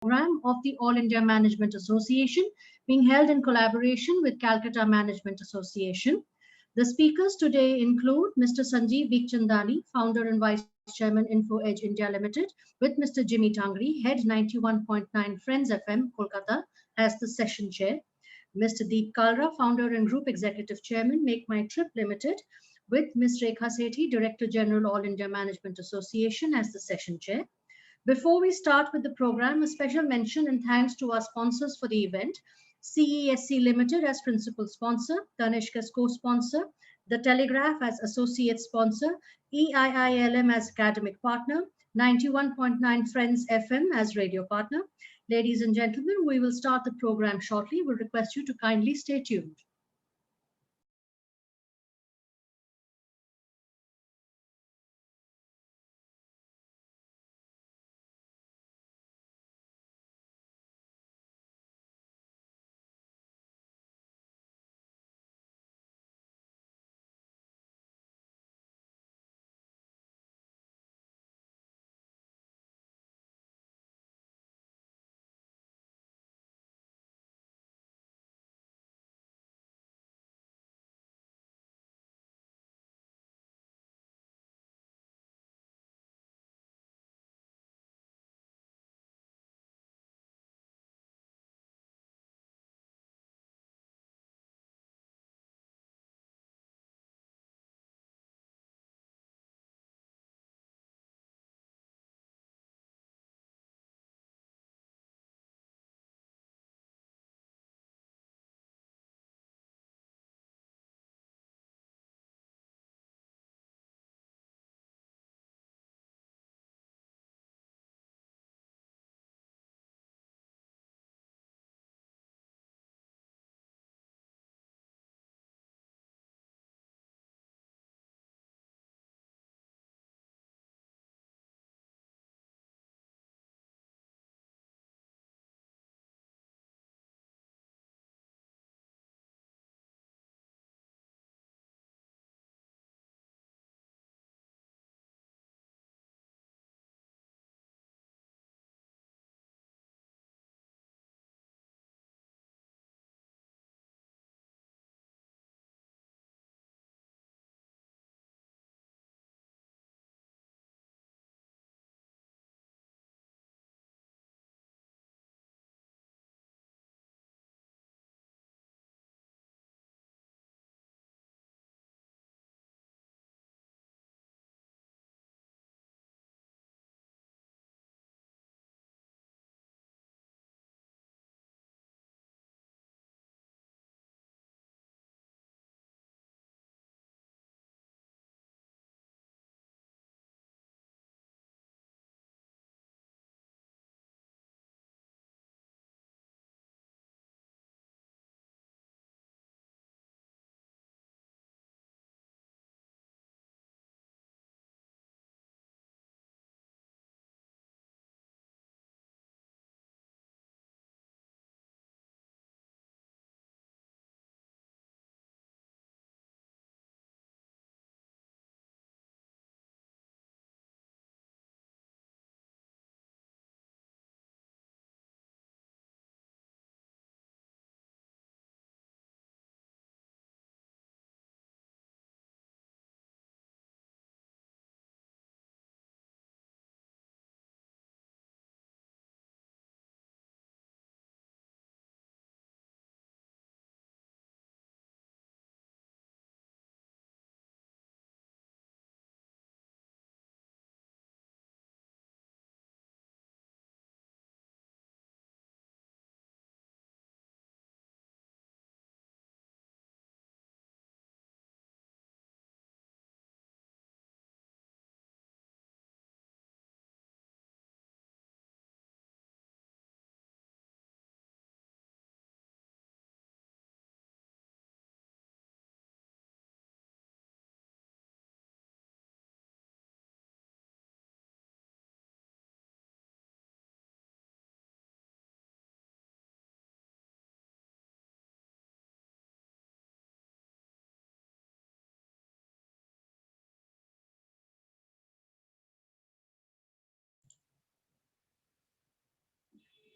program of the All India Management Association, being held in collaboration with Calcutta Management Association. The speakers today include Mr. Sanjeev Bikhchandani, founder and vice chairman Info Edge India Limited, with Mr. Jimmy Tangree, head 91.9 Friends FM, Kolkata, as the session chair. Mr. Deep Kalra, founder and group executive chairman, MakeMyTrip Limited, with Ms. Rekha Sethi, Director General, All India Management Association, as the session chair. Before we start with the program, a special mention and thanks to our sponsors for the event. CESC Limited as principal sponsor, Tanishq as co-sponsor, The Telegraph as associate sponsor, EIILM as academic partner, 91.9 Friends FM as radio partner. Ladies and gentlemen, we will start the program shortly. We request you to kindly stay tuned.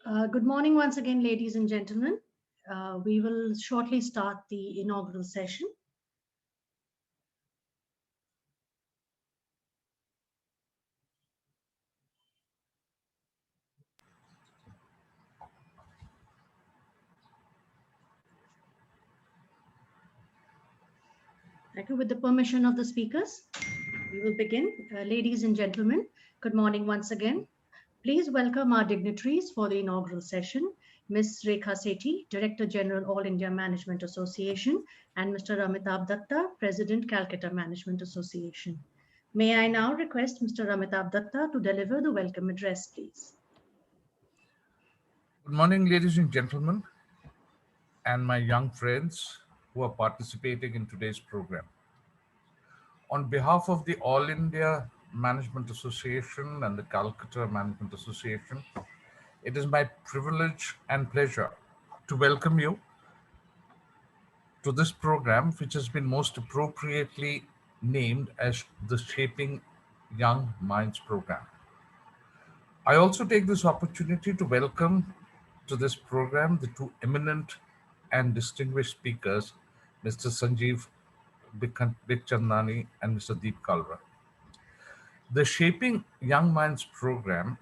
Good morning once again, ladies and gentlemen. We will shortly start the inaugural session. Thank you. With the permission of the speakers, we will begin. Ladies and gentlemen, good morning once again. Please welcome our dignitaries for the inaugural session, Ms. Rekha Sethi, Director General, All India Management Association, and Mr. Amitabh Datta, President, Calcutta Management Association. May I now request Mr. Amitabh Datta to deliver the welcome address, please. Good morning, ladies and gentlemen, and my young friends who are participating in today's program. On behalf of the All India Management Association and the Calcutta Management Association, it is my privilege and pleasure to welcome you to this program, which has been most appropriately named as the Shaping Young Minds program. I also take this opportunity to welcome to this program the two eminent and distinguished speakers, Mr. Sanjeev Bikhchandani and Mr. Kalra. The Shaping Young Minds program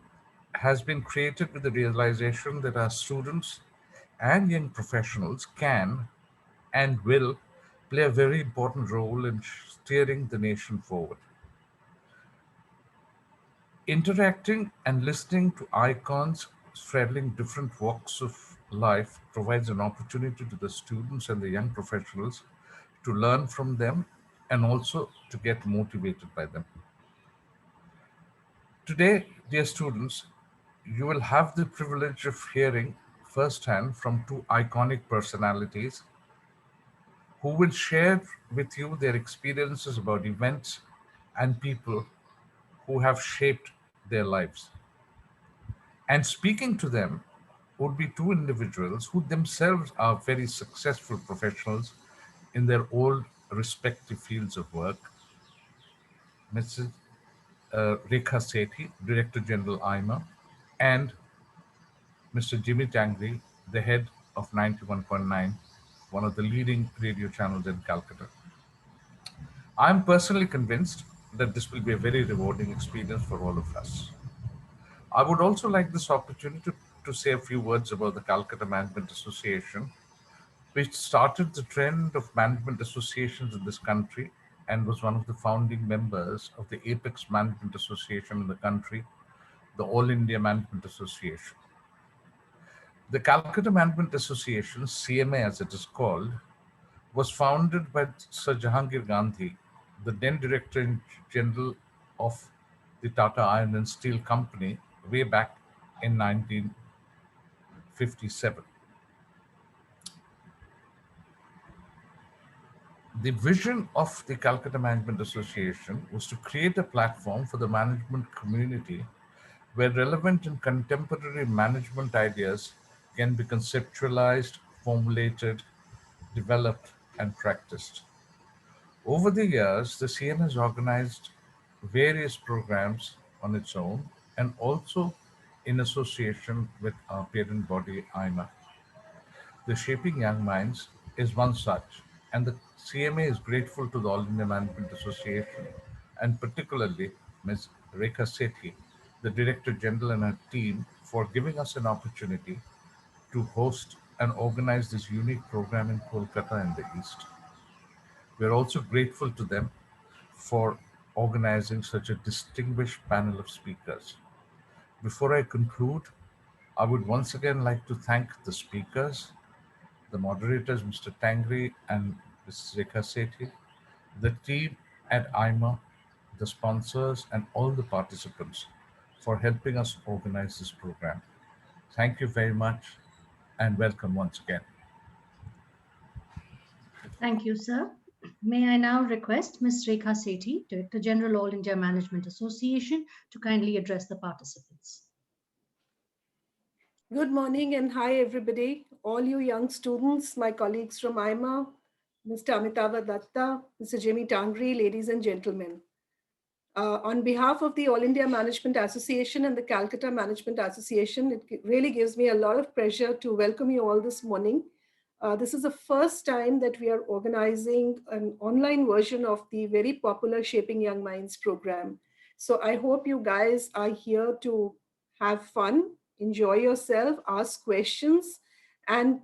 has been created with the realization that our students and young professionals can and will play a very important role in steering the nation forward. Interacting and listening to icons straddling different walks of life provides an opportunity to the students and the young professionals to learn from them and also to get motivated by them. Today, dear students, you will have the privilege of hearing firsthand from two iconic personalities who will share with you their experiences about events and people who have shaped their lives. And speaking to them would be two individuals who themselves are very successful professionals in their own respective fields of work. Mrs. Rekha Sethi, Director General AIMA, and Mr. Jimmy Tangree, the head of 91.9, one of the leading radio channels in Calcutta. I'm personally convinced that this will be a very rewarding experience for all of us. I would also like this opportunity to say a few words about the Calcutta Management Association, which started the trend of management associations in this country and was one of the founding members of the apex management association in the country, the All India Management Association. The Calcutta Management Association, CMA as it is called, was founded by Sir Jahangir Gandhi, the then Director General of the Tata Iron and Steel Company, way back in 1957. The vision of the Calcutta Management Association was to create a platform for the management community where relevant and contemporary management ideas can be conceptualized, formulated, developed, and practiced. Over the years, the CM has organized various programs on its own and also in association with our parent body, AIMA. The Shaping Young Minds is one such, and the CMA is grateful to the All India Management Association and particularly Ms. Rekha Sethi, the Director General and her team, for giving us an opportunity to host and organize this unique program in Kolkata in the East. We are also grateful to them for organizing such a distinguished panel of speakers. Before I conclude, I would once again like to thank the speakers, the moderators, Mr. Tangree and Mrs. Rekha Sethi, the team at AIMA, the sponsors, and all the participants for helping us organize this program. Thank you very much and welcome once again. Thank you, sir. May I now request Ms. Rekha Sethi, Director General, All India Management Association, to kindly address the participants. Good morning and hi everybody, all you young students, my colleagues from AIMA, Mr. Amitabh Datta, Mr. Jimmy Tangree, ladies and gentlemen. On behalf of the All India Management Association and the Calcutta Management Association, it really gives me a lot of pleasure to welcome you all this morning. This is the first time that we are organizing an online version of the very popular Shaping Young Minds program. So I hope you guys are here to have fun, enjoy yourself, ask questions, and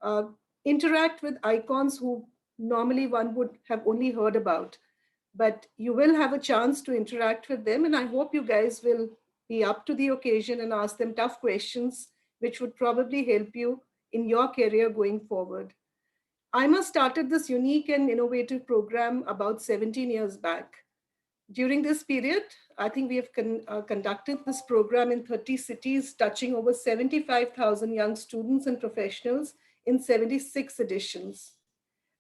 uh, interact with icons who normally one would have only heard about, but you will have a chance to interact with them. And I hope you guys will be up to the occasion and ask them tough questions, which would probably help you in your career going forward. IMA started this unique and innovative program about 17 years back. During this period, I think we have conducted this program in 30 cities, touching over 75,000 young students and professionals in 76 editions.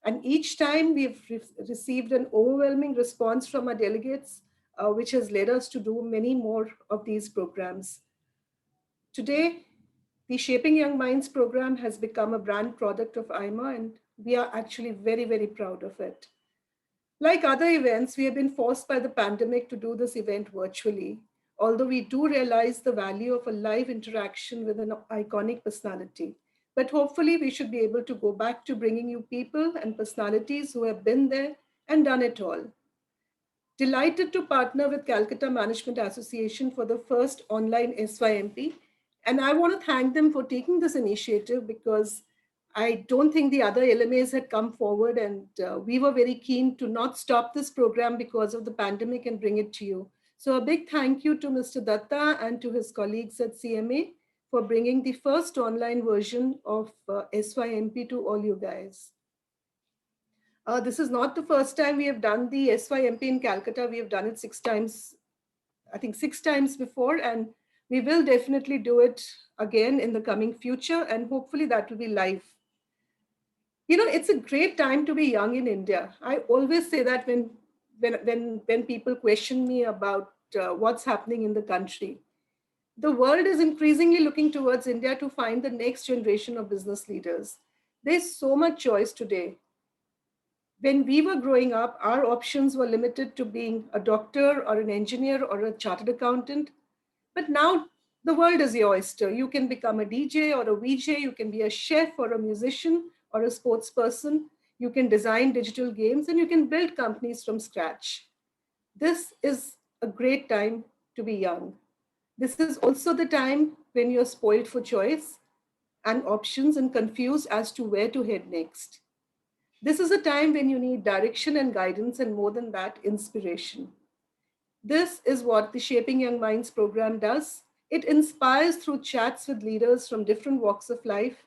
And each time we've received an overwhelming response from our delegates, which has led us to do many more of these programs. Today, the Shaping Young Minds program has become a brand product of AIMA, and we are actually very, very proud of it. Like other events, we have been forced by the pandemic to do this event virtually, although we do realize the value of a live interaction with an iconic personality. But hopefully, we should be able to go back to bringing you people and personalities who have been there and done it all. Delighted to partner with Calcutta Management Association for the first online SYMP. And I want to thank them for taking this initiative, because I don't think the other LMAs had come forward, and we were very keen to not stop this program because of the pandemic and bring it to you. So a big thank you to Mr. Datta and to his colleagues at CMA for bringing the first online version of SYMP to all you guys. This is not the first time we have done the SYMP in Calcutta. We have done it 6 times, I think 6 times before, and we will definitely do it again in the coming future, and hopefully that will be live. You know, it's a great time to be young in India. I always say that when people question me about what's happening in the country. The world is increasingly looking towards India to find the next generation of business leaders. There's so much choice today. When we were growing up, our options were limited to being a doctor or an engineer or a chartered accountant. But now the world is your oyster. You can become a DJ or a VJ, you can be a chef or a musician or a sports person. You can design digital games and you can build companies from scratch. This is a great time to be young. This is also the time when you're spoiled for choice and options and confused as to where to head next. This is a time when you need direction and guidance, and more than that, inspiration. This is what the Shaping Young Minds program does. It inspires through chats with leaders from different walks of life.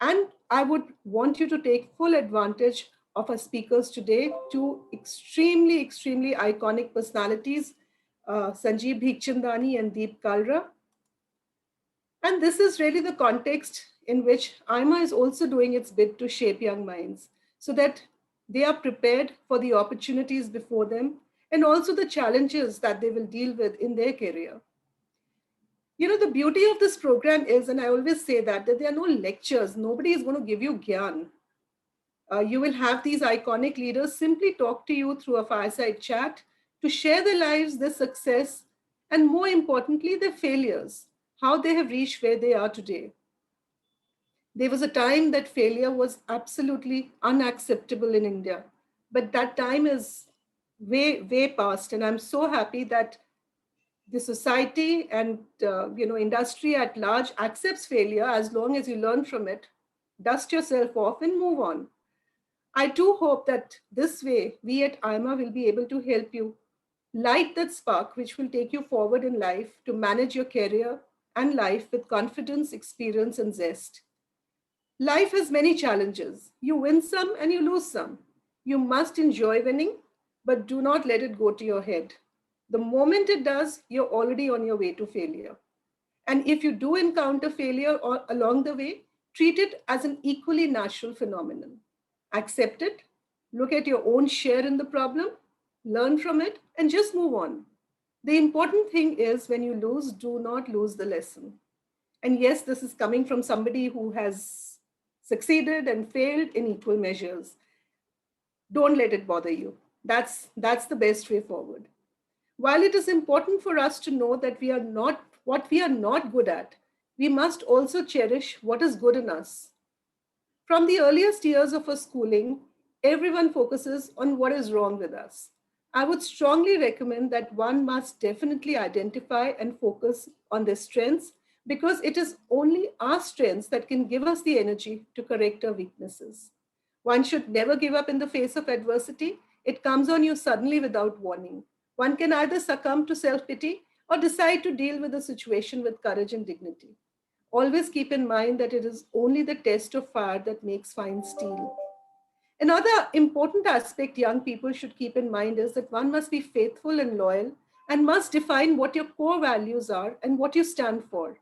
And I would want you to take full advantage of our speakers today, two extremely, extremely iconic personalities, Sanjeev Bikhchandani and Kalra. And this is really the context in which AIMA is also doing its bit to shape young minds so that they are prepared for the opportunities before them and also the challenges that they will deal with in their career. You know, the beauty of this program is, and I always say that there are no lectures, nobody is going to give you gyan. You will have these iconic leaders simply talk to you through a fireside chat to share their lives, their success, and more importantly, their failures, how they have reached where they are today. There was a time that failure was absolutely unacceptable in India, but that time is way, way past. And I'm so happy that the society and industry at large accepts failure as long as you learn from it, dust yourself off, and move on. I do hope that this way, we at AIMA will be able to help you light that spark which will take you forward in life to manage your career and life with confidence, experience, and zest. Life has many challenges. You win some and you lose some. You must enjoy winning, but do not let it go to your head. The moment it does, you're already on your way to failure. And if you do encounter failure along the way, treat it as an equally natural phenomenon. Accept it, look at your own share in the problem, learn from it, and just move on. The important thing is when you lose, do not lose the lesson. And yes, this is coming from somebody who has succeeded and failed in equal measures. Don't let it bother you. That's the best way forward. While it is important for us to know that we are not what we are not good at, we must also cherish what is good in us. From the earliest years of our schooling, everyone focuses on what is wrong with us. I would strongly recommend that one must definitely identify and focus on their strengths, because it is only our strengths that can give us the energy to correct our weaknesses. One should never give up in the face of adversity. It comes on you suddenly without warning. One can either succumb to self pity or decide to deal with the situation with courage and dignity. Always keep in mind that it is only the test of fire that makes fine steel. Another important aspect young people should keep in mind is that one must be faithful and loyal and must define what your core values are and what you stand for.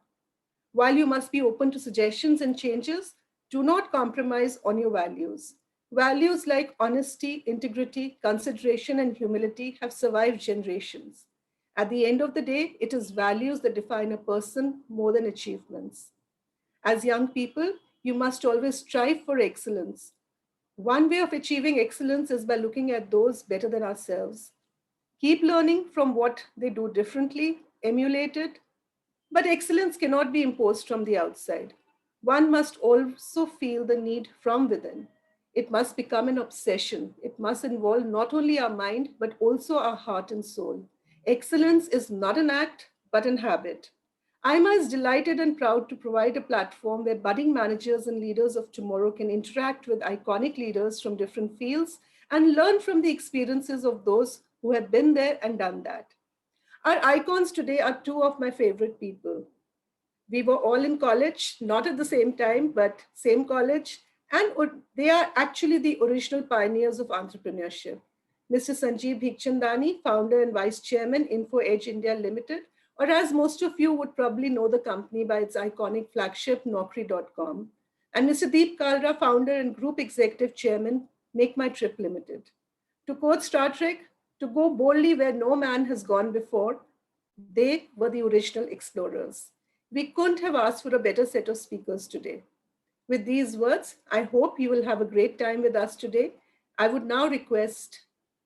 While you must be open to suggestions and changes, do not compromise on your values. Values like honesty, integrity, consideration, and humility have survived generations. At the end of the day, it is values that define a person more than achievements. As young people, you must always strive for excellence. One way of achieving excellence is by looking at those better than ourselves. Keep learning from what they do differently, emulate it, but excellence cannot be imposed from the outside. One must also feel the need from within. It must become an obsession. It must involve not only our mind, but also our heart and soul. Excellence is not an act, but an habit. AIMA is delighted and proud to provide a platform where budding managers and leaders of tomorrow can interact with iconic leaders from different fields and learn from the experiences of those who have been there and done that. Our icons today are two of my favorite people. We were all in college, not at the same time, but same college. And they are actually the original pioneers of entrepreneurship. Mr. Sanjeev Bikhchandani, founder and vice chairman, Info Edge India Limited, or as most of you would probably know the company by its iconic flagship, Naukri.com. And Mr. Deep Kalra, founder and group executive chairman, MakeMyTrip Limited. To quote Star Trek, to go boldly where no man has gone before, they were the original explorers. We couldn't have asked for a better set of speakers today. With these words, I hope you will have a great time with us today. I would now request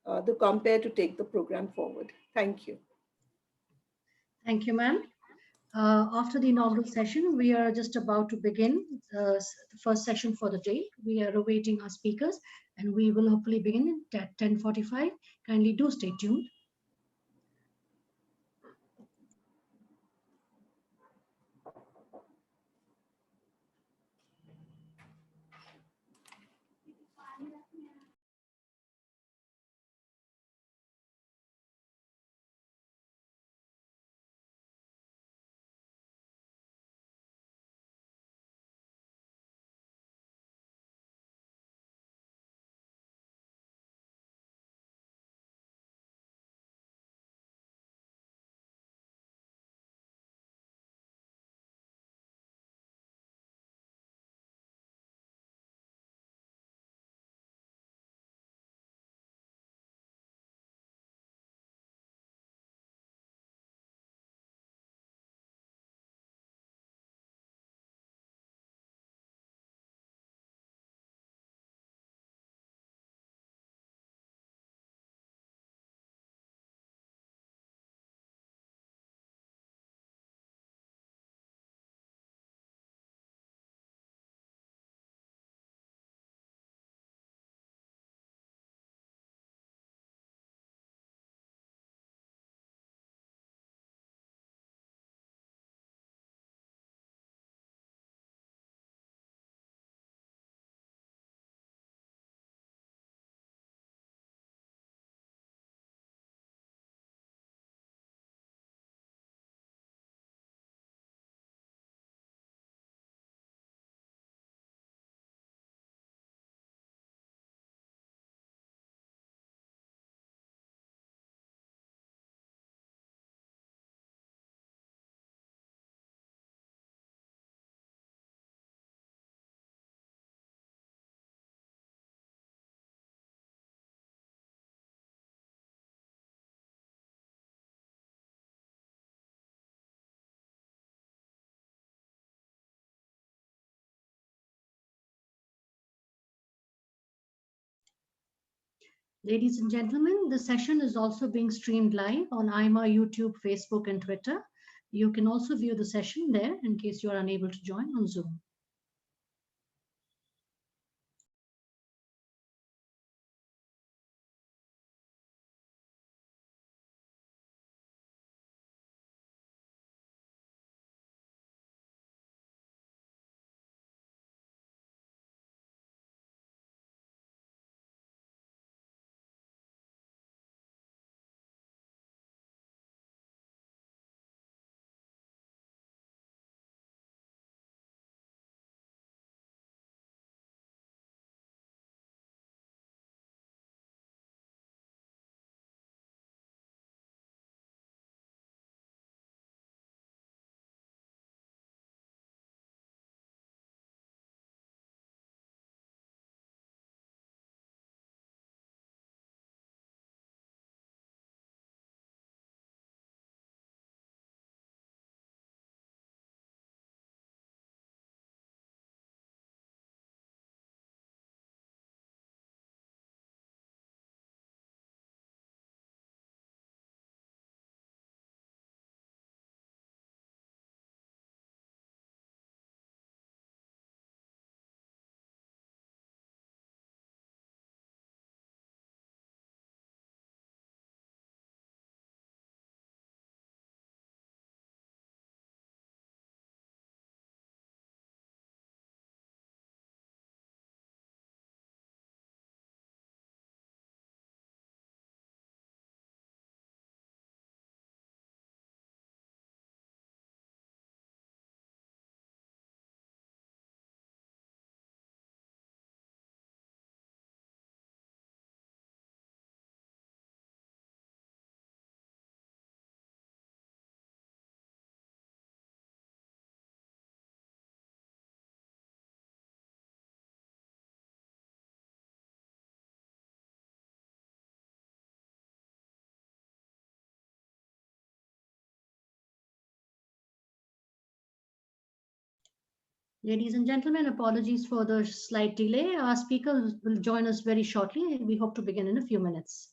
the compare to take the program forward. Thank you. Thank you, ma'am. After the inaugural session, we are just about to begin the first session for the day. We are awaiting our speakers, and we will hopefully begin at 10:45. Kindly do stay tuned. Ladies and gentlemen, the session is also being streamed live on AIMA, YouTube, Facebook, and Twitter. You can also view the session there in case you are unable to join on Zoom. Ladies and gentlemen, apologies for the slight delay. Our speaker will join us very shortly. We hope to begin in a few minutes.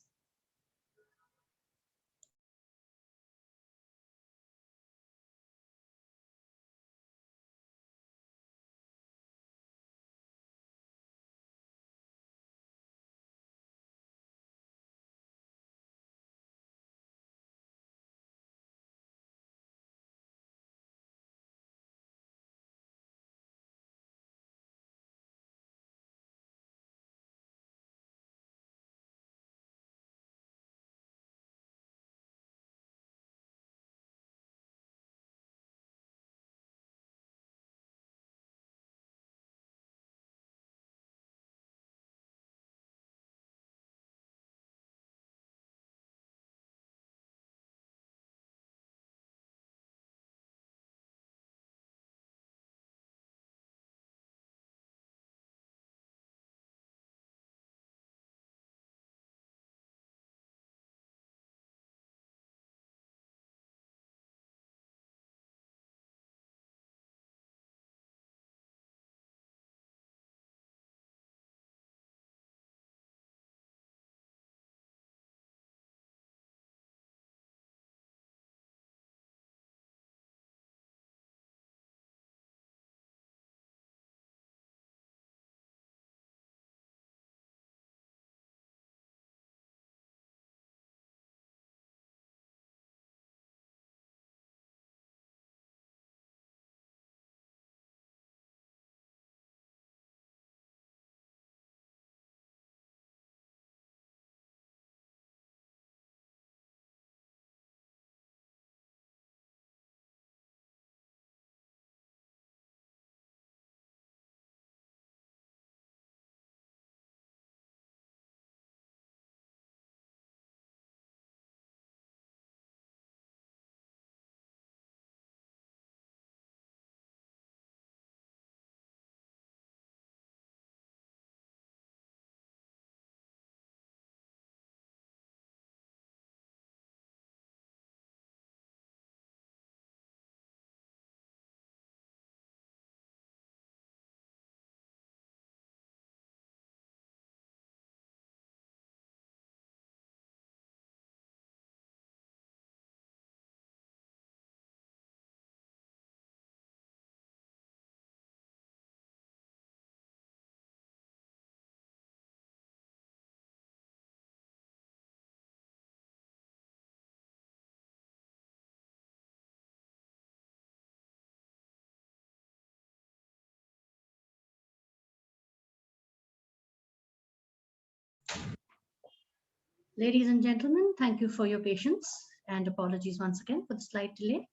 Ladies and gentlemen, thank you for your patience and apologies once again for the slight delay.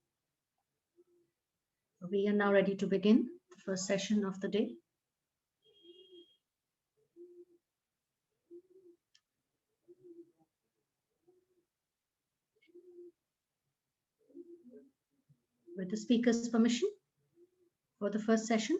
We are now ready to begin the first session of the day. With the speaker's permission for the first session.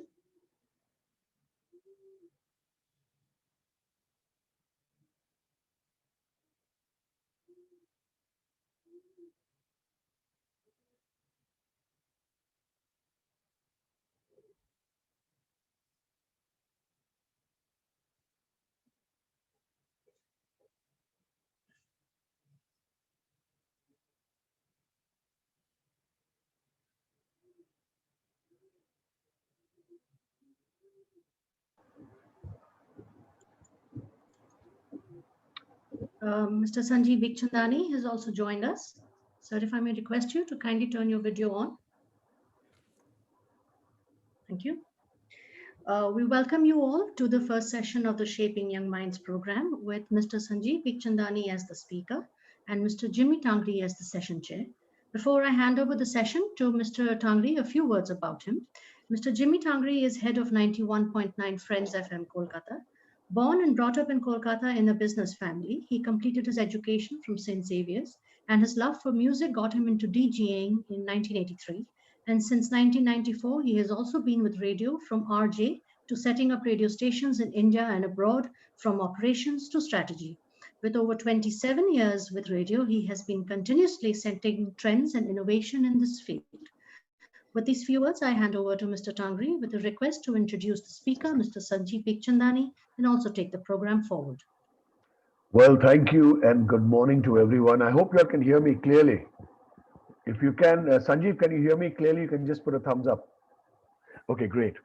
Mr. Sanjeev Bikhchandani has also joined us. Sir, if I may request you to kindly turn your video on. Thank you. We welcome you all to the first session of the Shaping Young Minds program with Mr. Sanjeev Bikhchandani as the speaker and Mr. Jimmy Tangree as the session chair. Before I hand over the session to Mr. Tangree, a few words about him. Mr. Jimmy Tangree is head of 91.9 Friends FM Kolkata. Born and brought up in Kolkata in a business family, he completed his education from St. Xavier's, and his love for music got him into DJing in 1983. And since 1994, he has also been with radio from RJ to setting up radio stations in India and abroad, from operations to strategy. With over 27 years with radio, he has been continuously setting trends and innovation in this field. With these few words, I hand over to Mr. Tangree with a request to introduce the speaker, Mr. Sanjeev Bikhchandani, and also take the program forward. Well, thank you and good morning to everyone. I hope you can hear me clearly. If you can, Sanjeev, can you hear me clearly? You can just put a thumbs up. Okay, great.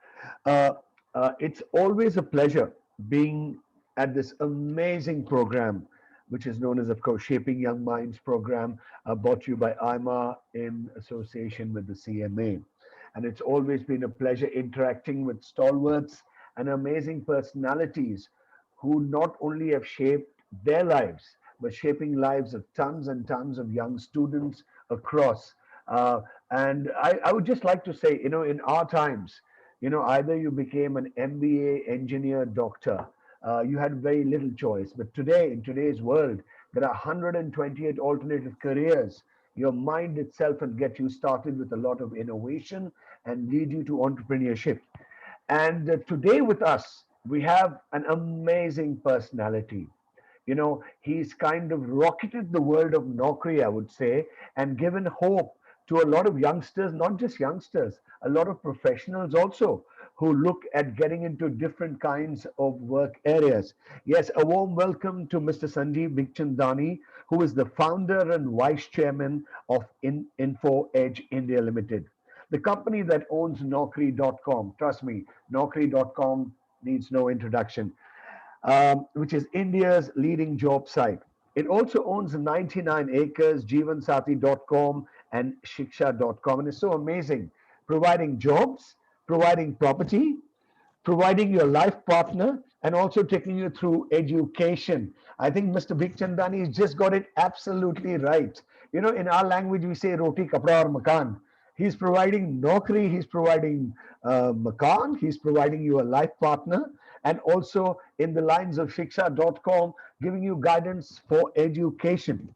It's always a pleasure being at this amazing program, which is known as, of course, Shaping Young Minds program, brought to you by AIMA in association with the CMA. And it's always been a pleasure interacting with stalwarts and amazing personalities who not only have shaped their lives, but shaping lives of tons and tons of young students across. And I would just like to say, in our times, either you became an MBA, engineer, doctor, you had very little choice. But today, in today's world, there are 128 alternative careers. Your mind itself will get you started with a lot of innovation and lead you to entrepreneurship. And today with us, we have an amazing personality. He's kind of rocketed the world of Naukri, I would say, and given hope to a lot of youngsters, not just youngsters, a lot of professionals also who look at getting into different kinds of work areas. Yes, a warm welcome to Mr. Sanjeev Bikhchandani, who is the founder and vice chairman of Info Edge India Limited, the company that owns Naukri.com. Trust me, Naukri.com needs no introduction. Which is India's leading job site. It also owns 99 acres, Jeevansati.com and Shiksha.com. And it's so amazing, providing jobs, providing property, providing your life partner, and also taking you through education. I think Mr. Bikhchandani has just got it absolutely right. In our language, we say roti, kapra, or makan. He's providing Naukri, he's providing makan, he's providing you a life partner, and also in the lines of Shiksha.com, giving you guidance for education.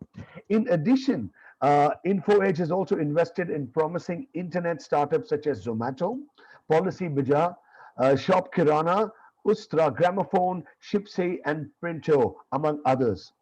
In addition, InfoEdge has also invested in promising internet startups such as Zomato, Policy Bazaar, Shop Kirana, Ustra, Gramophone, Shipsy, and Printo, among others.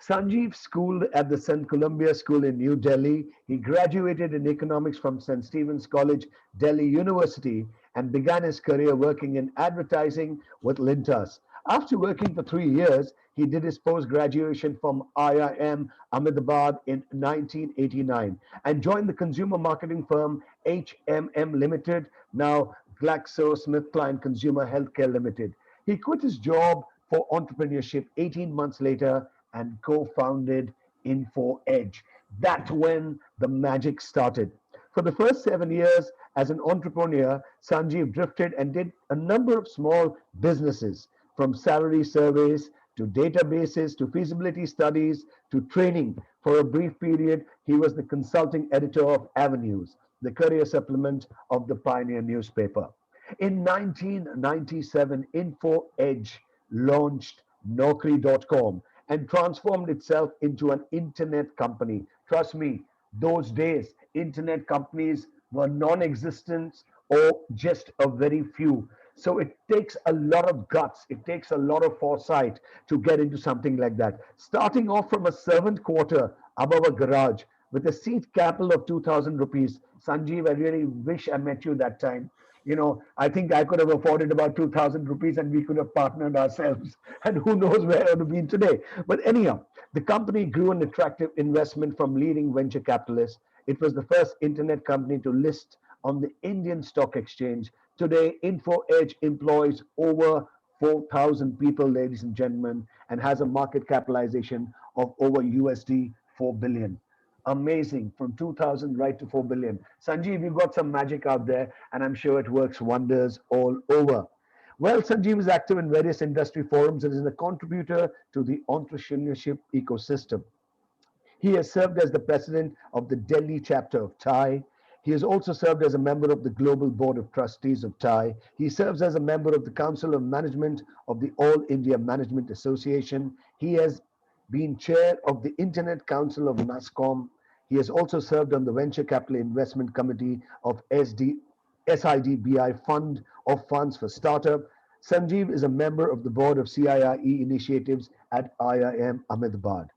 Sanjeev schooled at the St. Columbia School in New Delhi. He graduated in economics from St. Stephen's College, Delhi University, and began his career working in advertising with Lintas. After working for 3 years, he did his post-graduation from IIM Ahmedabad in 1989 and joined the consumer marketing firm HMM Limited, now GlaxoSmithKline Consumer Healthcare Limited. He quit his job for entrepreneurship 18 months later and co-founded Info Edge. That's when the magic started. For the first 7 years as an entrepreneur, Sanjeev drifted and did a number of small businesses, from salary surveys to databases, to feasibility studies, to training. For a brief period, he was the consulting editor of Avenues, the career supplement of the Pioneer newspaper. In 1997, Info Edge launched Naukri.com and transformed itself into an internet company. Trust me, those days, internet companies were non-existent or just a very few. So it takes a lot of guts, it takes a lot of foresight to get into something like that. Starting off from a servant quarter above a garage with a seat capital of 2,000 rupees. Sanjeev, I really wish I met you that time. I think I could have afforded about 2,000 rupees and we could have partnered ourselves. And who knows where I would have been today. But anyhow, the company grew an attractive investment from leading venture capitalists. It was the first internet company to list on the Indian Stock Exchange. Today, Info Edge employs over 4,000 people, ladies and gentlemen, and has a market capitalization of over USD 4 billion. Amazing, from 2000 right to 4 billion. Sanjeev, you've got some magic out there, and I'm sure it works wonders all over. Well, Sanjeev is active in various industry forums and is a contributor to the entrepreneurship ecosystem. He has served as the president of the Delhi chapter of TIE. He has also served as a member of the Global Board of Trustees of TIE. He serves as a member of the Council of Management of the All India Management Association. He has been chair of the Internet Council of NASSCOM. He has also served on the Venture Capital Investment Committee of SIDBI Fund of Funds for Startup. Sanjeev is a member of the board of CIIE initiatives at IIM Ahmedabad.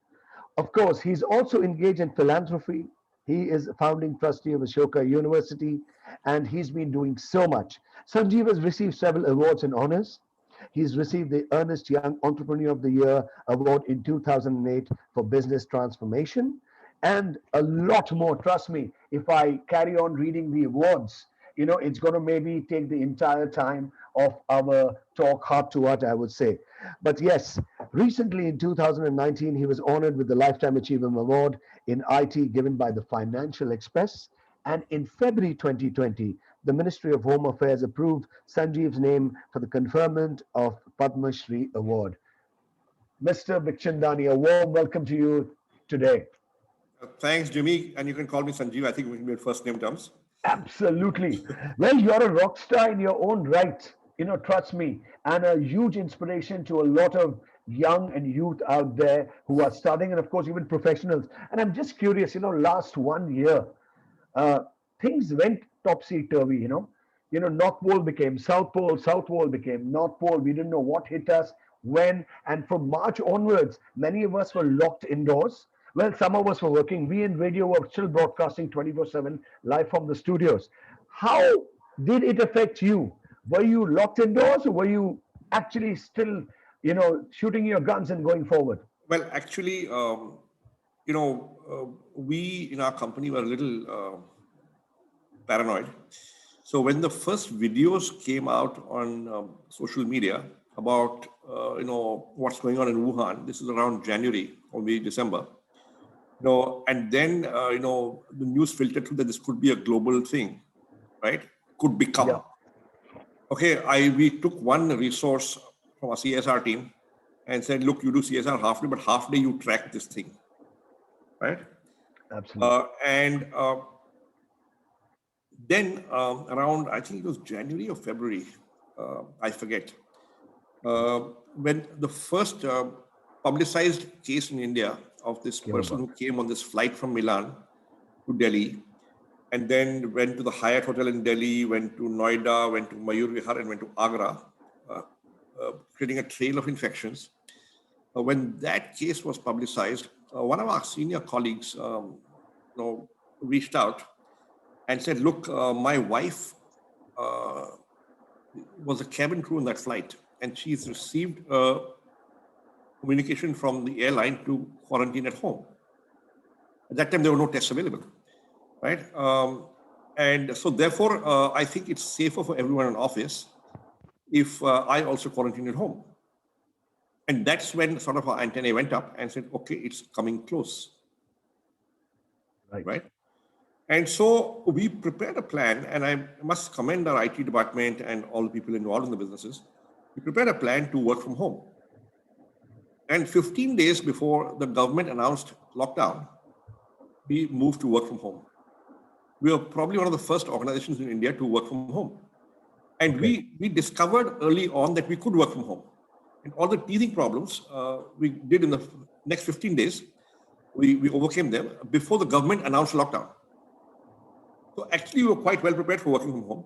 Of course, he's also engaged in philanthropy. He is a founding trustee of Ashoka University, and he's been doing so much. Sanjeev has received several awards and honors. He's received the Ernest Young Entrepreneur of the Year Award in 2008 for business transformation, and a lot more. Trust me, if I carry on reading the awards, it's going to maybe take the entire time of our talk heart to heart, I would say. But yes, recently in 2019, he was honored with the Lifetime Achievement Award in IT given by the Financial Express. And in February 2020, the Ministry of Home Affairs approved Sanjeev's name for the conferment of Padma Shri Award. Mr. Bikhchandani, a warm welcome to you today. Thanks, Jimmy. And you can call me Sanjeev. I think we can be in first name terms. Absolutely. Well, you're a rock star in your own right, trust me, and a huge inspiration to a lot of young and youth out there who are studying, and of course, even professionals. And I'm just curious, last 1 year, things went topsy-turvy, North Pole became South Pole, South Pole became North Pole. We didn't know what hit us, when, and from March onwards, many of us were locked indoors. Well, some of us were working. We in radio were still broadcasting 24/7 live from the studios. How did it affect you? Were you locked indoors, or were you actually still, shooting your guns and going forward? Well, actually, we in our company were a little paranoid. So when the first videos came out on social media about, what's going on in Wuhan, this is around January or maybe December. And then, the news filtered through that this could be a global thing, right? Could become. Yeah. Okay, we took one resource from our CSR team and said, look, you do CSR half day, but half day you track this thing, right? Absolutely. Then around, I think it was January or February, I forget, when the first publicized case in India of this person who came on this flight from Milan to Delhi, and then went to the Hyatt Hotel in Delhi, went to Noida, went to Mayur Vihar, and went to Agra, creating a trail of infections. When that case was publicized, one of our senior colleagues reached out and said, look, my wife was a cabin crew on that flight, and she's received communication from the airline to quarantine at home. At that time, there were no tests available, right? And so therefore, I think it's safer for everyone in office if I also quarantine at home. And that's when sort of our antennae went up and said, okay, it's coming close, right? And so we prepared a plan, and I must commend our IT department and all the people involved in the businesses. We prepared a plan to work from home. And 15 days before the government announced lockdown, we moved to work from home. We were probably one of the first organizations in India to work from home. And we discovered early on that we could work from home. And all the teething problems we did in the next 15 days, we overcame them before the government announced lockdown. So actually, we were quite well prepared for working from home.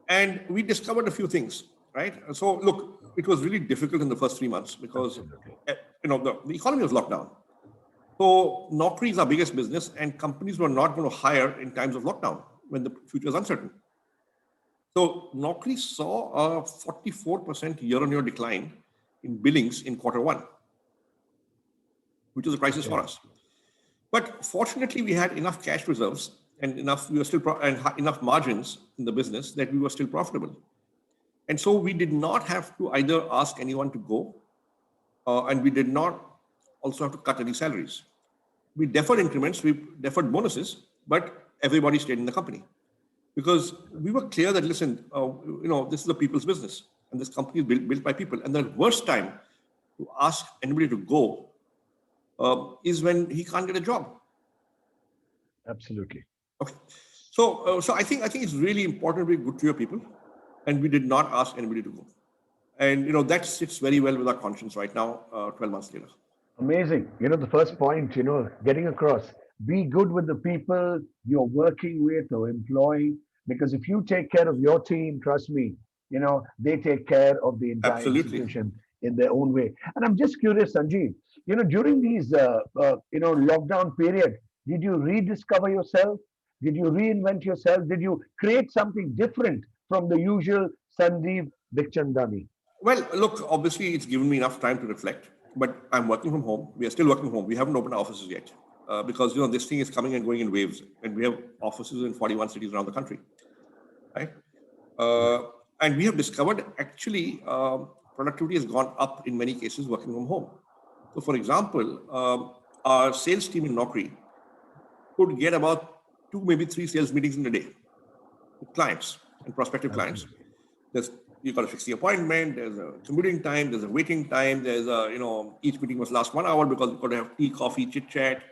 And we discovered a few things, right? So look, it was really difficult in the first 3 months because the economy was locked down. So Naukri is our biggest business, and companies were not going to hire in times of lockdown when the future is uncertain. So Naukri saw a 44% year-on-year decline in billings in Q1, which was a crisis for us. But fortunately, we had enough cash reserves and enough margins in the business that we were still profitable. And so we did not have to either ask anyone to go, and we did not also have to cut any salaries. We deferred increments, we deferred bonuses, but everybody stayed in the company because we were clear that, listen, this is the people's business and this company is built by people. And the worst time to ask anybody to go is when he can't get a job. Absolutely. Okay. So I think it's really important to be good to your people, and we did not ask anybody to go. And that sits very well with our conscience right now, 12 months later. Amazing. The first point, getting across, be good with the people you're working with or employing, because if you take care of your team, trust me, they take care of the entire institution in their own way. And I'm just curious, Sanjeev, during these, lockdown period, did you rediscover yourself? Did you reinvent yourself? Did you create something different from the usual Sanjeev Bikhchandani? Well, look, obviously it's given me enough time to reflect, but I'm working from home. We are still working from home. We haven't opened offices yet because, this thing is coming and going in waves, and we have offices in 41 cities around the country, right? And we have discovered actually productivity has gone up in many cases working from home. So for example, our sales team in Naukri could get about 2, maybe 3 sales meetings in a day with clients and prospective clients. You've got to fix the appointment, there's a commuting time, there's a waiting time, there's each meeting must last 1 hour because you've got to have tea, coffee, chit chat,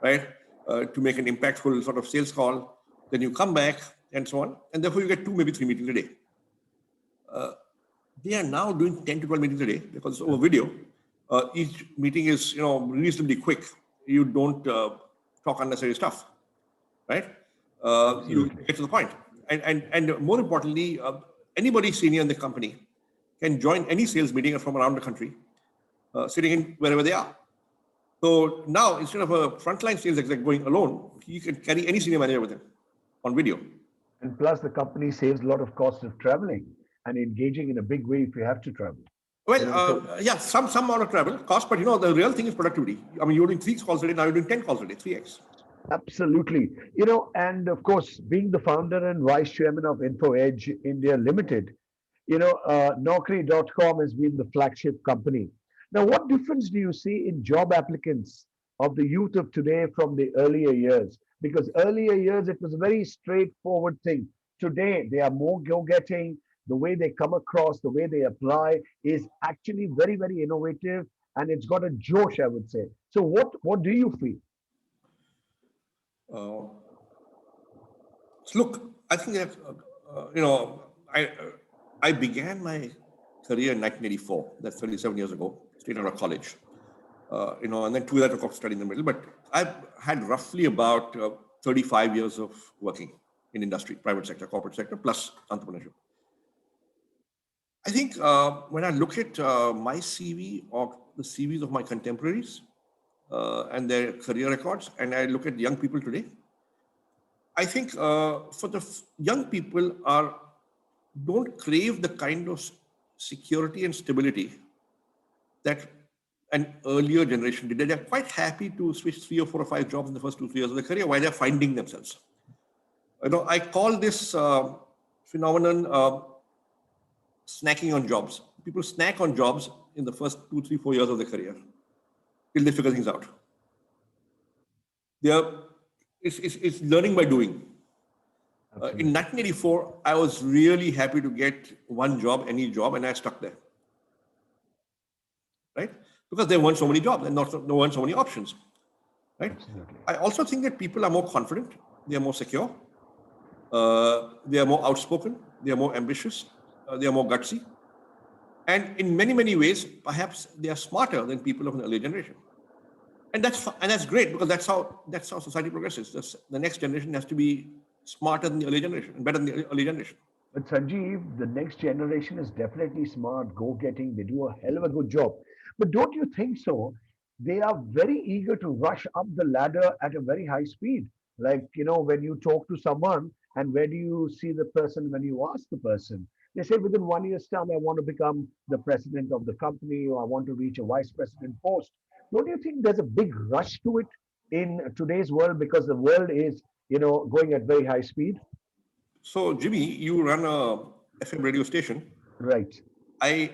right? To make an impactful sort of sales call. Then you come back and so on. And therefore you get 2, maybe 3 meetings a day. They are now doing 10 to 12 meetings a day because it's over video. Each meeting is, reasonably quick. You don't talk unnecessary stuff, right? You get to the point. And more importantly, anybody senior in the company can join any sales meeting from around the country, sitting in wherever they are. So now, instead of a frontline sales exec going alone, you can carry any senior manager with him on video. And plus, the company saves a lot of cost of traveling and engaging in a big way if you have to travel. Well, some amount of travel cost, but the real thing is productivity. I mean, you're doing 3 calls a day, now you're doing 10 calls a day, 3x. Absolutely. And of course, being the founder and vice chairman of InfoEdge India Limited, Naukri.com has been the flagship company. Now, what difference do you see in job applicants of the youth of today from the earlier years? Because earlier years, it was a very straightforward thing. Today, they are more go-getting. The way they come across, the way they apply is actually very, very innovative. And it's got a josh, I would say. So what do you feel? Look, I think that, I began my career in 1984. That's 37 years ago, straight out of college. And then 2 years I took off study in the middle. But I've had roughly about 35 years of working in industry, private sector, corporate sector, plus entrepreneurship. I think when I look at my CV or the CVs of my contemporaries and their career records, and I look at young people today, I think for the young people don't crave the kind of security and stability that an earlier generation did. They're quite happy to switch 3 or 4 or 5 jobs in the first 2, 3 years of their career while they're finding themselves. I call this phenomenon snacking on jobs. People snack on jobs in the first 2, 3, 4 years of their career till they figure things out. It's learning by doing. In 1984, I was really happy to get one job, any job, and I stuck there. Right? because there weren't so many jobs and there weren't so many options, right? Absolutely. I also think that people are more confident, they are more secure, they are more outspoken, they are more ambitious, they are more gutsy. And in many, many ways, perhaps they are smarter than people of an earlier generation. And that's great, because that's how society progresses. The next generation has to be smarter than the earlier generation and better than the earlier generation. But Sanjeev, the next generation is definitely smart, go-getting. They do a hell of a good job. But don't you think so? They are very eager to rush up the ladder at a very high speed. Like, when you talk to someone and where do you see the person when you ask the person? They say within 1 year's time, I want to become the president of the company, or I want to reach a vice president post. Don't you think there's a big rush to it in today's world, because the world is, going at very high speed? So, Jimmy, you run a FM radio station. Right. I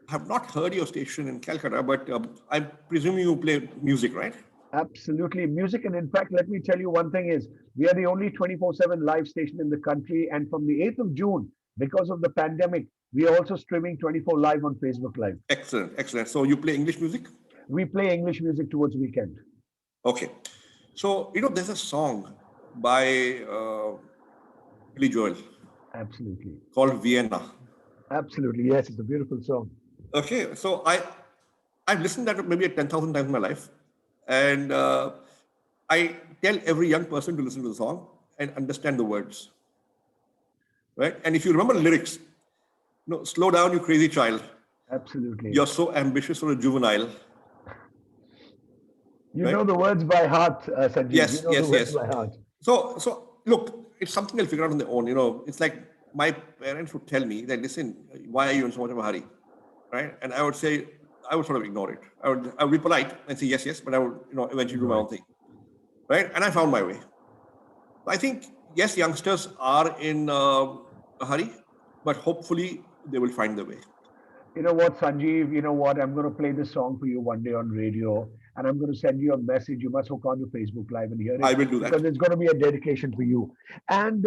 have not heard your station in Calcutta, but I presume you play music, right? Absolutely. Music. And in fact, let me tell you one thing is we are the only 24/7 live station in the country. And from the 8th of June, because of the pandemic, we are also streaming 24 live on Facebook Live. Excellent, excellent. So you play English music? We play English music towards weekend. Okay. So, there's a song by Billy Joel Absolutely. called Vienna. Absolutely. Yes, it's a beautiful song. Okay. So I've listened to that maybe 10,000 times in my life. And I tell every young person to listen to the song and understand the words. Right? And if you remember the lyrics, slow down, you crazy child. Absolutely. You're so ambitious or a juvenile. You right? know the words by heart, Sanjeev. Yes, you know the words by heart. So look, it's something they'll figure out on their own. It's like my parents would tell me that, listen, why are you in so much of a hurry? Right? And I would sort of ignore it. I would be polite and say yes, yes, but I would, eventually do my own thing. Right? And I found my way. I think, yes, youngsters are in a hurry, but hopefully they will find their way. You know what, Sanjeev? You know what? I'm going to play this song for you one day on radio, and I'm going to send you a message. You must hook on to Facebook Live and hear it. I will do that. Because it's going to be a dedication for you. And,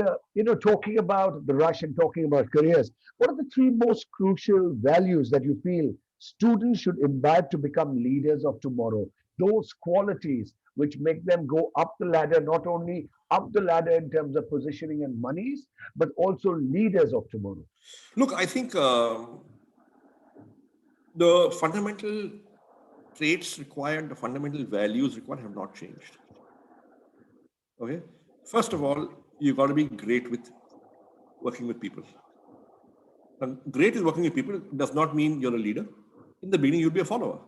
talking about the rush and talking about careers, what are the three most crucial values that you feel students should imbibe to become leaders of tomorrow? Those qualities which make them go up the ladder, not only up the ladder in terms of positioning and monies, but also leaders of tomorrow. Look, I think the fundamental traits required, the fundamental values required have not changed. Okay. First of all, you've got to be great with working with people. And great with working with people does not mean you're a leader. In the beginning, you'll be a follower.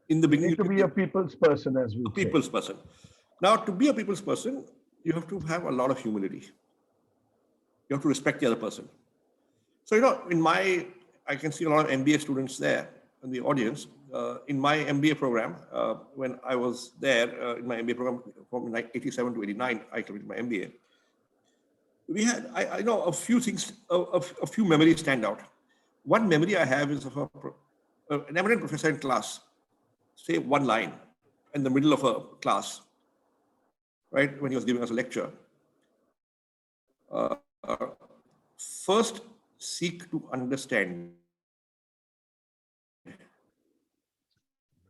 In the beginning, you need to be a people's person, as we say. A people's person. Now, to be a people's person, you have to have a lot of humility. You have to respect the other person. So, I can see a lot of MBA students there in the audience. In my MBA program, when I was there, in my MBA program from 87 to 89, I completed my MBA. We had, I know a few things, a few memories stand out. One memory I have is of an eminent professor in class say one line in the middle of a class, right, when he was giving us a lecture. First, seek to understand.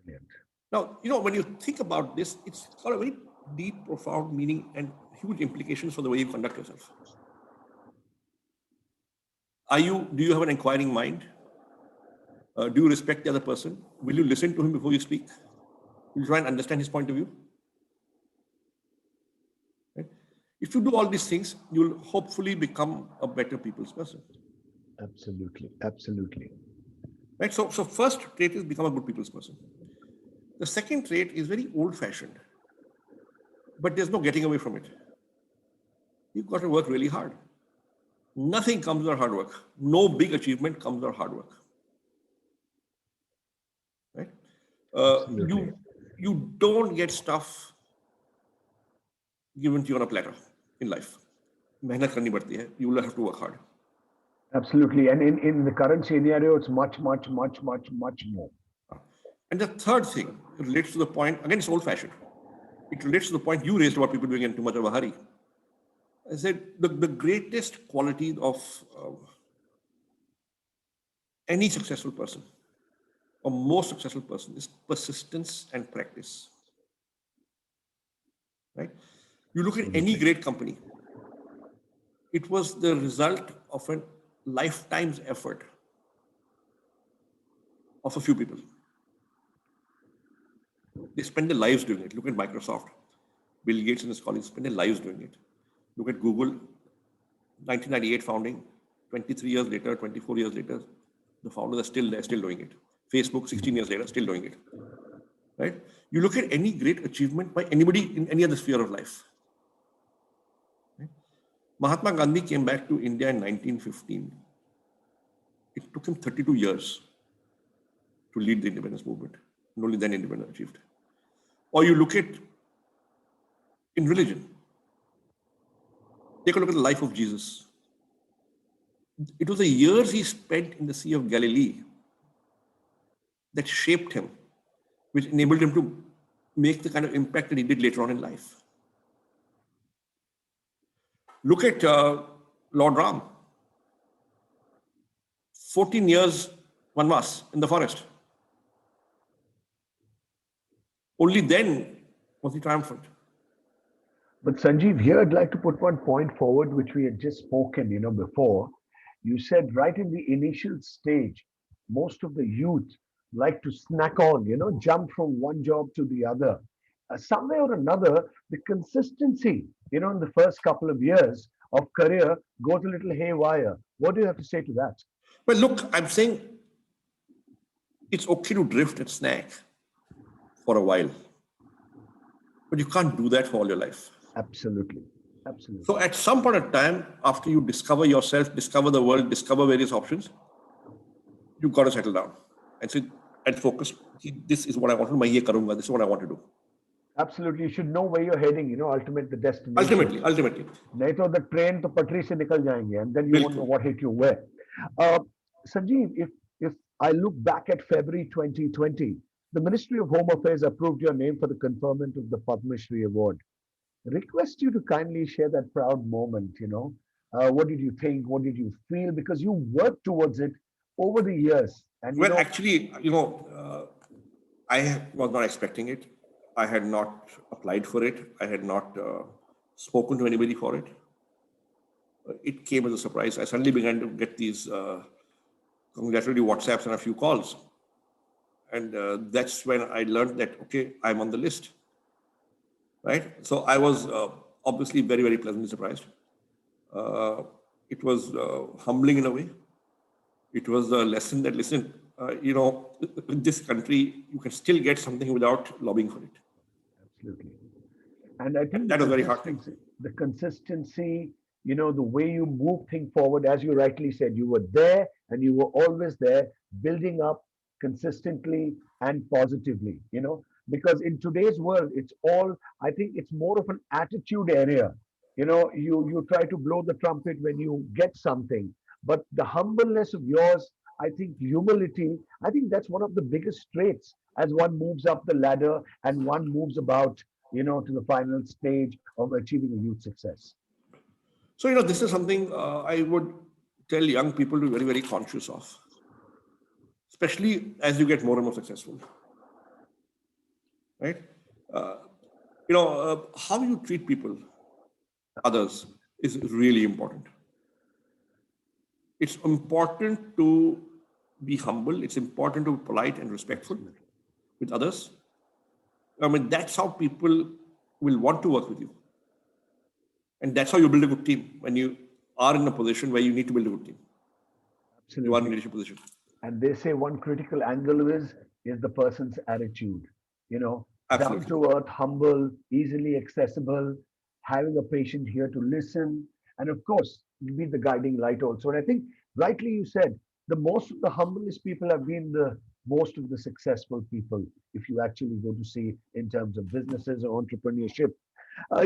Brilliant. Now, when you think about this, it's got a very deep, profound meaning and huge implications for the way you conduct yourself. Do you have an inquiring mind? Do you respect the other person? Will you listen to him before you speak? Will you try and understand his point of view? Right? If you do all these things, you'll hopefully become a better people's person. Absolutely. Absolutely. Right? So first trait is become a good people's person. The second trait is very old-fashioned, but there's no getting away from it. You've got to work really hard. Nothing comes without hard work. No big achievement comes without hard work. Right? You don't get stuff given to you on a platter in life. Mehnat karni padti hai. You will have to work hard. Absolutely. And in the current scenario, it's much, much, much, much, much more. And the third thing relates to the point, again, it's old-fashioned. It relates to the point you raised about people doing it in too much of a hurry. I said the greatest quality of any successful person, or most successful person is persistence and practice. Right? You look at any great company, it was the result of a lifetime's effort of a few people. They spend their lives doing it. Look at Microsoft. Bill Gates and his colleagues spend their lives doing it. Look at Google, 1998 founding, 23 years later, 24 years later, the founders are still there, still doing it. Facebook, 16 years later, still doing it. Right? You look at any great achievement by anybody in any other sphere of life. Right? Mahatma Gandhi came back to India in 1915. It took him 32 years to lead the independence movement. And only then independence achieved. Or you look at in religion. Take a look at the life of Jesus. It was the years he spent in the Sea of Galilee that shaped him, which enabled him to make the kind of impact that he did later on in life. Look at Lord Ram. 14 years vanvas in the forest. Only then was he triumphant. But Sanjeev, here I'd like to put one point forward, which we had just spoken, before. You said right in the initial stage, most of the youth like to snack on, jump from one job to the other. Some way or another, the consistency, in the first couple of years of career goes a little haywire. What do you have to say to that? Well, look, I'm saying it's okay to drift and snack for a while, but you can't do that for all your life. Absolutely. Absolutely. So at some point of time, after you discover yourself, discover the world, discover various options, you've got to settle down and say, and focus. This is what I want to do. This is what I want to do. Absolutely. You should know where you're heading, ultimate the destination. Ultimately. Nahi to the train to patri se nikal jayenge, and then you won't know what hit you where. Sanjeev, if I look back at February 2020, the Ministry of Home Affairs approved your name for the conferment of the Padma Shri Award. Request you to kindly share that proud moment, what did you think? What did you feel? Because you worked towards it over the years. And actually, I was not expecting it. I had not applied for it. I had not spoken to anybody for it. It came as a surprise. I suddenly began to get these congratulatory WhatsApps and a few calls. And that's when I learned that, okay, I'm on the list. Right? So I was obviously very, very pleasantly surprised. It was humbling in a way. It was a lesson that, listen, in this country, you can still get something without lobbying for it. Absolutely. And I think that was very hard. The consistency, the way you move things forward, as you rightly said, you were there and you were always there, building up consistently and positively, because in today's world, I think it's more of an attitude area. You try to blow the trumpet when you get something, but the humbleness of yours, I think humility, I think that's one of the biggest traits as one moves up the ladder and one moves about, to the final stage of achieving a huge success. So, this is something I would tell young people to be very, very conscious of, especially as you get more and more successful. Right? How you treat people, others, is really important. It's important to be humble. It's important to be polite and respectful with others. I mean, that's how people will want to work with you. And that's how you build a good team, when you are in a position where you need to build a good team. Absolutely. You are in a leadership position. And they say one critical angle is the person's attitude, Absolutely. Down to earth, humble, easily accessible, having a patient here to listen, and of course, be the guiding light also. And I think rightly you said, the most of the humblest people have been the most of the successful people, if you actually go to see in terms of businesses or entrepreneurship.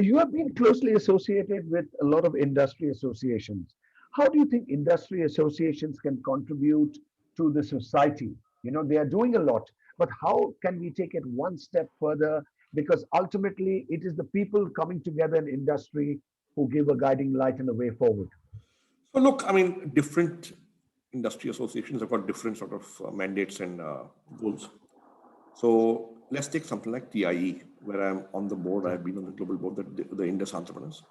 You have been closely associated with a lot of industry associations. How do you think industry associations can contribute to the society? They are doing a lot, but how can we take it one step further? Because ultimately, it is the people coming together in industry who give a guiding light and a way forward. So look, I mean, different industry associations have got different sort of mandates and goals. So let's take something like TIE, where I'm on the board. I've been on the global board, the Indus entrepreneurs.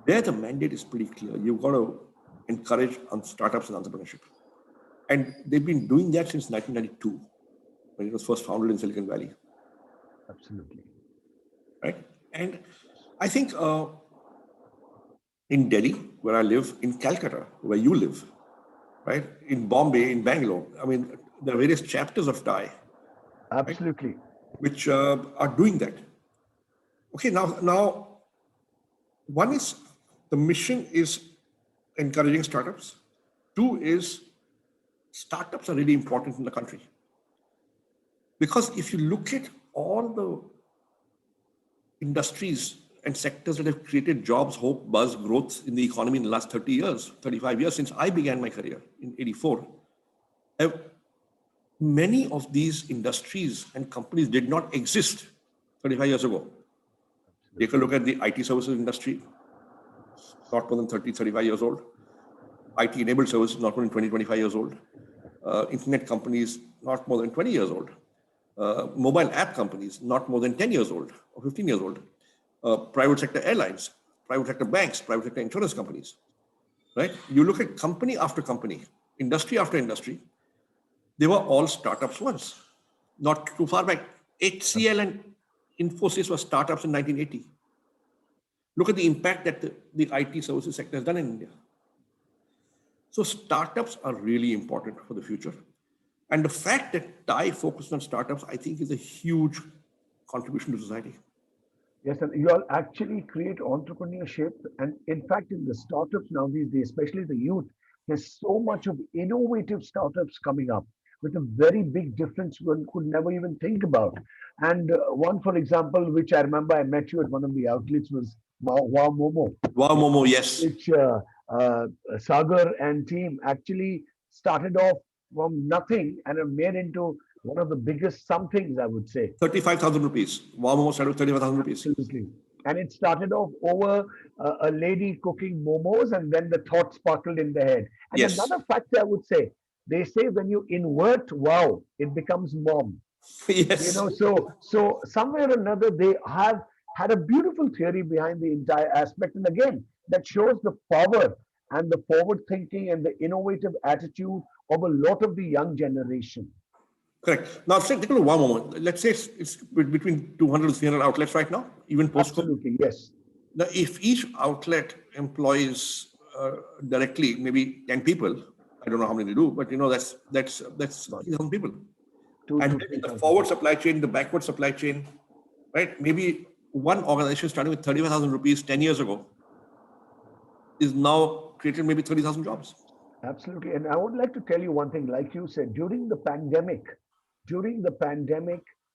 There, the mandate is pretty clear. You've got to encourage startups and entrepreneurship. And they've been doing that since 1992, when it was first founded in Silicon Valley. Absolutely. Right? And I think in Delhi, where I live, in Calcutta, where you live, right? In Bombay, in Bangalore, I mean, there are various chapters of TIE. Absolutely. Right? Which are doing that. Okay, now, one is the mission is encouraging startups. Two is startups are really important in the country. Because if you look at all the industries and sectors that have created jobs, hope, buzz, growth in the economy in the last 30 years, 35 years since I began my career in 84, many of these industries and companies did not exist 35 years ago. Take a look at the IT services industry, not more than 30, 35 years old. IT-enabled services, not more than 20, 25 years old. Internet companies, not more than 20 years old. Mobile app companies, not more than 10 years old or 15 years old. Private sector airlines, private sector banks, private sector insurance companies, right? You look at company after company, industry after industry, they were all startups once. Not too far back, HCL and Infosys were startups in 1980. Look at the impact that the IT services sector has done in India. So startups are really important for the future. And the fact that TIE focused on startups, I think, is a huge contribution to society. Yes, and you all actually create entrepreneurship. And in fact, in the startups now these days, especially the youth, there's so much of innovative startups coming up with a very big difference one could never even think about. And one, for example, which I remember I met you at one of the outlets was Wow Momo. Wow Momo, yes. Which Sagar and team actually started off from nothing and have made into one of the biggest somethings, I would say. 35,000 rupees. Wow Momo started with 35,000 rupees. Absolutely. And it started off over a lady cooking momos, and then the thought sparkled in the head. And Yes. another fact I would say, they say when you invert wow, it becomes mom. Yes. You know, so somewhere or another they have had a beautiful theory behind the entire aspect. And again, that shows the power and the forward thinking and the innovative attitude of a lot of the young generation. Correct. Now, say, take a look at Wow Momo. Let's say it's between 200 to 300 outlets right now, even post-COVID. Absolutely, yes. Now, if each outlet employs directly maybe 10 people, I don't know how many they do, but you know that's 3,000 people. And then the forward supply chain, the backward supply chain, right? Maybe one organization starting with 35,000 rupees 10 years ago is now created maybe 30,000 jobs. Absolutely. And I would like to tell you one thing, like you said, during the pandemic,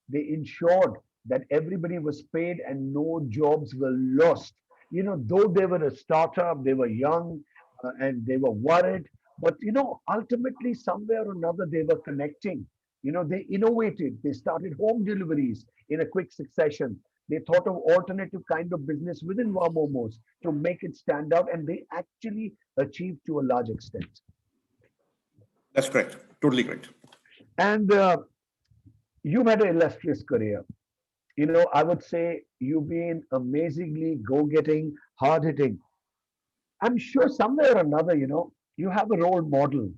they ensured that everybody was paid and no jobs were lost. You know, though they were a startup, they were young and they were worried, but you know, ultimately somewhere or another they were connecting. You know, they innovated, they started home deliveries in a quick succession. They thought of alternative kind of business within Wamomos to make it stand out, and they actually achieved to a large extent. That's correct. Totally correct. And you've had an illustrious career. You know, I would say you've been amazingly go-getting, hard-hitting. I'm sure somewhere or another, you know, you have a role model.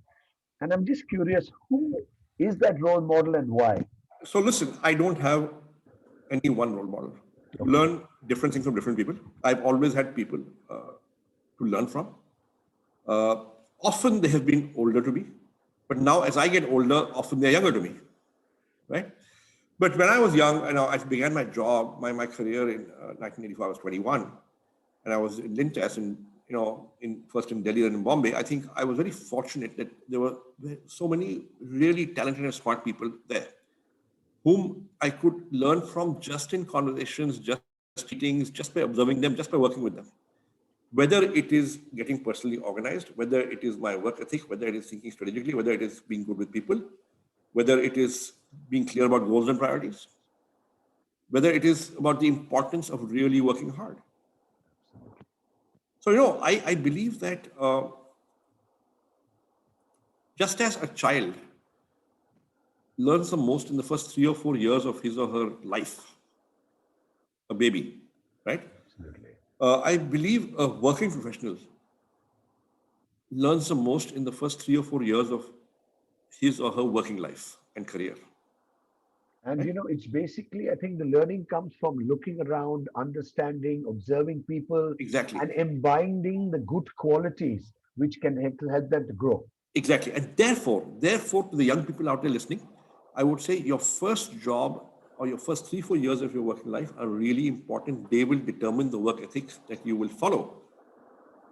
And I'm just curious, who is that role model and why? So listen, I don't have any one role model. Okay. Learn different things from different people. I've always had people to learn from. Often they have been older to me, but now as I get older, often they're younger to me, right? But when I was young, and I began my job, my career in 1984, I was 21, and I was in Lintas, and first in Delhi and in Bombay. I think I was very fortunate that there were so many really talented and smart people there, whom I could learn from just in conversations, just meetings, just by observing them, just by working with them. Whether it is getting personally organized, whether it is my work ethic, whether it is thinking strategically, whether it is being good with people, whether it is being clear about goals and priorities, whether it is about the importance of really working hard. So, I believe that just as a child learns the most in the first 3 or 4 years of his or her life, a baby, right? Absolutely. I believe a working professional learns the most in the first 3 or 4 years of his or her working life and career. And Right? it's basically, I think the learning comes from looking around, understanding, observing people, Exactly. and imbibing the good qualities which can help them to grow. Exactly. And therefore, to the young people out there listening, I would say your first job or your first 3, 4 years of your working life are really important. They will determine the work ethics that you will follow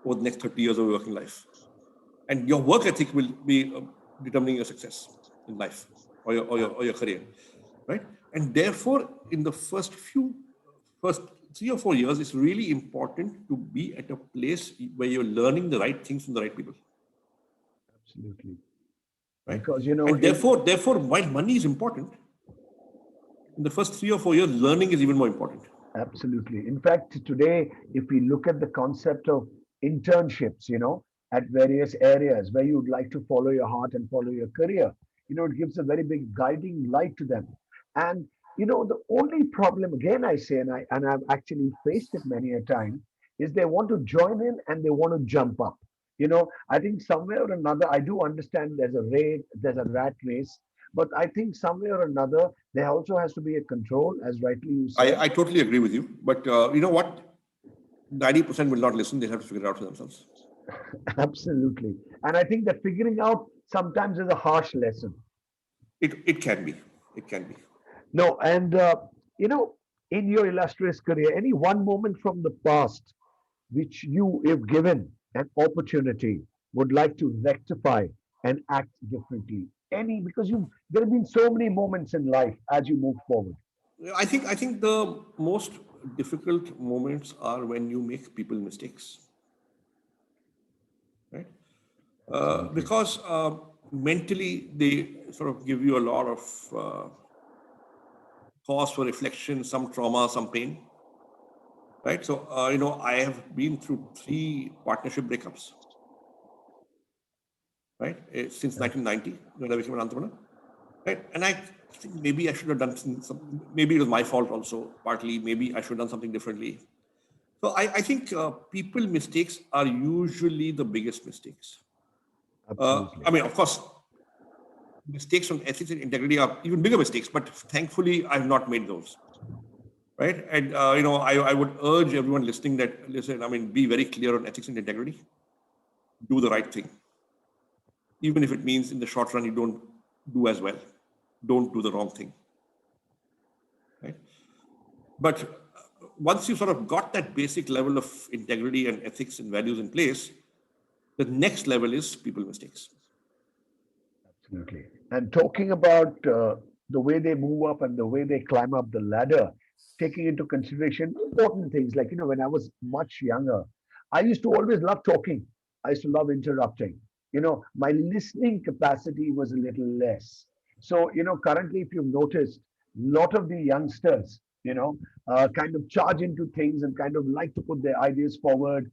over the next 30 years of your working life. And your work ethic will be determining your success in life or your career, right? And therefore, in the first 3 or 4 years, it's really important to be at a place where you're learning the right things from the right people, Absolutely. right? Because, And therefore, while money is important, in the first 3 or 4 years, learning is even more important. absolutely. In fact, today, if we look at the concept of internships, at various areas where you would like to follow your heart and follow your career, it gives a very big guiding light to them. And, the only problem, again, I say, and I've actually faced it many a time, is they want to join in and they want to jump up. I think somewhere or another, I do understand there's a rat race, but I think somewhere or another, there also has to be a control, as rightly you said. I totally agree with you. But you know what? 90% will not listen. They have to figure it out for themselves. Absolutely. And I think that figuring out sometimes is a harsh lesson. It can be. It can be. No, and in your illustrious career, any one moment from the past which you, if given an opportunity, would like to rectify and act differently? Any, because there have been so many moments in life as you move forward. I think the most difficult moments are when you make people mistakes, right? Absolutely. Because mentally they sort of give you a lot of cause for reflection, some trauma, some pain, right? So I have been through 3 partnership breakups, right? Since 1990 when I became an entrepreneur, right? And I think maybe I should have done some. Maybe it was my fault also, partly. Maybe I should have done something differently. So I think people mistakes are usually the biggest mistakes. I Absolutely. mean, of course, mistakes on ethics and integrity are even bigger mistakes, but thankfully, I've not made those. Right. And, I would urge everyone listening that, listen, I mean, be very clear on ethics and integrity. Do the right thing. Even if it means in the short run, you don't do as well. Don't do the wrong thing. Right. But once you sort of got that basic level of integrity and ethics and values in place, the next level is people mistakes. Absolutely. And talking about the way they move up and the way they climb up the ladder, taking into consideration important things like, when I was much younger, I used to always love talking. I used to love interrupting. My listening capacity was a little less. So, currently, if you've noticed, a lot of the youngsters, kind of charge into things and kind of like to put their ideas forward,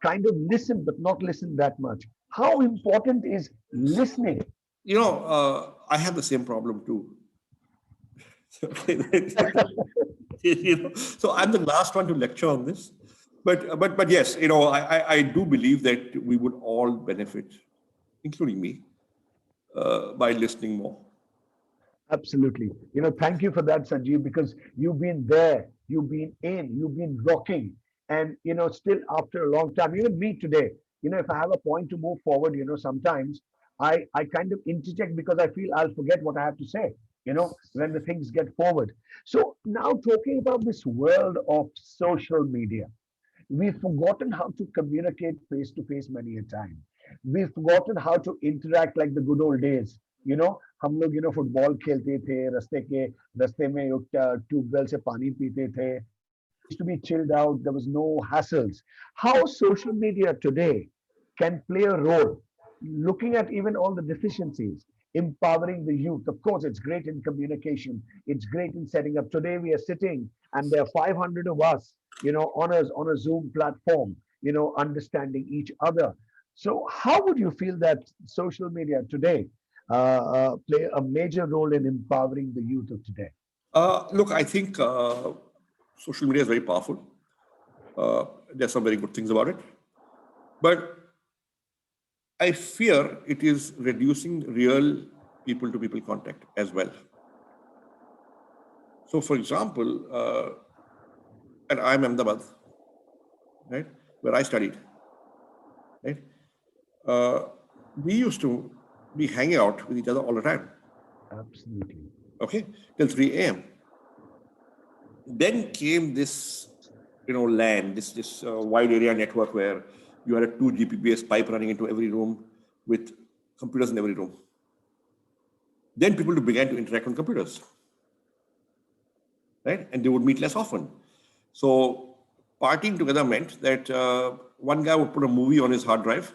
kind of listen, but not listen that much. How important is listening? I have the same problem too. So I'm the last one to lecture on this, but yes, I do believe that we would all benefit, including me, by listening more. Absolutely. Thank you for that, Sanjeev, because you've been there, you've been in, you've been rocking. And, still after a long time, even me today, if I have a point to move forward, sometimes I kind of interject because I feel I'll forget what I have to say, when the things get forward. So now talking about this world of social media, we've forgotten how to communicate face to face many a time. We've forgotten how to interact like the good old days. हम लोग football खेलते थे रास्ते में tubewell से पानी पीते थे. We used to be chilled out. There was no hassles. How social media today can play a role, looking at even all the deficiencies, empowering the youth. Of course, it's great in communication. It's great in setting up. Today we are sitting and there are 500 of us, on a Zoom platform, understanding each other. So how would you feel that social media today play a major role in empowering the youth of today? Look, I think social media is very powerful. There's some very good things about it. But I fear it is reducing real people-to-people contact as well. So, for example, at AIMA Ahmedabad, right, where I studied, right, we used to be hanging out with each other all the time. Absolutely. Okay, till 3 a.m. Then came this, LAN, this wide area network where you had a 2 Gbps pipe running into every room with computers in every room. Then people began to interact on computers, right? And they would meet less often. So partying together meant that one guy would put a movie on his hard drive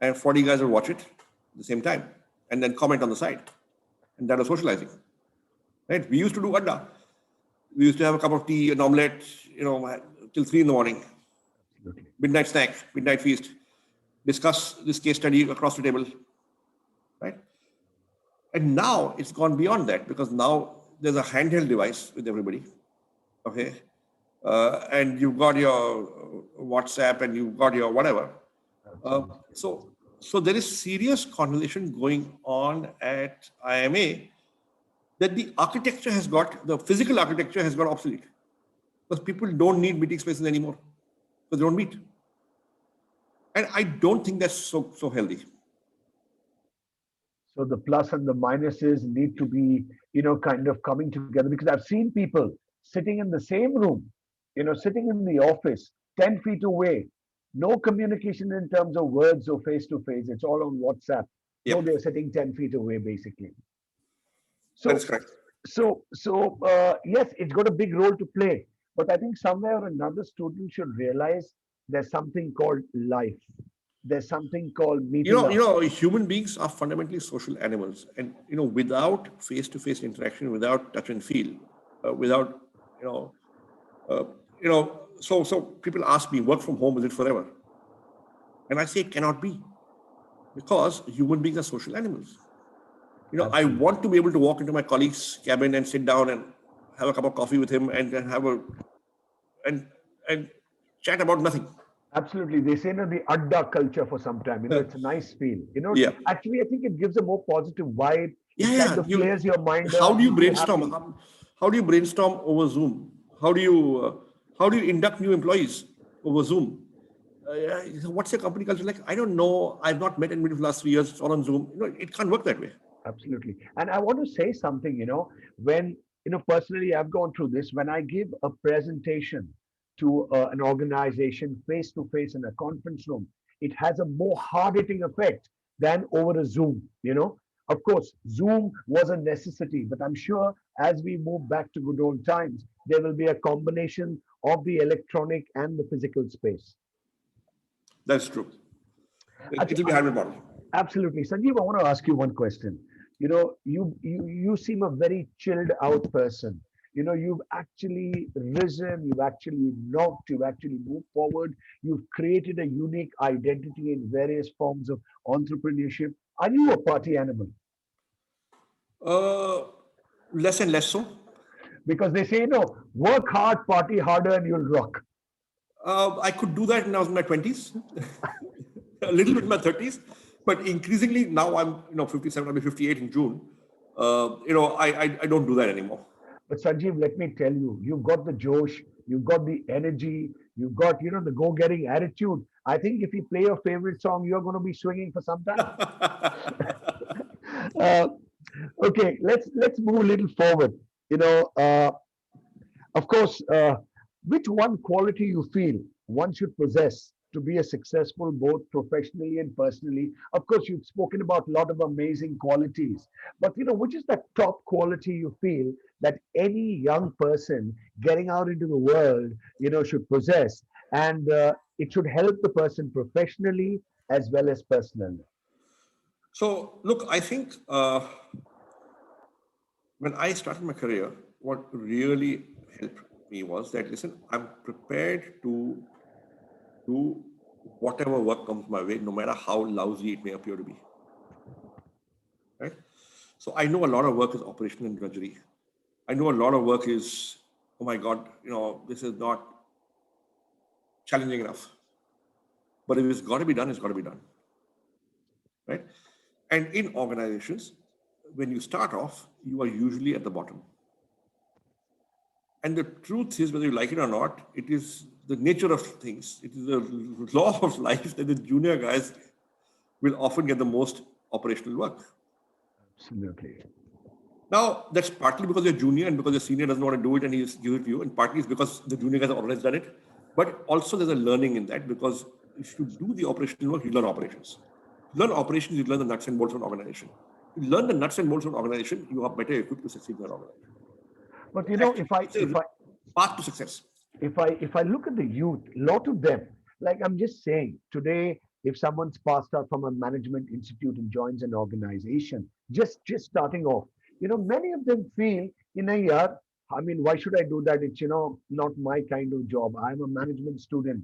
and 40 guys would watch it at the same time and then comment on the side. And that was socializing, right? We used to do adda. We used to have a cup of tea, an omelette, till 3 in the morning. Absolutely. Midnight snack, midnight feast, discuss this case study across the table, right? And now it's gone beyond that because now there's a handheld device with everybody, okay? And you've got your WhatsApp and you've got your whatever. So there is serious conversation going on at IMA that the physical architecture has got obsolete because people don't need meeting spaces anymore because they don't meet. And I don't think that's so healthy. So the plus and the minuses need to be, kind of coming together, because I've seen people sitting in the same room, sitting in the office, 10 feet away, no communication in terms of words or face to face. It's all on WhatsApp. No, Yep. they're sitting 10 feet away, basically. That So, is correct. yes, it's got a big role to play. But I think somewhere or another, students should realize there's something called life. There's something called meeting up. Human beings are fundamentally social animals, and without face-to-face interaction, without touch and feel, without so people ask me, work from home, is it forever? And I say it cannot be, because human beings are social animals. I want to be able to walk into my colleague's cabin and sit down and have a cup of coffee with him and have and chat about nothing. Absolutely. They say the adda culture for some time. It's a nice feel. Yeah. Actually, I think it gives a more positive vibe. It Yeah. kind of clears your mind. How do you makes brainstorm? happy. How do you brainstorm over Zoom? How do you induct new employees over Zoom? What's your company culture like? I don't know. I've not met anybody for the last 3 years. It's all on Zoom. It can't work that way. Absolutely. And I want to say something, when, personally, I've gone through this. When I give a presentation to an organization face to face in a conference room, it has a more hard hitting effect than over a Zoom. Of course, Zoom was a necessity, but I'm sure as we move back to good old times, there will be a combination of the electronic and the physical space. That's true. It will be hybrid model. Absolutely. Sanjeev, I want to ask you one question. You seem a very chilled out person. You've actually risen, you've actually knocked, you've actually moved forward. You've created a unique identity in various forms of entrepreneurship. Are you a party animal? Less and less so. Because they say, work hard, party harder, and you'll rock. I could do that when I was in my 20s, a little bit in my 30s, but increasingly now I'm 57, I'll be 58 in June. I don't do that anymore. But Sanjeev, let me tell you, you've got the josh, you've got the energy, you've got, the go-getting attitude. I think if you play your favorite song, you're going to be swinging for some time. Okay, let's move a little forward. Of course, which one quality you feel one should possess to be a successful both professionally and personally? Of course, you've spoken about a lot of amazing qualities, but which is the top quality you feel that any young person getting out into the world, should possess, and it should help the person professionally as well as personally? So, look, I think when I started my career, what really helped me was that, listen, I'm prepared to do whatever work comes my way, no matter how lousy it may appear to be. Right? So I know a lot of work is operational and drudgery. I know a lot of work is, oh my God, this is not challenging enough. But if it's got to be done, it's got to be done. Right? And in organizations, when you start off, you are usually at the bottom. And the truth is, whether you like it or not, it is the nature of things. It is the law of life that the junior guys will often get the most operational work. Absolutely. Now, that's partly because you're junior and because the senior doesn't want to do it and he's gives it to you. And partly it's because the junior guys have always done it. But also there's a learning in that, because if you do the operational work, you learn operations. You learn operations, you learn the nuts and bolts of an organization. You learn the nuts and bolts of an organization, you are better equipped to succeed in that organization. But Actually, path to success. if I look at the youth, a lot of them, like I'm just saying, today, if someone's passed out from a management institute and joins an organization, just starting off, many of them feel, yaar, I mean, why should I do that? It's, not my kind of job. I'm a management student.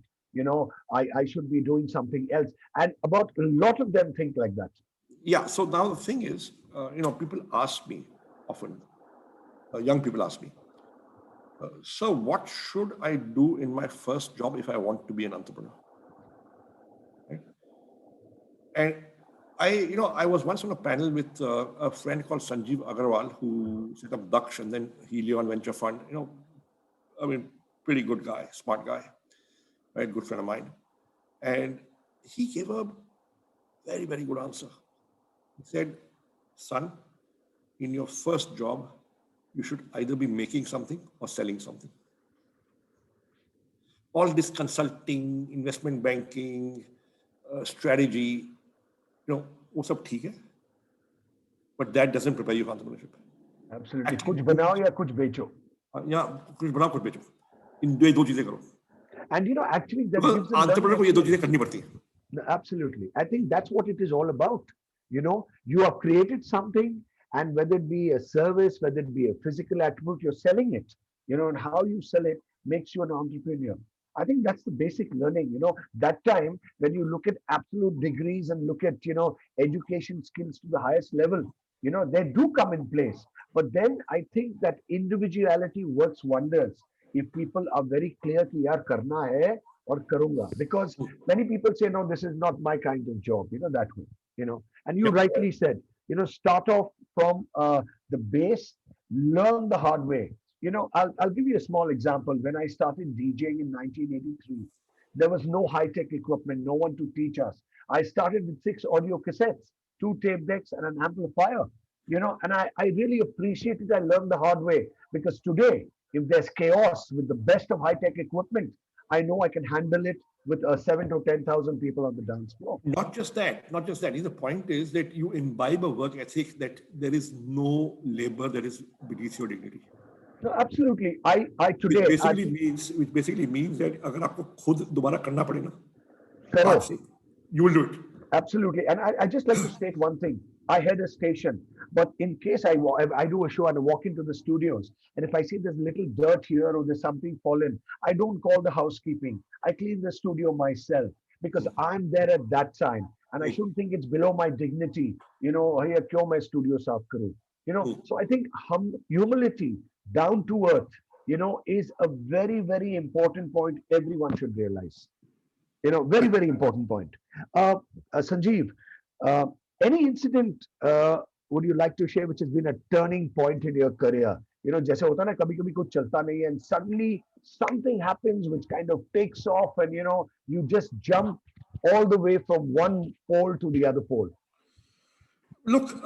I should be doing something else. And about a lot of them think like that. Yeah. So now the thing is, people ask me often, young people ask me, so what should I do in my first job if I want to be an entrepreneur? Right? And I was once on a panel with a friend called Sanjeev Agarwal, who set up Daksh and then Helion Venture Fund. Pretty good guy, smart guy, right? Good friend of mine. And he gave a very, very good answer. He said, son, in your first job, you should either be making something or selling something. All this consulting, investment banking, strategy, वो सब ठीक है, but that doesn't prepare you for entrepreneurship. Absolutely. कुछ बनाओ या कुछ बेचो. या कुछ बनाओ कुछ बेचो. इन दो चीजें करो. And actually that because gives entrepreneur को ये दो चीजें करनी पड़ती है. Absolutely. I think that's what it is all about. You have created something, and whether it be a service, whether it be a physical attribute, you're selling it. And how you sell it makes you an entrepreneur. I think that's the basic learning. That time when you look at absolute degrees and look at, education skills to the highest level, they do come in place. But then I think that individuality works wonders if people are very clear कि यार करना है और करूँगा. Because many people say, no, this is not my kind of job, that way, and you rightly said, start off from the base, learn the hard way. I'll give you a small example. When I started DJing in 1983, there was no high-tech equipment, no one to teach us. I started with 6 audio cassettes, 2 tape decks, and an amplifier. And I really appreciate it. I learned the hard way, because today, if there's chaos with the best of high-tech equipment, I know I can handle it with 7 to 10,000 people on the dance floor. Not just that. The point is that you imbibe a work ethic that there is no labor that is beneath your dignity. No, absolutely. I today. Which basically means that अगर आपको खुद दोबारा करना पड़े ना, you will do it. Absolutely. And I just like to state one thing. I had a station, but in case I do a show and I walk into the studios, and if I see there's little dirt here or there's something fallen, I don't call the housekeeping. I clean the studio myself, because I'm there at that time, and I shouldn't think it's below my dignity. Hey, क्यों मैं studio साफ करूं? So I think humility, down to earth, is a very, very important point everyone should realize. Very, very important point. Sanjeev, any incident would you like to share which has been a turning point in your career? जैसे होता ना कभी-कभी कुछ चलता नहीं है, and suddenly something happens which kind of takes off, and you just jump all the way from one pole to the other pole. Look,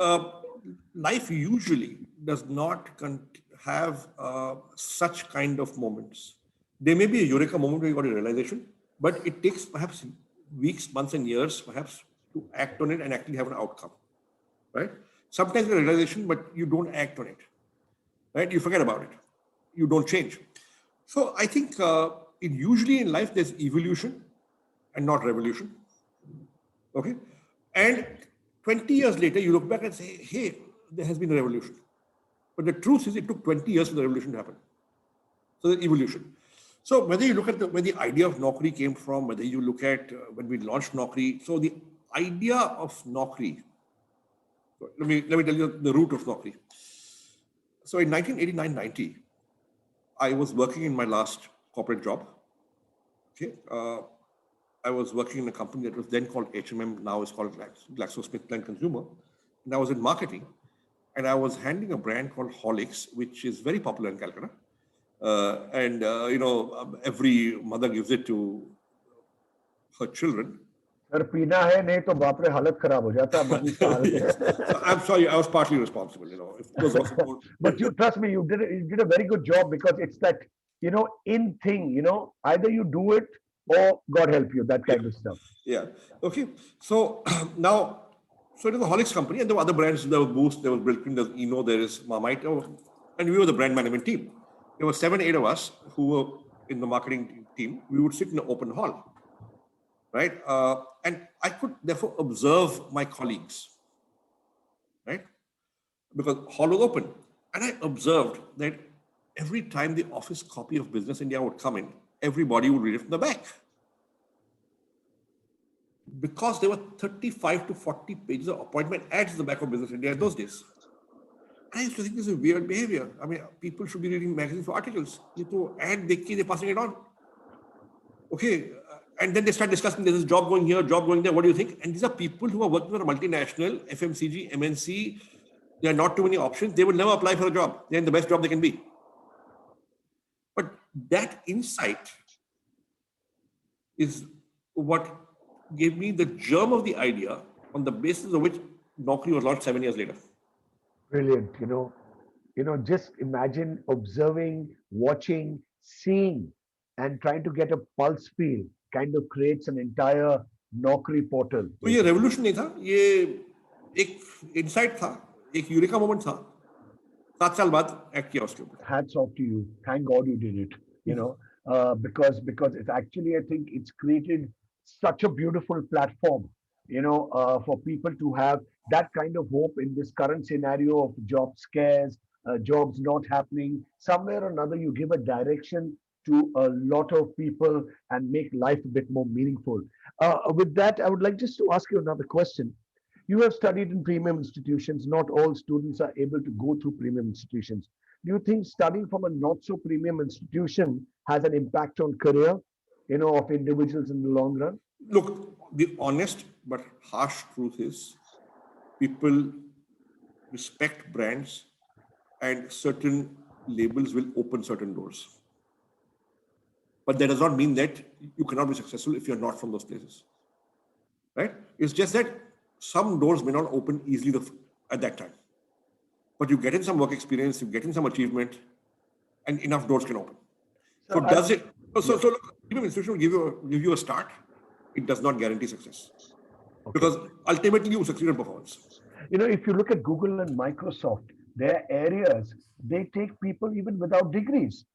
life usually does not have such kind of moments. There may be a eureka moment where you got a realization, but it takes perhaps weeks, months, and years, perhaps, to act on it and actually have an outcome, right? Sometimes a realization, but you don't act on it, right? You forget about it. You don't change. So I think usually in life, there's evolution and not revolution, okay? And 20 years later, you look back and say, hey, there has been a revolution. But the truth is it took 20 years for the revolution to happen. So the evolution. So whether you look at where the idea of Naukri came from, whether you look at when we launched Naukri, so the idea of Naukri, let me tell you the root of Naukri. So in 1989-90, I was working in my last corporate job. Okay, I was working in a company that was then called HMM, now is called GlaxoSmithKline Consumer, and I was in marketing, and I was handling a brand called Horlicks, which is very popular in Calcutta. Every mother gives it to her children. अगर पीना है नहीं तो बाप रे हालत खराब हो जाता है मम्मी का हालत. Yes. So I'm sorry, I was partly responsible. If it was also But you trust me, you did a very good job, because it's that in thing, either you do it or God help you, that kind of stuff. Yeah. Okay. So now, so it was a Horlicks company, and there were other brands. There was Boost, there was Bilkin, there was Eno, there is Marmite, and we were the brand management team. There were 7-8 of us who were in the marketing team. We would sit in an open hall, right? And I could therefore observe my colleagues, right? Because hall was open. And I observed that every time the office copy of Business India would come in, everybody would read it from the back. Because there were 35 to 40 pages of appointment ads in the back of Business India in those days. I used to think this is weird behavior. I mean, people should be reading magazines for articles. They're passing it on. Okay. And then they start discussing, there's a job going here, job going there. What do you think? And these are people who are working for a multinational, FMCG, MNC. There are not too many options. They will never apply for a job. They're in the best job they can be. But that insight is what gave me the germ of the idea on the basis of which Naukri was launched 7 years later. Brilliant. Just imagine observing, watching, seeing, and trying to get a pulse feel kind of creates an entire Naukri portal. तो ये revolution नहीं था, ये एक insight था, एक eureka moment था. 7 साल बाद act किया उसके ऊपर. Hats off to you. Thank God you did it. Because it's actually, I think it's created such a beautiful platform, for people to have that kind of hope in this current scenario of job scares, jobs not happening. Somewhere or another, you give a direction to a lot of people and make life a bit more meaningful. With that, I would like just to ask you another question. You have studied in premium institutions. Not all students are able to go through premium institutions. Do you think studying from a not so premium institution has an impact on career, of individuals in the long run? Look, the honest but harsh truth is people respect brands and certain labels will open certain doors. But that does not mean that you cannot be successful if you're not from those places, right? It's just that some doors may not open easily at that time. But you get in some work experience, you get in some achievement, and enough doors can open. So does it? So look, premium institution will give you a start. It does not guarantee success. Okay. Because ultimately you succeed in performance. If you look at Google and Microsoft, their areas, they take people even without degrees.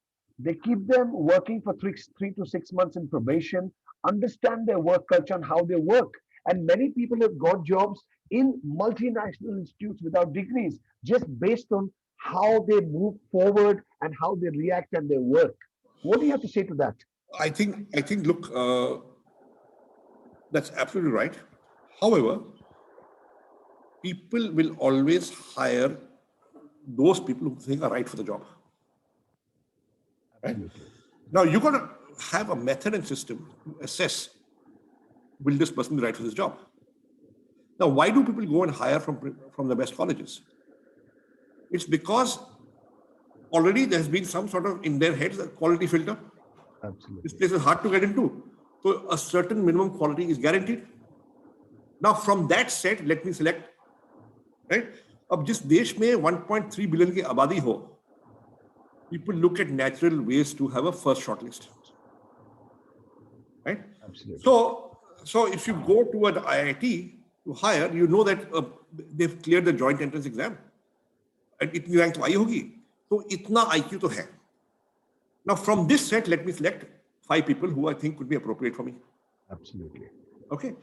They keep them working for 3 to 6 months in probation, understand their work culture and how they work. And many people have got jobs in multinational institutes without degrees, just based on how they move forward and how they react and their work. What do you have to say to that? I think, look, that's absolutely right. However, people will always hire those people who think are right for the job. Right? Now, you've got to have a method and system to assess, will this person be right for this job? Now, why do people go and hire from the best colleges? It's because already there's been some sort of, in their heads, a quality filter. Absolutely. This place is hard to get into. So a certain minimum quality is guaranteed. Now, from that set, let me select, right? अब जिस देश में 1.3 billion की आबादी हो, people look at natural ways to have a first shortlist, right? Absolutely. So if you go to an IIT to hire, you know that they've cleared the joint entrance exam, and itni rank तो आई होगी, तो इतना IQ तो है. Now from this set, let me select 5 people who I think could be appropriate for me. Absolutely. Okay.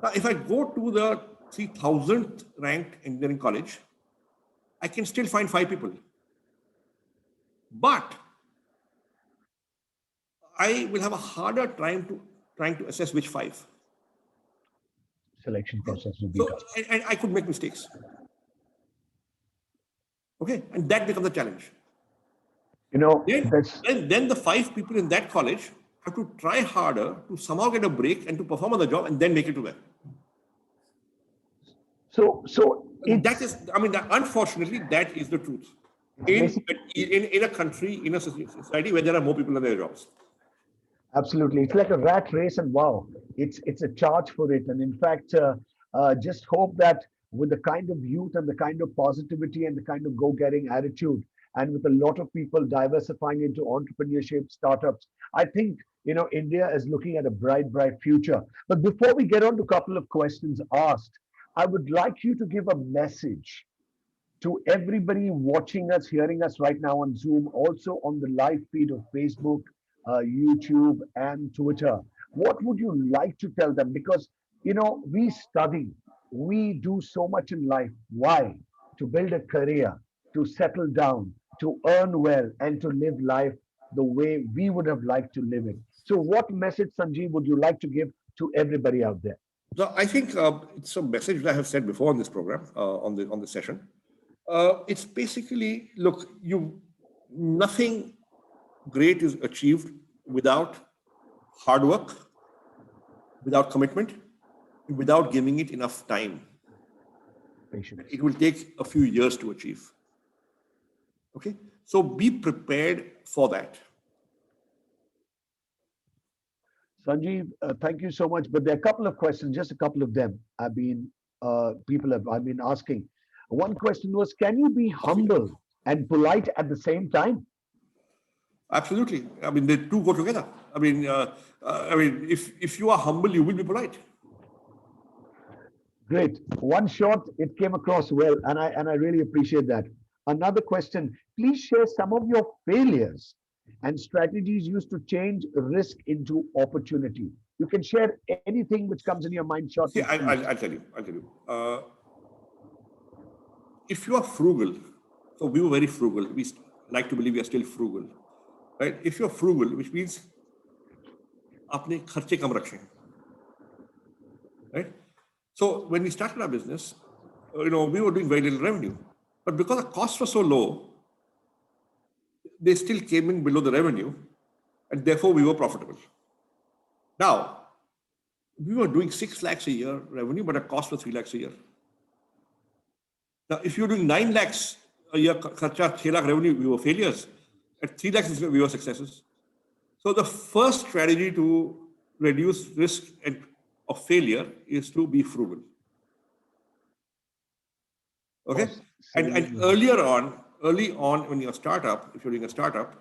Now, if I go to the 3000th ranked engineering college, I can still find 5 people. But I will have a harder time trying to assess which 5. Selection process will be So, tough. and I could make mistakes. Okay, and that becomes a challenge. You know, Then the 5 people in that college have to try harder to somehow get a break and to perform on the job and then make it to them. so That is, I mean, unfortunately, that is the truth. In a country, in a society where there are more people than their jobs. Absolutely, it's like a rat race, and wow, it's a charge for it. And in fact, just hope that with the kind of youth and the kind of positivity and the kind of go-getting attitude, and with a lot of people diversifying into entrepreneurship, startups, I think India is looking at a bright future. But before we get on to a couple of questions asked, I would like you to give a message to everybody watching us, hearing us right now on Zoom, also on the live feed of Facebook, YouTube, and Twitter. What would you like to tell them? Because, we study, we do so much in life. Why? To build a career, to settle down, to earn well, and to live life the way we would have liked to live it. So, what message, Sanjeev, would you like to give to everybody out there? So I think it's a message that I have said before on this program, on the session. It's basically, look, nothing great is achieved without hard work, without commitment, without giving it enough time. Patience. It will take a few years to achieve. Okay, so be prepared for that. Sanjeev, thank you so much. But there are a couple of questions, just a couple of them. I've been asking. One question was, can you be humble and polite at the same time? Absolutely. I mean, the two go together. I mean, if you are humble, you will be polite. Great. One shot, it came across well, and I really appreciate that. Another question, please share some of your failures and strategies used to change risk into opportunity. You can share anything which comes in your mind shortly. See, I'll tell you. If you are frugal, so we were very frugal. We like to believe we are still frugal, right? If you're frugal, which means apne kharche kam rakhne, right? So when we started our business, we were doing very little revenue, but because the costs were so low, they still came in below the revenue, and therefore we were profitable. Now, we were doing 6 lakhs a year revenue, but our cost was 3 lakhs a year. Now, if you're doing 9 lakhs a year, kharcha, 6 lakh revenue, we were failures. At 3 lakhs, we were successes. So the first strategy to reduce risk of failure is to be frugal. Okay? And early on when you're a startup, if you're doing a startup,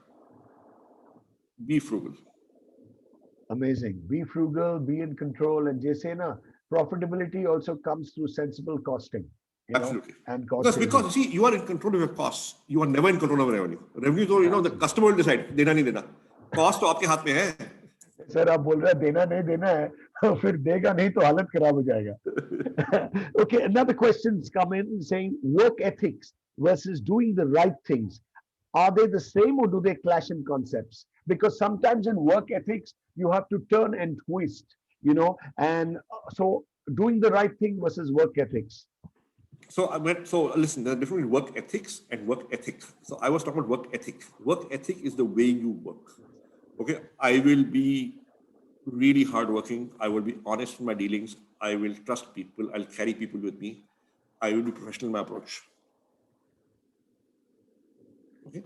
be frugal. Amazing. Be frugal, be in control, and Jaysena, profitability also comes through sensible costing. Absolutely. And cost because see, you are in control of your costs. You are never in control of revenue. Revenue, so the customer will decide. Dena nahi dena. Cost to aapke haath mein hai. Sir, आप बोल रहे हैं देना नहीं देना है, फिर देगा नहीं तो हालत खराब हो जाएगा. Okay, another question's come in saying work ethics versus doing the right things. Are they the same or do they clash in concepts? Because sometimes in work ethics, you have to turn and twist, and so doing the right thing versus work ethics. So listen, there's a difference between work ethics and work ethic. So I was talking about work ethic. Work ethic is the way you work. Okay, I will be really hardworking. I will be honest in my dealings. I will trust people. I'll carry people with me. I will be professional in my approach. Okay.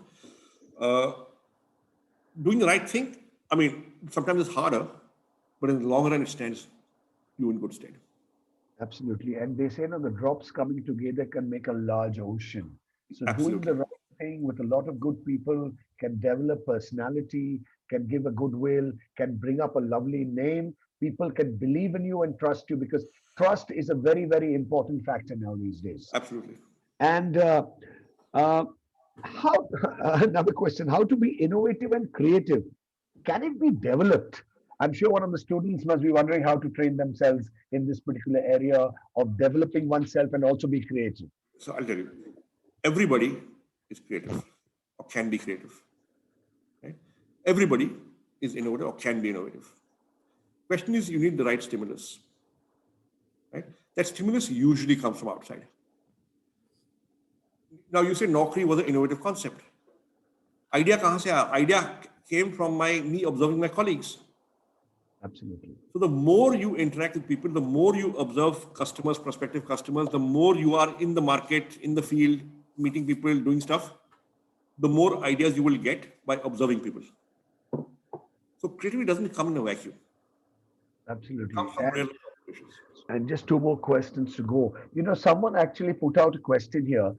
Doing the right thing, I mean, sometimes it's harder, but in the long run, it stands you in good stead. Absolutely. And they say the drops coming together can make a large ocean. So Absolutely. Doing the right thing with a lot of good people can develop personality, can give a goodwill, can bring up a lovely name. People can believe in you and trust you, because trust is a very, very important factor now these days. Absolutely. And another question, how to be innovative and creative? Can it be developed? I'm sure one of the students must be wondering how to train themselves in this particular area of developing oneself and also be creative. So I'll tell you, everybody is creative or can be creative. Right? Everybody is innovative or can be innovative. Question is, you need the right stimulus, right? That stimulus usually comes from outside. Now you say Naukri was an innovative concept. Idea kahan se aaya? Idea came from me observing my colleagues. Absolutely. So the more you interact with people, the more you observe customers, prospective customers, the more you are in the market, in the field, meeting people, doing stuff, the more ideas you will get by observing people. So creativity doesn't come in a vacuum. Absolutely. It comes from real observations. And just two more questions to go. You know, someone actually put out a question here.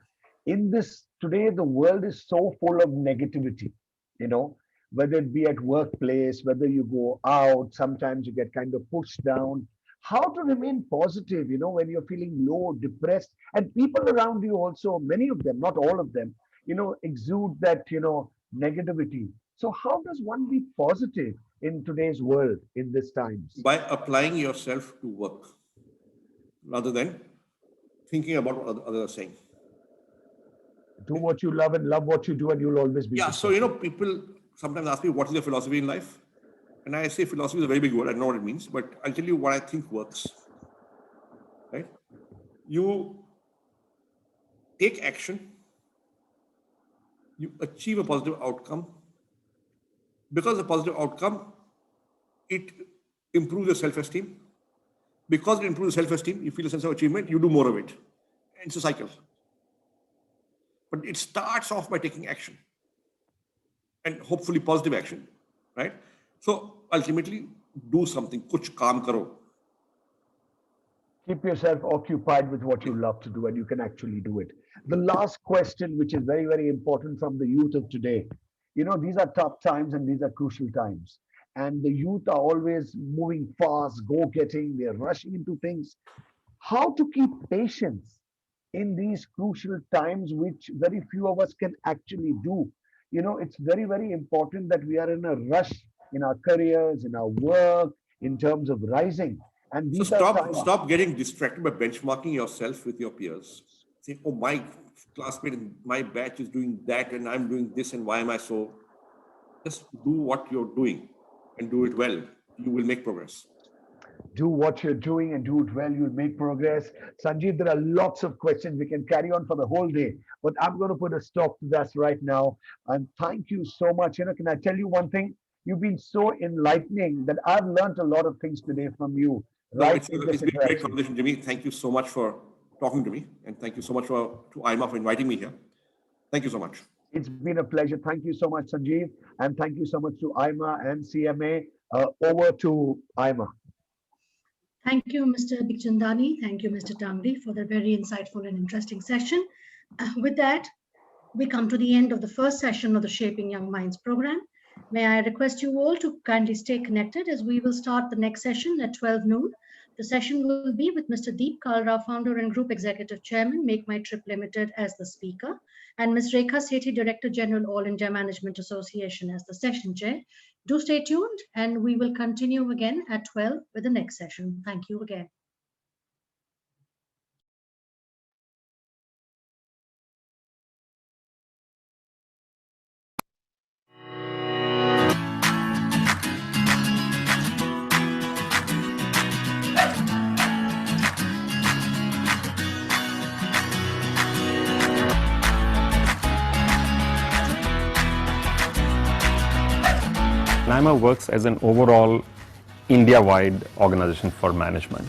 In this, today, the world is so full of negativity, you know, whether it be at workplace, whether you go out, sometimes you get kind of pushed down. How to remain positive, you know, when you're feeling low, depressed, and people around you also, many of them, not all of them, you know, exude that, you know, negativity. So how does one be positive in today's world, in these times? By applying yourself to work, rather than thinking about what others are saying. Do what you love and love what you do, and you'll always be Yeah, successful. so, you know, people sometimes ask me, what is your philosophy in life? And I say philosophy is a very big word. I know what it means, but I'll tell you what I think works, right? You take action, you achieve a positive outcome. Because of a positive outcome, it improves your self-esteem. Because it improves self-esteem, you feel a sense of achievement, you do more of it. And it's a cycle. But it starts off by taking action. And hopefully positive action, right? So ultimately, do something. Kuch kaam karo. Keep yourself occupied with what you love to do, and you can actually do it. The last question, which is very, very important from the youth of today. You know, these are tough times and these are crucial times. And the youth are always moving fast, go-getting, they're rushing into things. How to keep patience in these crucial times, which very few of us can actually do. You know, it's very, very important that we are in a rush in our careers, in our work, in terms of rising. And So these are times. stop getting distracted by benchmarking yourself with your peers. Say, oh, my classmate in my batch is doing that and I'm doing this, and why am I so? Just do what you're doing and do it well. You will make progress. Do what you're doing and do it well, you'll make progress. Sanjeev, there are lots of questions. We can carry on for the whole day, but I'm going to put a stop to that right now. And thank you so much. You know, can I tell you one thing? You've been so enlightening that I've learned a lot of things today from you. No, Right? it's been a great conversation, Jimmy. Thank you so much for talking to me, and thank you so much to AIMA for inviting me here. Thank you so much. It's been a pleasure. Thank you so much, Sanjeev, and thank you so much to AIMA and CMA. Over to AIMA. Thank you, Mr. Bikhchandani. Thank you, Mr. Tangree, for the very insightful and interesting session. With that, we come to the end of the first session of the Shaping Young Minds program. May I request you all to kindly stay connected as we will start the next session at 12 noon. The session will be with Mr. Kalra, founder and Group Executive Chairman, MakeMyTrip Limited, as the speaker, and Ms. Rekha, Sethi, Director General, All India Management Association, as the session chair. Do stay tuned, and we will continue again at 12 with the next session. Thank you again. AIMA works as an overall India-wide organization for management.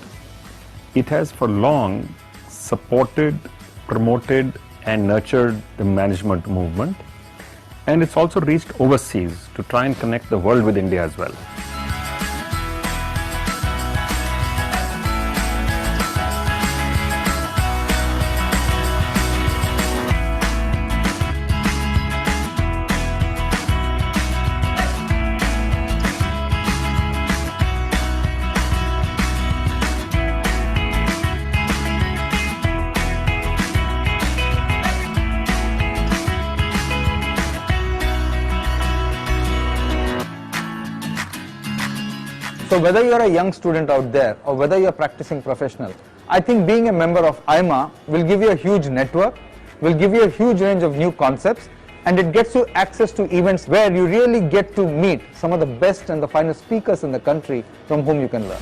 It has for long supported, promoted and nurtured the management movement, and it's also reached overseas to try and connect the world with India as well. So whether you are a young student out there or whether you are practicing professional, I think being a member of AIMA will give you a huge network, will give you a huge range of new concepts, and it gets you access to events where you really get to meet some of the best and the finest speakers in the country from whom you can learn.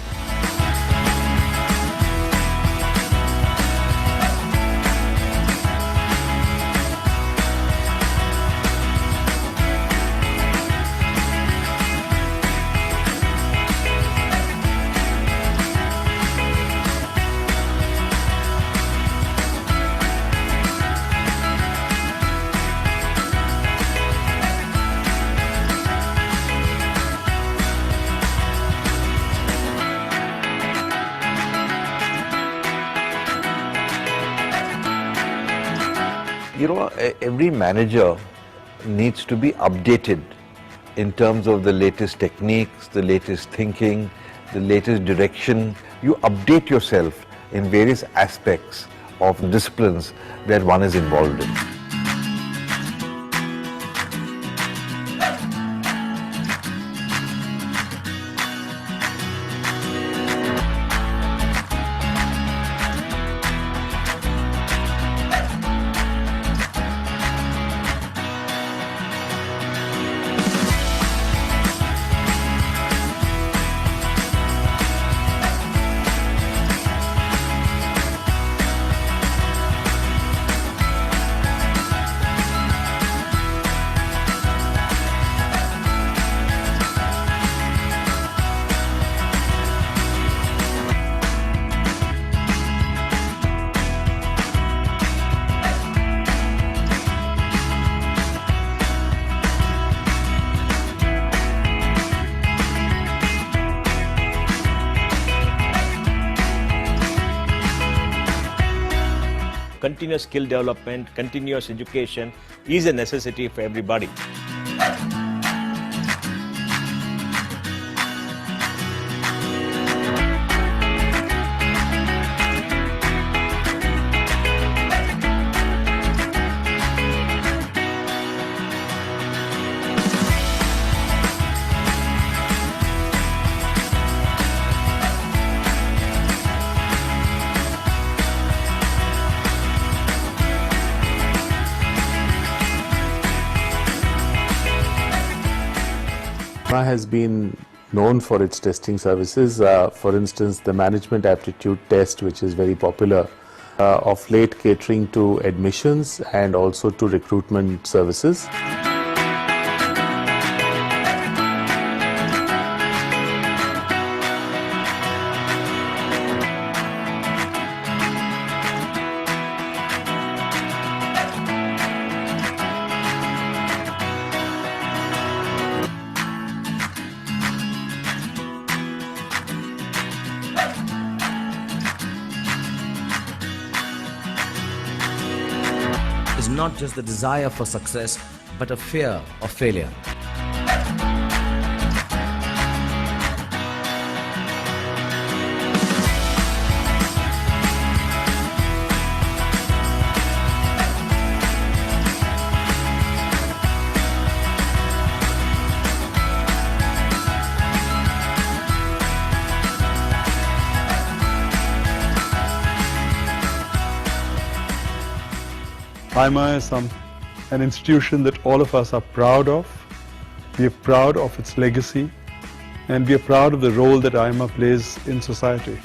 You know, every manager needs to be updated in terms of the latest techniques, the latest thinking, the latest direction. You update yourself in various aspects of disciplines that one is involved in. Continuous skill development, continuous education is a necessity for everybody. AIMA has been known for its testing services. For instance, the management aptitude test, which is very popular, of late catering to admissions and also to recruitment services. Is not just the desire for success, but a fear of failure. AIMA is an institution that all of us are proud of. We are proud of its legacy, and we are proud of the role that AIMA plays in society.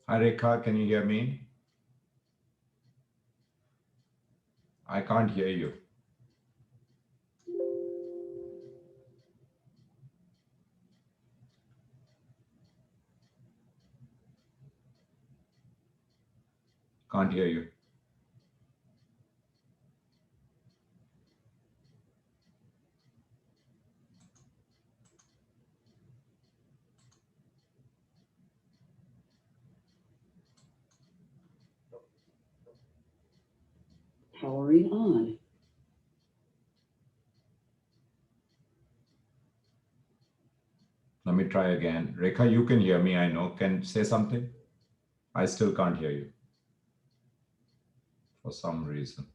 Hi, Rekha, can you hear me? I can't hear you. Can't hear you. Powering on. Let me try again. Rekha, you can hear me, I know. Can say something? I still can't hear you for some reason.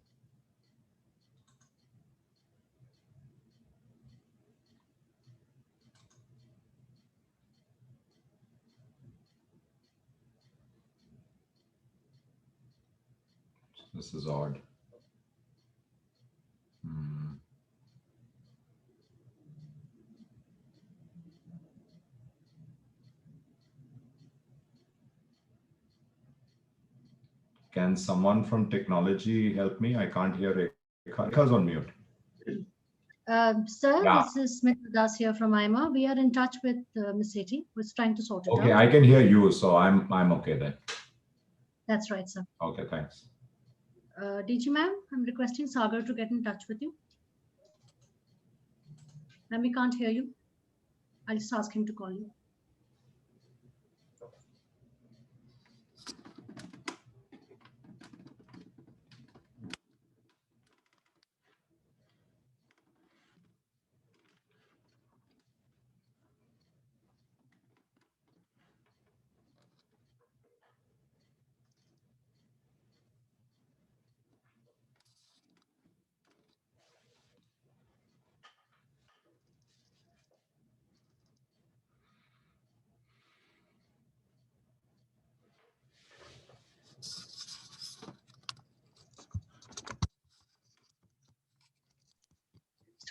This is odd. Can someone from technology help me? I can't hear Rekha. Rekha's on mute. Sir, Yeah. this is Smita Das here from AIMA. We are in touch with Ms. Sethi, who is trying to sort it out. Okay, I can hear you, so I'm okay then. That's right, sir. Okay, thanks. DG ma'am, I'm requesting Sagar to get in touch with you. Ma'am, we can't hear you. I'll just ask him to call you.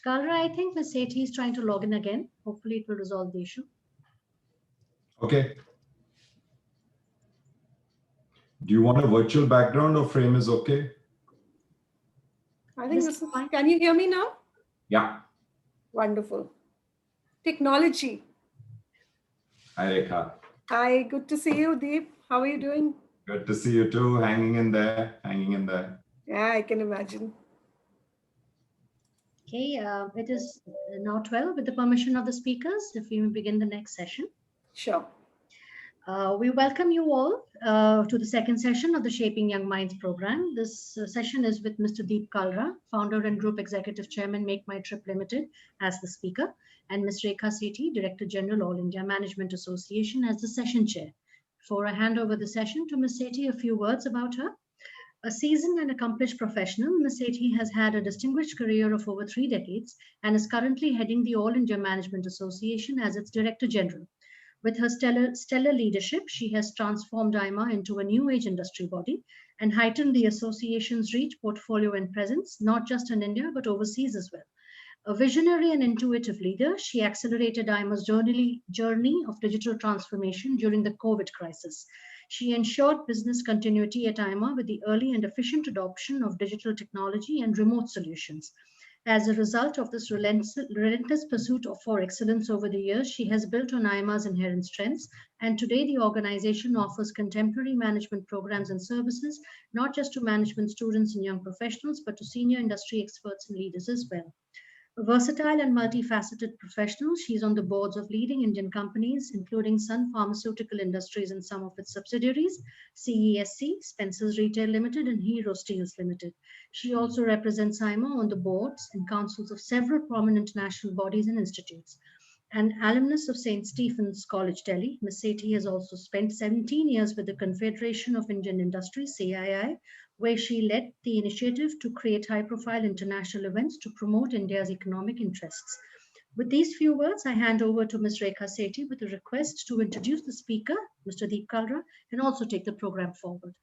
Kalra, I think Ms. Sethi is trying to log in again. Hopefully it will resolve the issue. Okay. Do you want a virtual background or frame is okay? I think this is fine. Can you hear me now? Yeah. Wonderful. Technology. Hi, Rekha. Hi, good to see you, Deep. How are you doing? Good to see you too. Hanging in there, hanging in there. Yeah, I can imagine. Okay, it is now 12. With the permission of the speakers, if we may begin the next session. Sure. We welcome you all to the second session of the Shaping Young Minds program. This session is with Mr. Deep Kalra, founder and Group Executive Chairman, MakeMyTrip Limited, as the speaker, and Ms. Rekha Sethi, Director General, All India Management Association, as the session chair. Before I hand over the session to Ms. Sethi, a few words about her. A seasoned and accomplished professional, Ms. Sethi has had a distinguished career of over 3 decades and is currently heading the All India Management Association as its Director General. With her stellar leadership, she has transformed AIMA into a new age industry body and heightened the association's reach, portfolio, and presence, not just in India, but overseas as well. A visionary and intuitive leader, she accelerated AIMA's journey of digital transformation during the COVID crisis. She ensured business continuity at AIMA with the early and efficient adoption of digital technology and remote solutions. As a result of this relentless pursuit for excellence over the years, she has built on AIMA's inherent strengths, and today the organization offers contemporary management programs and services, not just to management students and young professionals, but to senior industry experts and leaders as well. A versatile and multifaceted professional, she's on the boards of leading Indian companies, including Sun Pharmaceutical Industries and some of its subsidiaries, CESC, Spencer's Retail Limited, and Hero Steels Limited. She also represents AIMA on the boards and councils of several prominent national bodies and institutes. An alumnus of St. Stephen's College, Delhi, Ms. Sethi has also spent 17 years with the Confederation of Indian Industry, CII, where she led the initiative to create high-profile international events to promote India's economic interests. With these few words, I hand over to Ms. Rekha Sethi with a request to introduce the speaker, Mr. Deep Kalra, and also take the program forward.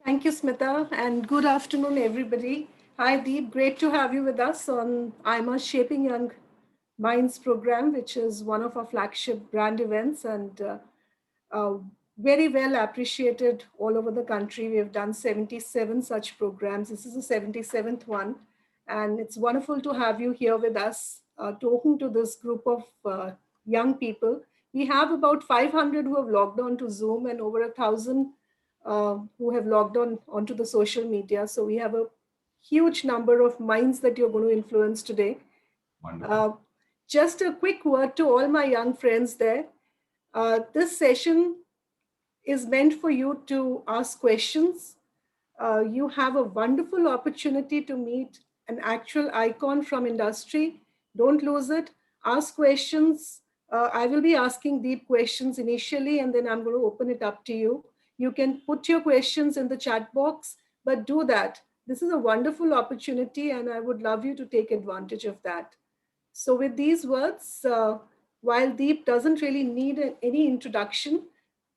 Thank you, Smita, and good afternoon, everybody. Hi, Deep. Great to have you with us on AIMA's Shaping Young Minds program, which is one of our flagship brand events and very well appreciated all over the country. We have done 77 such programs. This is the 77th one. And it's wonderful to have you here with us, talking to this group of young people. We have about 500 who have logged on to Zoom and over 1,000 who have logged on onto the social media. So we have a huge number of minds that you're going to influence today. Just a quick word to all my young friends there. This session is meant for you to ask questions. You have a wonderful opportunity to meet an actual icon from industry. Don't lose it. Ask questions. I will be asking deep questions initially, and then I'm going to open it up to you. You can put your questions in the chat box, but do that. This is a wonderful opportunity, and I would love you to take advantage of that. So with these words, while Deep doesn't really need any introduction,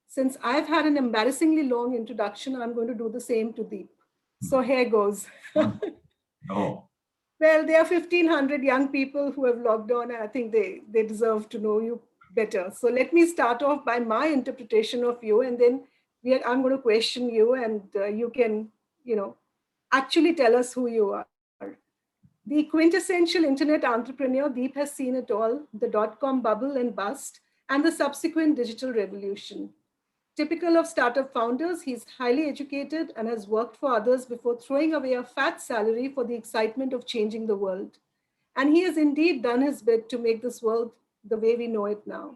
since I've had an embarrassingly long introduction, I'm going to do the same to Deep. So here goes. Oh. Well, there are 1,500 young people who have logged on, and I think they deserve to know you better. So let me start off by my interpretation of you, and then I'm going to question you, and you can, actually tell us who you are. The quintessential internet entrepreneur, Deep has seen it all, the dot-com bubble and bust, and the subsequent digital revolution. Typical of startup founders, he's highly educated and has worked for others before throwing away a fat salary for the excitement of changing the world. And he has indeed done his bit to make this world the way we know it now.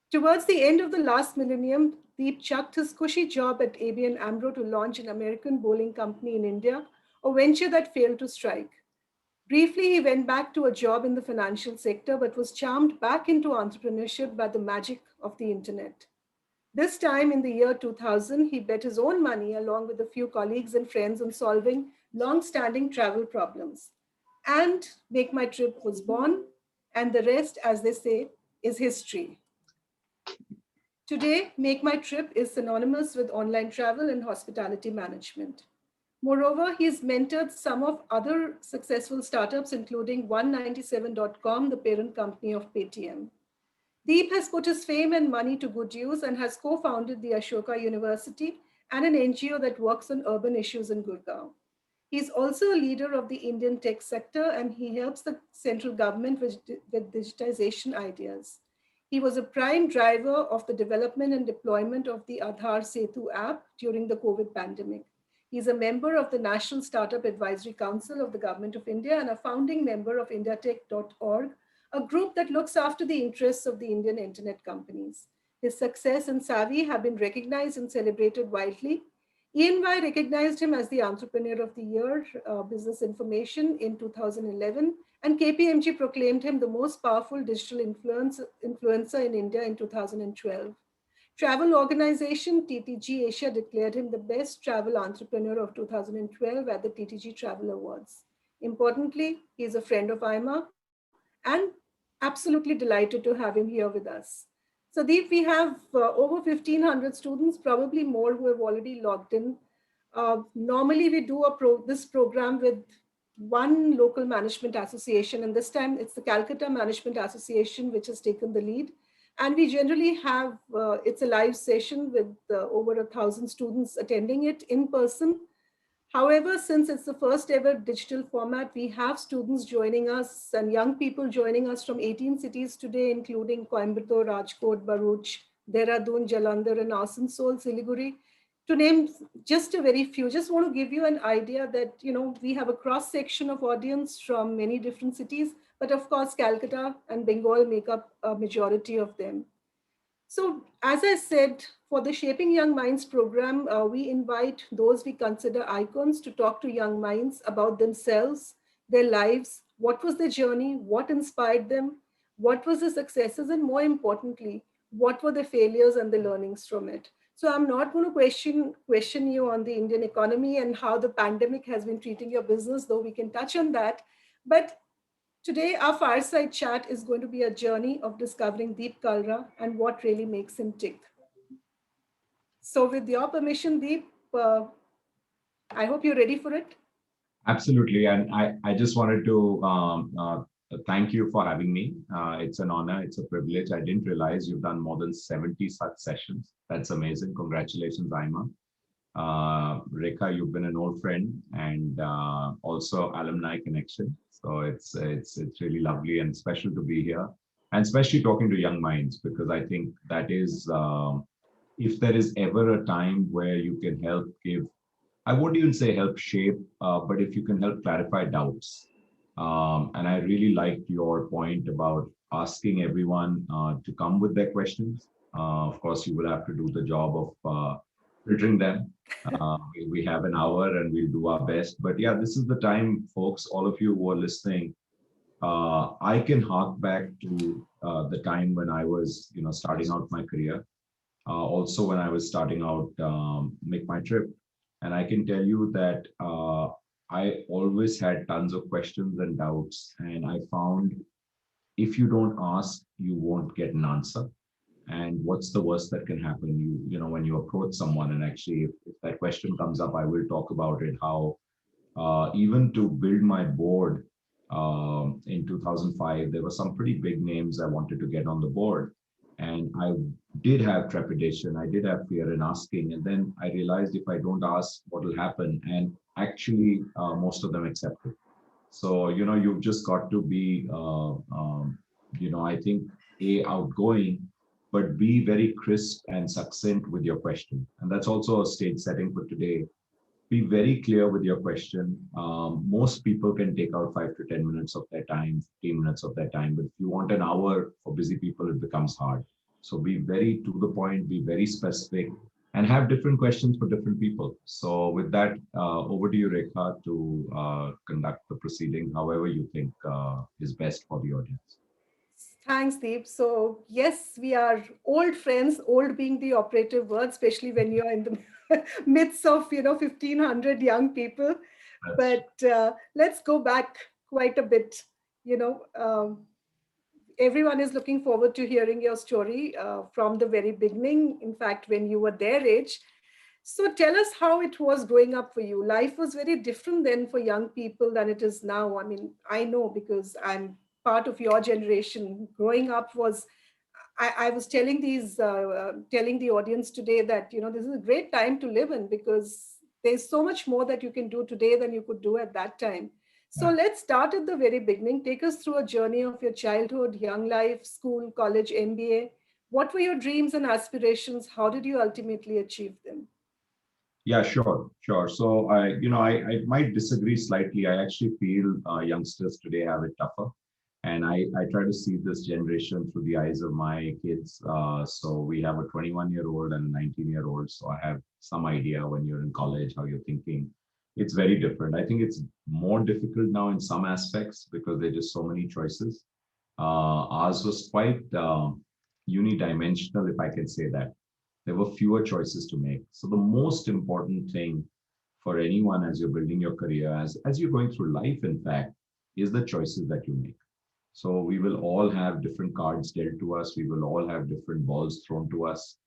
Towards the end of the last millennium, Deep chucked his cushy job at ABN AMRO to launch an American bowling company in India, a venture that failed to strike. Briefly, he went back to a job in the financial sector, but was charmed back into entrepreneurship by the magic of the internet. This time in the year 2000, he bet his own money along with a few colleagues and friends on solving long-standing travel problems. And MakeMyTrip was born, and the rest, as they say, is history. Today, MakeMyTrip is synonymous with online travel and hospitality management. Moreover, he's mentored some of other successful startups, including 197.com, the parent company of Paytm. Deep has put his fame and money to good use and has co-founded the Ashoka University and an NGO that works on urban issues in Gurgaon. He's also a leader of the Indian tech sector, and he helps the central government with digitization ideas. He was a prime driver of the development and deployment of the Aadhaar Sethi app during the COVID pandemic. He's a member of the National Startup Advisory Council of the Government of India and a founding member of indiatech.org, a group that looks after the interests of the Indian internet companies. His success and savvy have been recognized and celebrated widely. E&Y recognized him as the Entrepreneur of the Year, Business Information in 2011, and KPMG proclaimed him the most powerful digital influencer in India in 2012. Travel organization TTG Asia declared him the best travel entrepreneur of 2012 at the TTG Travel Awards. Importantly, he is a friend of AIMA and absolutely delighted to have him here with us. So Deep, we have over 1,500 students, probably more who have already logged in. Normally we do this program with one local management association, and this time it's the Calcutta Management Association which has taken the lead. And we generally have, it's a live session with over 1,000 students attending it in person. However, since it's the first ever digital format, we have students joining us and young people joining us from 18 cities today, including Coimbatore, Rajkot, Bharuch, Dehradun, Jalandhar, and Asansol, Siliguri, to name just a very few. Just want to give you an idea that, we have a cross section of audience from many different cities, but of course, Calcutta and Bengal make up a majority of them. So as I said, for the Shaping Young Minds program, we invite those we consider icons to talk to young minds about themselves, their lives, what was their journey, what inspired them, what was the successes, and more importantly, what were the failures and the learnings from it. So I'm not going to question you on the Indian economy and how the pandemic has been treating your business, though we can touch on that. But today, our fireside chat is going to be a journey of discovering Deep Kalra and what really makes him tick. So with your permission, Deep, I hope you're ready for it. Absolutely. And I just wanted to thank you for having me. It's an honor. It's a privilege. I didn't realize you've done more than 70 such sessions. That's amazing. Congratulations, AIMA. Rekha, you've been an old friend and also alumni connection. So it's really lovely and special to be here, and especially talking to young minds, because I think that is if there is ever a time where you can help give, I wouldn't even say help shape, but if you can help clarify doubts. And I really liked your point about asking everyone to come with their questions. Of course, you will have to do the job of filtering them. We have an hour and we'll do our best. But yeah, this is the time, folks, all of you who are listening, I can hark back to the time when I was, starting out my career. Also, when I was starting out Make My Trip, and I can tell you that I always had tons of questions and doubts, and I found if you don't ask, you won't get an answer. And what's the worst that can happen? When you approach someone, and actually, if that question comes up, I will talk about it. How even to build my board in 2005, there were some pretty big names I wanted to get on the board. And I did have trepidation. I did have fear in asking. And then I realized if I don't ask, what will happen? And actually, most of them accepted. So, you've just got to be, I think, outgoing, but be very crisp and succinct with your question. And that's also a stage setting for today. Be very clear with your question. Most people can take out 5 to 10 minutes of their time, 15 minutes of their time. But if you want an hour for busy people, it becomes hard. So be very to the point, be very specific, and have different questions for different people. So with that, over to you, Rekha, to conduct the proceeding however you think is best for the audience. Thanks, Deep. So yes, we are old friends, old being the operative word, especially when you're in the midst of, 1,500 young people. But let's go back quite a bit. You know, everyone is looking forward to hearing your story from the very beginning. In fact, when you were their age. So tell us how it was growing up for you. Life was very different then for young people than it is now. I mean, I know because I'm part of your generation. Growing up was, I was telling telling the audience today that, this is a great time to live in because there's so much more that you can do today than you could do at that time. So let's start at the very beginning. Take us through a journey of your childhood, young life, school, college, MBA. What were your dreams and aspirations? How did you ultimately achieve them? Yeah, sure. So I might disagree slightly. I actually feel youngsters today have it tougher, and I try to see this generation through the eyes of my kids. So we have a 21-year-old and a 19-year-old. So I have some idea when you're in college how you're thinking. It's very different. I think it's more difficult now in some aspects because there's just so many choices. Ours was quite unidimensional, if I can say that. There were fewer choices to make. So the most important thing for anyone as you're building your career, as you're going through life, in fact, is the choices that you make. So we will all have different cards dealt to us. We will all have different balls thrown to us.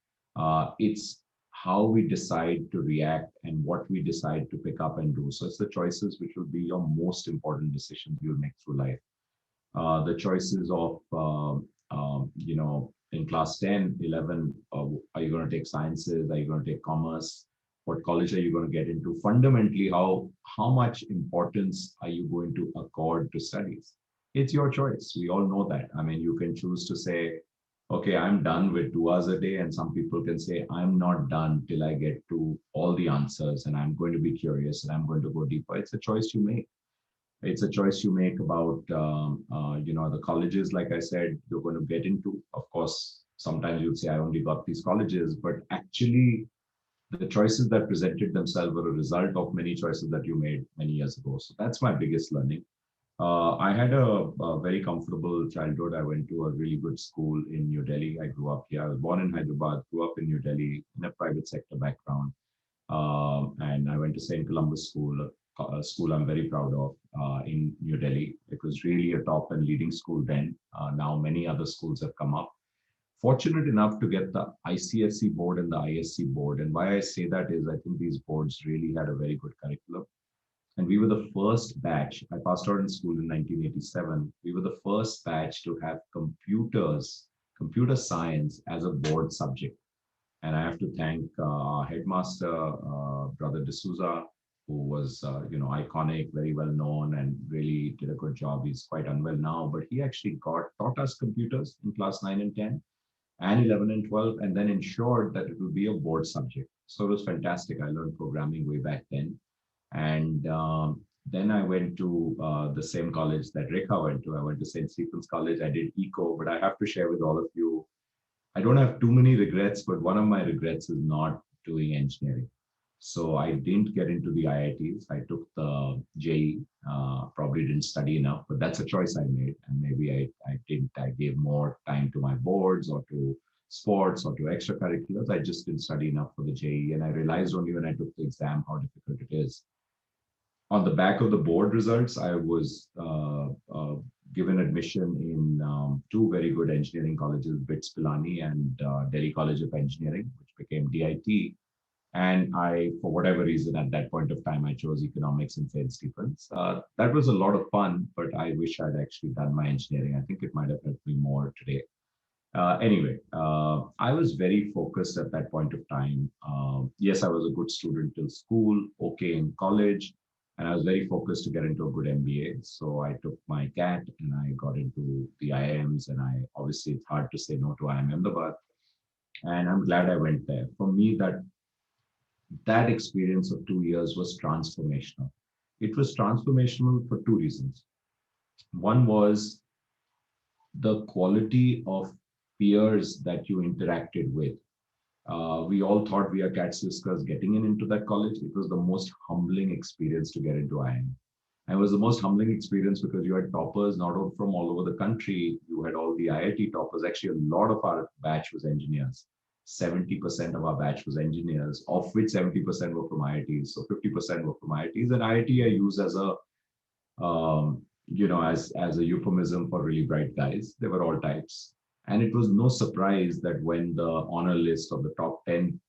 It's how we decide to react and what we decide to pick up and do. So it's the choices which will be your most important decisions you'll make through life. The choices of, in class 10, 11, are you going to take sciences? Are you going to take commerce? What college are you going to get into? Fundamentally, how much importance are you going to accord to studies? It's your choice. We all know that. I mean, you can choose to say, okay, I'm done with 2 hours a day. And some people can say, I'm not done till I get to all the answers and I'm going to be curious and I'm going to go deeper. It's a choice you make. It's a choice you make about the colleges. Like I said, you're going to get into. Of course, sometimes you'd say I only got these colleges, but actually the choices that presented themselves were a result of many choices that you made many years ago. So that's my biggest learning. I had a very comfortable childhood. I went to a really good school in New Delhi. I grew up here. I was born in Hyderabad, grew up in New Delhi in a private sector background. And I went to St. Columbus School, a school I'm very proud of in New Delhi. It was really a top and leading school then. Now many other schools have come up. Fortunate enough to get the ICSE board and the ISC board. And why I say that is I think these boards really had a very good curriculum. And we were the first batch. I passed out in school in 1987. We were the first batch to have computer science as a board subject. And I have to thank our headmaster, Brother D'Souza, who was, iconic, very well known, and really did a good job. He's quite unwell now, but he actually taught us computers in class 9 and 10 and 11 and 12, and then ensured that it would be a board subject. So it was fantastic. I learned programming way back then. And then I went to the same college that Rekha went to. I went to St. Stephen's College. I did eco, but I have to share with all of you, I don't have too many regrets, but one of my regrets is not doing engineering. So I didn't get into the IITs. I took the JE, probably didn't study enough, but that's a choice I made. And maybe I didn't, I gave more time to my boards or to sports or to extracurriculars. I just didn't study enough for the JE. And I realized only when I took the exam how difficult it is. On the back of the board results, I was given admission in two very good engineering colleges, BITS Pilani and Delhi College of Engineering, which became DIT. And I, for whatever reason, at that point of time, I chose economics in St. Stephen's. That was a lot of fun, but I wish I'd actually done my engineering. I think it might have helped me more today. Anyway, I was very focused at that point of time. Yes, I was a good student till school, okay in college, and I was very focused to get into a good MBA. So I took my CAT and I got into the IIMs, and obviously it's hard to say no to IIM Ahmedabad. And I'm glad I went there. For me, that experience of 2 years was transformational. It was transformational for two reasons. One was the quality of peers that you interacted with. We all thought we are cat sisters getting into that college. It was the most humbling experience to get into IIM. And it was the most humbling experience because you had toppers not from all over the country. You had all the IIT toppers. Actually, a lot of our batch was engineers. 70% of our batch was engineers, of which 70% were from IITs. So 50% were from IITs. And IIT I use as a as a euphemism for really bright guys. They were all types. And it was no surprise that when the honor list of the top 10,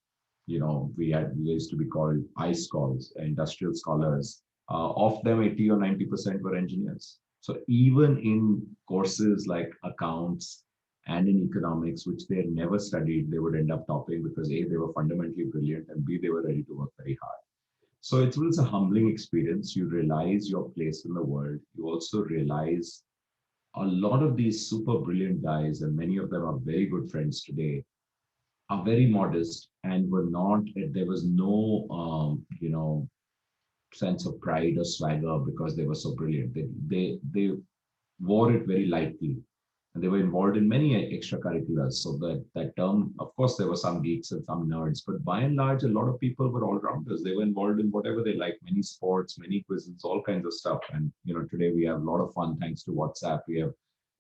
we used to be called ISCOLs, industrial scholars, of them 80 or 90% were engineers. So even in courses like accounts and in economics, which they had never studied, they would end up topping because A, they were fundamentally brilliant, and B, they were ready to work very hard. So it was a humbling experience. You realize your place in the world. You also realize a lot of these super brilliant guys, and many of them are very good friends today, are very modest and there was no, sense of pride or swagger because they were so brilliant. They wore it very lightly. And they were involved in many extracurriculars. So that term, of course, there were some geeks and some nerds, but by and large, a lot of people were all-rounders. They were involved in whatever they like, many sports, many quizzes, all kinds of stuff. And today we have a lot of fun thanks to WhatsApp. We have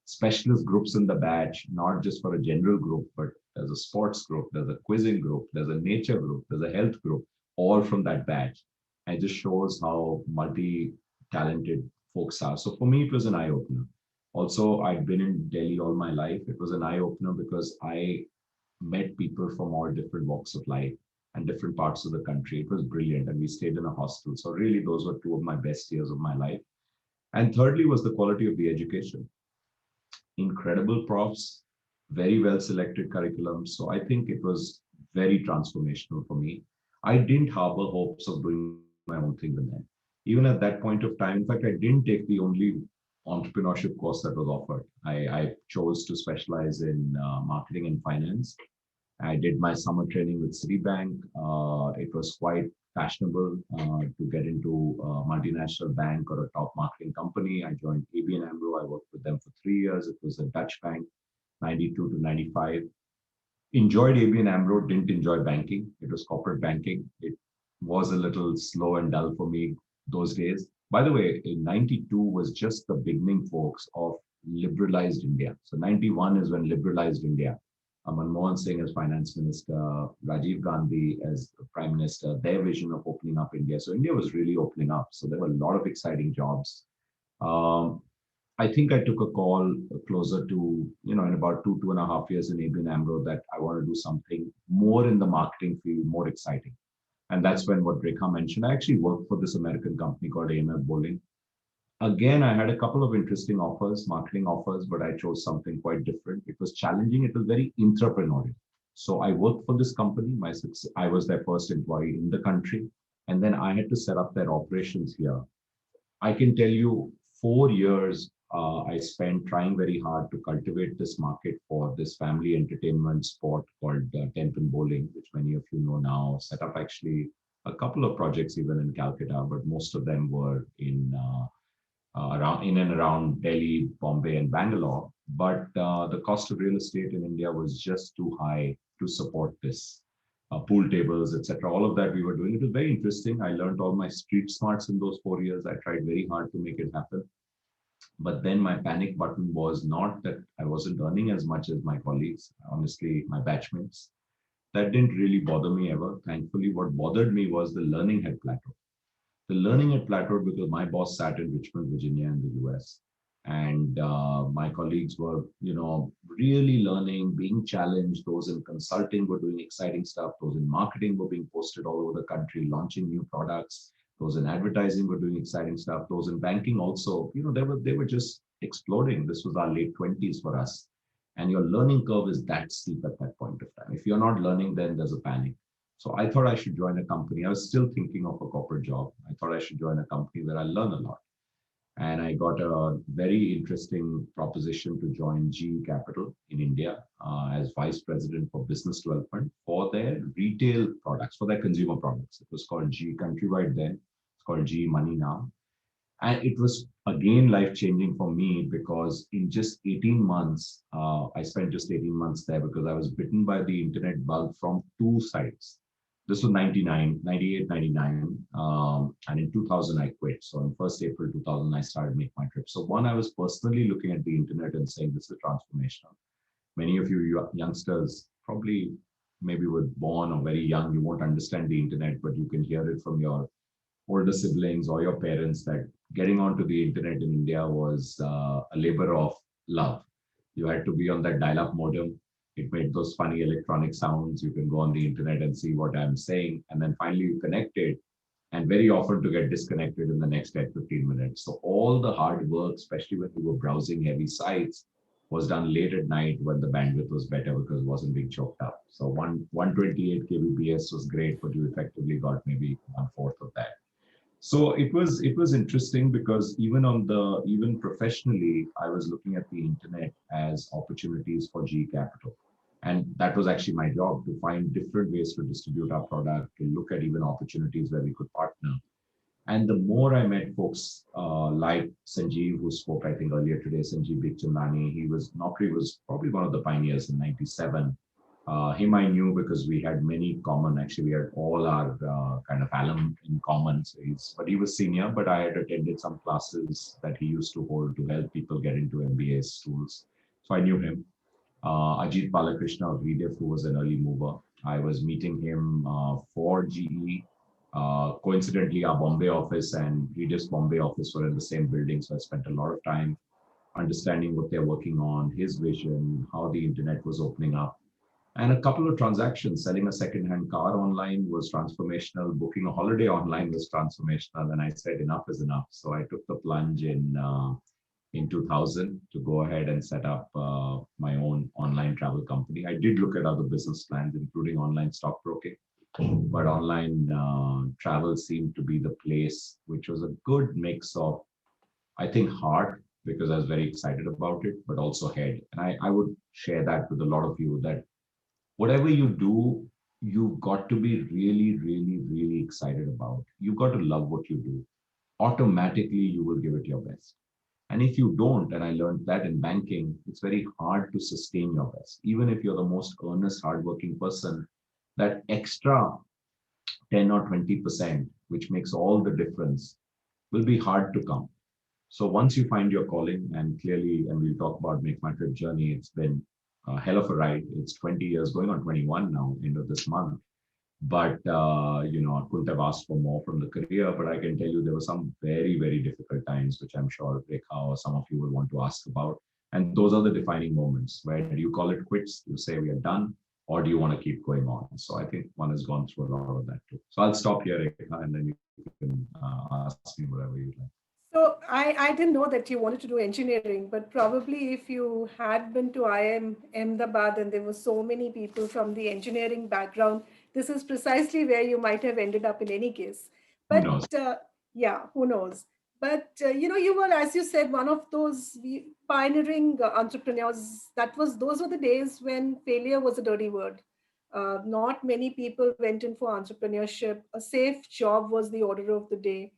specialist groups in the batch, not just for a general group, but there's a sports group, there's a quizzing group, there's a nature group, there's a health group, all from that batch. And it just shows how multi-talented folks are. So for me, it was an eye-opener. Also, I'd been in Delhi all my life. It was an eye-opener because I met people from all different walks of life and different parts of the country. It was brilliant. And we stayed in a hostel. So really, those were two of my best years of my life. And thirdly was the quality of the education. Incredible profs, very well-selected curriculum. So I think it was very transformational for me. I didn't harbor hopes of doing my own thing with them. Even at that point of time, in fact, I didn't take the only entrepreneurship course that was offered. I chose to specialize in marketing and finance. I did my summer training with Citibank. It was quite fashionable to get into a multinational bank or a top marketing company. I joined ABN AMRO. I worked with them for 3 years. It was a Dutch bank, 92 to 95. Enjoyed ABN AMRO, didn't enjoy banking. It was corporate banking. It was a little slow and dull for me those days. By the way, in 92 was just the beginning, folks, of liberalized India. So 91 is when liberalized India. Manmohan Singh as finance minister, Rajiv Gandhi as prime minister, their vision of opening up India. So India was really opening up. So there were a lot of exciting jobs. I think I took a call closer to, in about 2.5 years in ABN AMRO that I want to do something more in the marketing field, more exciting. And that's when what Rekha mentioned, I actually worked for this American company called AIMA Bowling. Again, I had a couple of interesting offers, marketing offers, but I chose something quite different. It was challenging. It was very entrepreneurial. So I worked for this company. I was their first employee in the country. And then I had to set up their operations here. I can tell you 4 years I spent trying very hard to cultivate this market for this family entertainment sport called 10-pin bowling, which many of you know now. Set up actually a couple of projects even in Calcutta, but most of them were in and around Delhi, Bombay, and Bangalore. But the cost of real estate in India was just too high to support this. Pool tables, etc. All of that we were doing. It was very interesting. I learned all my street smarts in those 4 years. I tried very hard to make it happen. But then my panic button was not that I wasn't earning as much as my colleagues, honestly, my batchmates. That didn't really bother me ever. Thankfully, what bothered me was the learning had plateaued. The learning had plateaued because my boss sat in Richmond, Virginia in the US. And my colleagues were, really learning, being challenged. Those in consulting were doing exciting stuff. Those in marketing were being posted all over the country, launching new products. Those in advertising were doing exciting stuff. Those in banking also, they were just exploding. This was our late 20s for us. And your learning curve is that steep at that point of time. If you're not learning, then there's a panic. So I thought I should join a company. I was still thinking of a corporate job. I thought I should join a company where I learn a lot. And I got a very interesting proposition to join GE Capital in India as Vice President for Business Development for their retail products, for their consumer products. It was called GE Countrywide then. It's called GE Money now. And it was, again, life-changing for me because in just 18 months, I spent just 18 months there because I was bitten by the internet bug from two sides. This was 98, 99. And in 2000, I quit. So on 1st April 2000, I started MakeMyTrip. So one, I was personally looking at the internet and saying, this is transformational. Many of you youngsters probably maybe were born or very young. You won't understand the internet, but you can hear it from your older siblings or your parents that getting onto the internet in India was a labor of love. You had to be on that dial-up modem. It made those funny electronic sounds. You can go on the internet and see what I'm saying. And then finally you connected, and very often to get disconnected in the next 10, 15 minutes. So all the hard work, especially when we were browsing heavy sites, was done late at night when the bandwidth was better because it wasn't being choked up. So 128 kbps was great, but you effectively got maybe 1/4 of that. So it was interesting because even professionally, I was looking at the internet as opportunities for GE Capital. And that was actually my job, to find different ways to distribute our product, to look at even opportunities where we could partner. And the more I met folks like Sanjeev, who spoke, I think, earlier today, Sanjeev Bikhchandani, Naukri was probably one of the pioneers in 97. Him I knew because we had many common, actually we had all our kind of alum in common. But he was senior, but I had attended some classes that he used to hold to help people get into MBA schools. So I knew him. Ajit Balakrishna of VDF, who was an early mover. I was meeting him for GE. Coincidentally, our Bombay office and VDF's Bombay office were in the same building. So I spent a lot of time understanding what they're working on, his vision, how the internet was opening up. And a couple of transactions. Selling a second-hand car online was transformational. Booking a holiday online was transformational. And I said, enough is enough. So I took the plunge in 2000 to go ahead and set up my own online travel company. I did look at other business plans, including online stockbroking. But online travel seemed to be the place, which was a good mix of, I think, heart, because I was very excited about it, but also head. And I would share that with a lot of you that whatever you do, you've got to be really, really, really excited about. You've got to love what you do. Automatically, you will give it your best. And if you don't, and I learned that in banking, it's very hard to sustain your best. Even if you're the most earnest, hardworking person, that extra 10 or 20%, which makes all the difference, will be hard to come. So once you find your calling, and clearly, and we'll talk about MakeMyTrip journey, it's been a hell of a ride. It's 20 years, going on 21 now, end of this month. But, I couldn't have asked for more from the career, but I can tell you there were some very, very difficult times, which I'm sure Rekha or some of you will want to ask about. And those are the defining moments. Where do you call it quits? You say we are done. or do you want to keep going on? So I think one has gone through a lot of that too. So I'll stop here, Rekha, and then you can ask me whatever you like. So I didn't know that you wanted to do engineering, but probably if you had been to IIM Ahmedabad and there were so many people from the engineering background, this is precisely where you might have ended up in any case. Who knows? Yeah, who knows? But you were, as you said, one of those pioneering entrepreneurs. Those were the days when failure was a dirty word. Not many people went in for entrepreneurship. A safe job was the order of the day,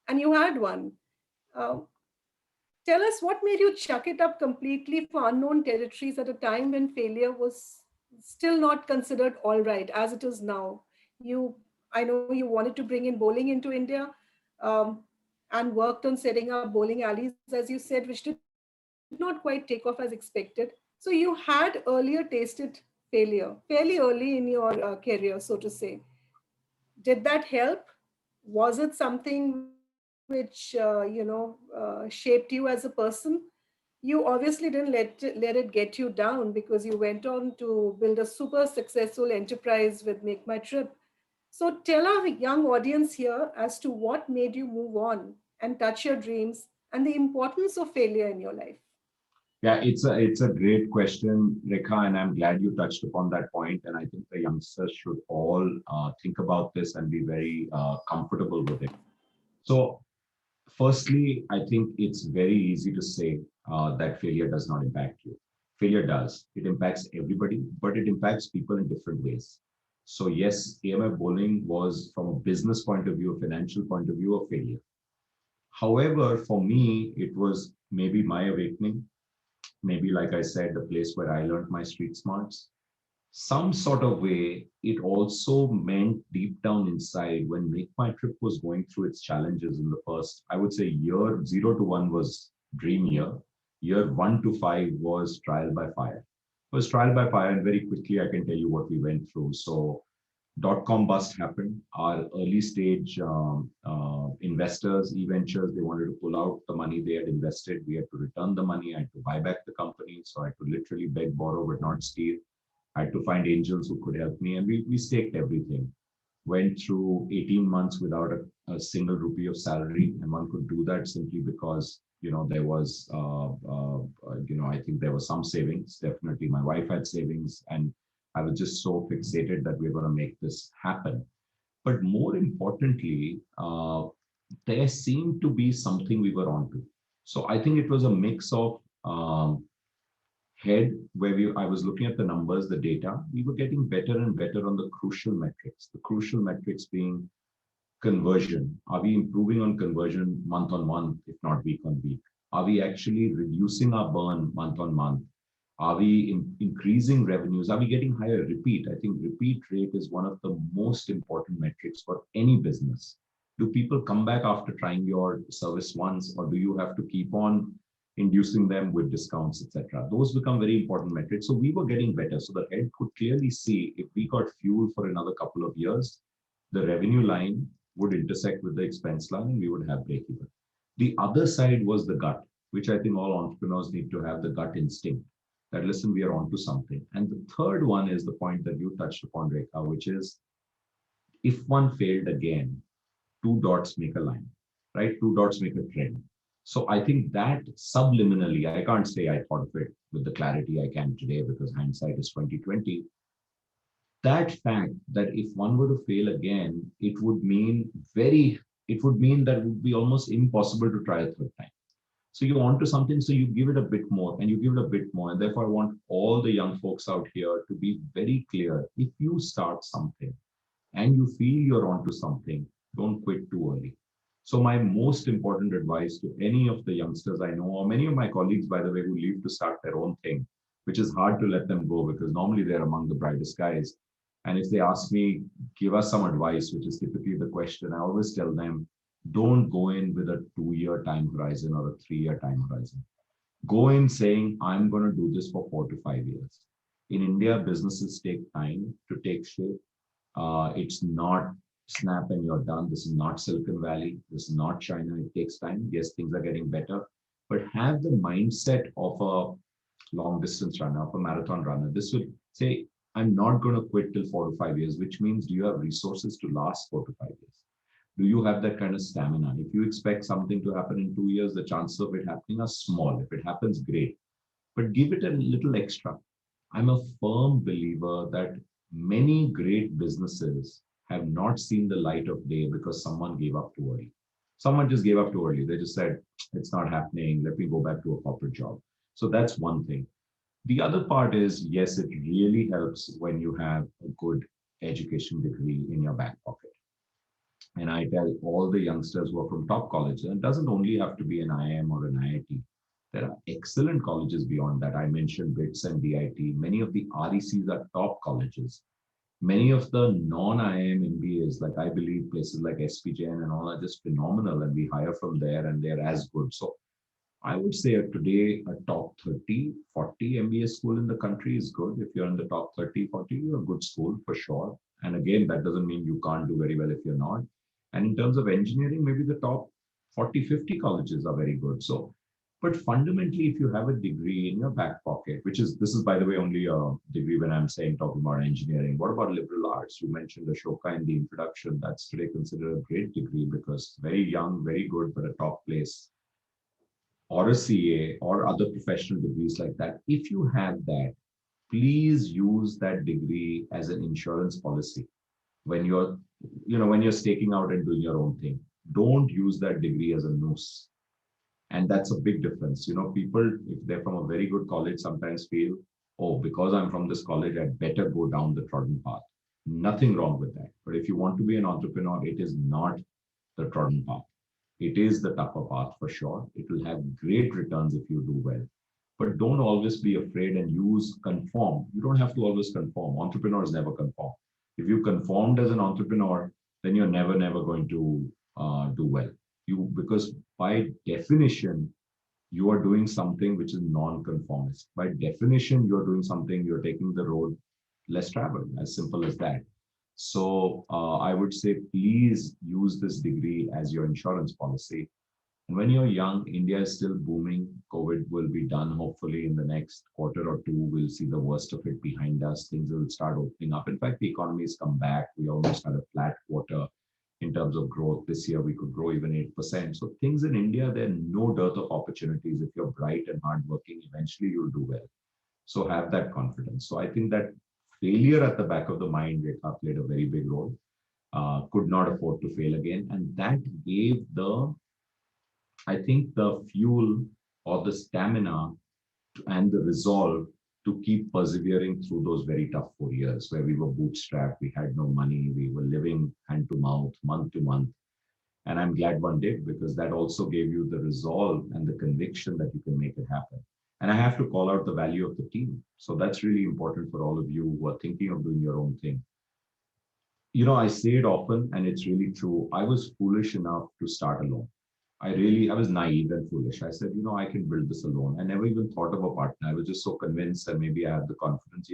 and you had one. Uh, Tell us what made you chuck it up completely for unknown territories at a time when failure was still not considered all right as it is now. I know you wanted to bring in bowling into India, um, and worked on setting up bowling alleys, as you said, which did not quite take off as expected. So you had earlier tasted failure fairly early in your career, so to say. Did that help? Was it something which shaped you as a person? You obviously didn't let it get you down, because you went on to build a super successful enterprise with MakeMyTrip. So tell our young audience here as to what made you move on and touch your dreams, and the importance of failure in your life. Yeah, it's a great question, Rekha, and I'm glad you touched upon that point. And I think the youngsters should all think about this and be very comfortable with it. So, firstly, I think it's very easy to say that failure does not impact you. Failure does. It impacts everybody, but it impacts people in different ways. So yes, AMI bowling was, from a business point of view, a financial point of view, a failure. However, for me, it was maybe my awakening. Maybe, like I said, the place where I learned my street smarts. Some sort of way, it also meant deep down inside, when Make My Trip was going through its challenges in the first, I would say, year 0 to 1 was dream year. Year 1 to 5 was trial by fire. It was trial by fire, and very quickly I can tell you what we went through. So dot-com bust happened. Our early stage investors, e-ventures, they wanted to pull out the money they had invested. We had to return the money. I had to buy back the company. So I had to literally beg, borrow, but not steal. I had to find angels who could help me, and we staked everything. Went through 18 months without a single rupee of salary, and one could do that simply because there was I think there was some savings. Definitely, my wife had savings, and I was just so fixated that we're going to make this happen. But more importantly, there seemed to be something we were onto. So I think it was a mix of head, where I was looking at the numbers, the data. We were getting better and better on the crucial metrics. The crucial metrics being conversion. Are we improving on conversion month on month, if not week on week? Are we actually reducing our burn month on month? Are we increasing revenues? Are we getting higher repeat? I think repeat rate is one of the most important metrics for any business. Do people come back after trying your service once, or do you have to keep on inducing them with discounts, etc.? Those become very important metrics. So we were getting better. So the head could clearly see, if we got fuel for another couple of years, the revenue line would intersect with the expense line and we would have break even. The other side was the gut, which I think all entrepreneurs need to have, the gut instinct that, listen, we are onto something. And the third one is the point that you touched upon, Rekha, which is, if one failed again, 2 dots make a line, right? 2 dots make a trend. So I think that subliminally, I can't say I thought of it with the clarity I can today, because hindsight is 2020. That fact that if one were to fail again, it would mean that it would be almost impossible to try a third time. So you want to something, so you give it a bit more and you give it a bit more. And therefore, I want all the young folks out here to be very clear. If you start something and you feel you're onto something, don't quit too early. So my most important advice to any of the youngsters I know, or many of my colleagues, by the way, who leave to start their own thing, which is hard to let them go because normally they're among the brightest guys. And if they ask me, give us some advice, which is typically the question, I always tell them, don't go in with a 2-year time horizon or a 3-year time horizon. Go in saying, I'm going to do this for 4 to 5 years. In India, businesses take time to take shape. It's not snap and you're done. This is not Silicon Valley. This is not China. It takes time. Yes, things are getting better, but have the mindset of a long distance runner, of a marathon runner. This would say, I'm not going to quit till 4 to 5 years, which means do you have resources to last 4 to 5 years? Do you have that kind of stamina? If you expect something to happen in 2 years, the chances of it happening are small. If it happens, great. But give it a little extra. I'm a firm believer that many great businesses have not seen the light of day because someone gave up too early. Someone just gave up too early. They just said, it's not happening. Let me go back to a corporate job. So that's one thing. The other part is, yes, it really helps when you have a good education degree in your back pocket. And I tell all the youngsters who are from top colleges, and it doesn't only have to be an IIM or an IIT. There are excellent colleges beyond that. I mentioned BITS and DIT. Many of the RECs are top colleges. Many of the non-IIM MBAs, like I believe places like SPJN and all are just phenomenal, and we hire from there and they're as good. So I would say today a top 30, 40 MBA school in the country is good. If you're in the top 30, 40, you're a good school for sure. And again, that doesn't mean you can't do very well if you're not. And in terms of engineering, maybe the top 40, 50 colleges are very good. So, but fundamentally, if you have a degree in your back pocket, which is, this is by the way, only a degree when I'm saying talking about engineering. What about liberal arts? You mentioned Ashoka in the introduction. That's today considered a great degree because very young, very good, but a top place. Or a CA or other professional degrees like that. If you have that, please use that degree as an insurance policy when you're, when you're staking out and doing your own thing. Don't use that degree as a noose. And that's a big difference. People, if they're from a very good college, sometimes feel, oh, because I'm from this college, I better go down the trodden path. Nothing wrong with that. But if you want to be an entrepreneur, it is not the trodden path. It is the tougher path for sure. It will have great returns if you do well. But don't always be afraid and use conform. You don't have to always conform. Entrepreneurs never conform. If you conformed as an entrepreneur, then you're never going to do well. Because by definition, you are doing something which is non-conformist. By definition, you're doing something, you're taking the road less traveled, as simple as that. So I would say, please use this degree as your insurance policy. And when you're young, India is still booming. COVID will be done. Hopefully in the next quarter or two, we'll see the worst of it behind us. Things will start opening up. In fact, the economy has come back. We almost had a flat quarter in terms of growth. This year, we could grow even 8%. So things in India, there are no dearth of opportunities. If you're bright and hardworking, eventually you'll do well. So have that confidence. So I think that failure at the back of the mind, Rekha played a very big role, could not afford to fail again. And that gave the fuel or the stamina and the resolve to keep persevering through those very tough 4 years where we were bootstrapped, we had no money, we were living hand to mouth, month to month. And I'm glad one did, because that also gave you the resolve and the conviction that you can make it happen. And I have to call out the value of the team. So that's really important for all of you who are thinking of doing your own thing. I say it often, and it's really true. I was foolish enough to start alone. I was naive and foolish. I said, I can build this alone. I never even thought of a partner. I was just so convinced that maybe I had the confidence.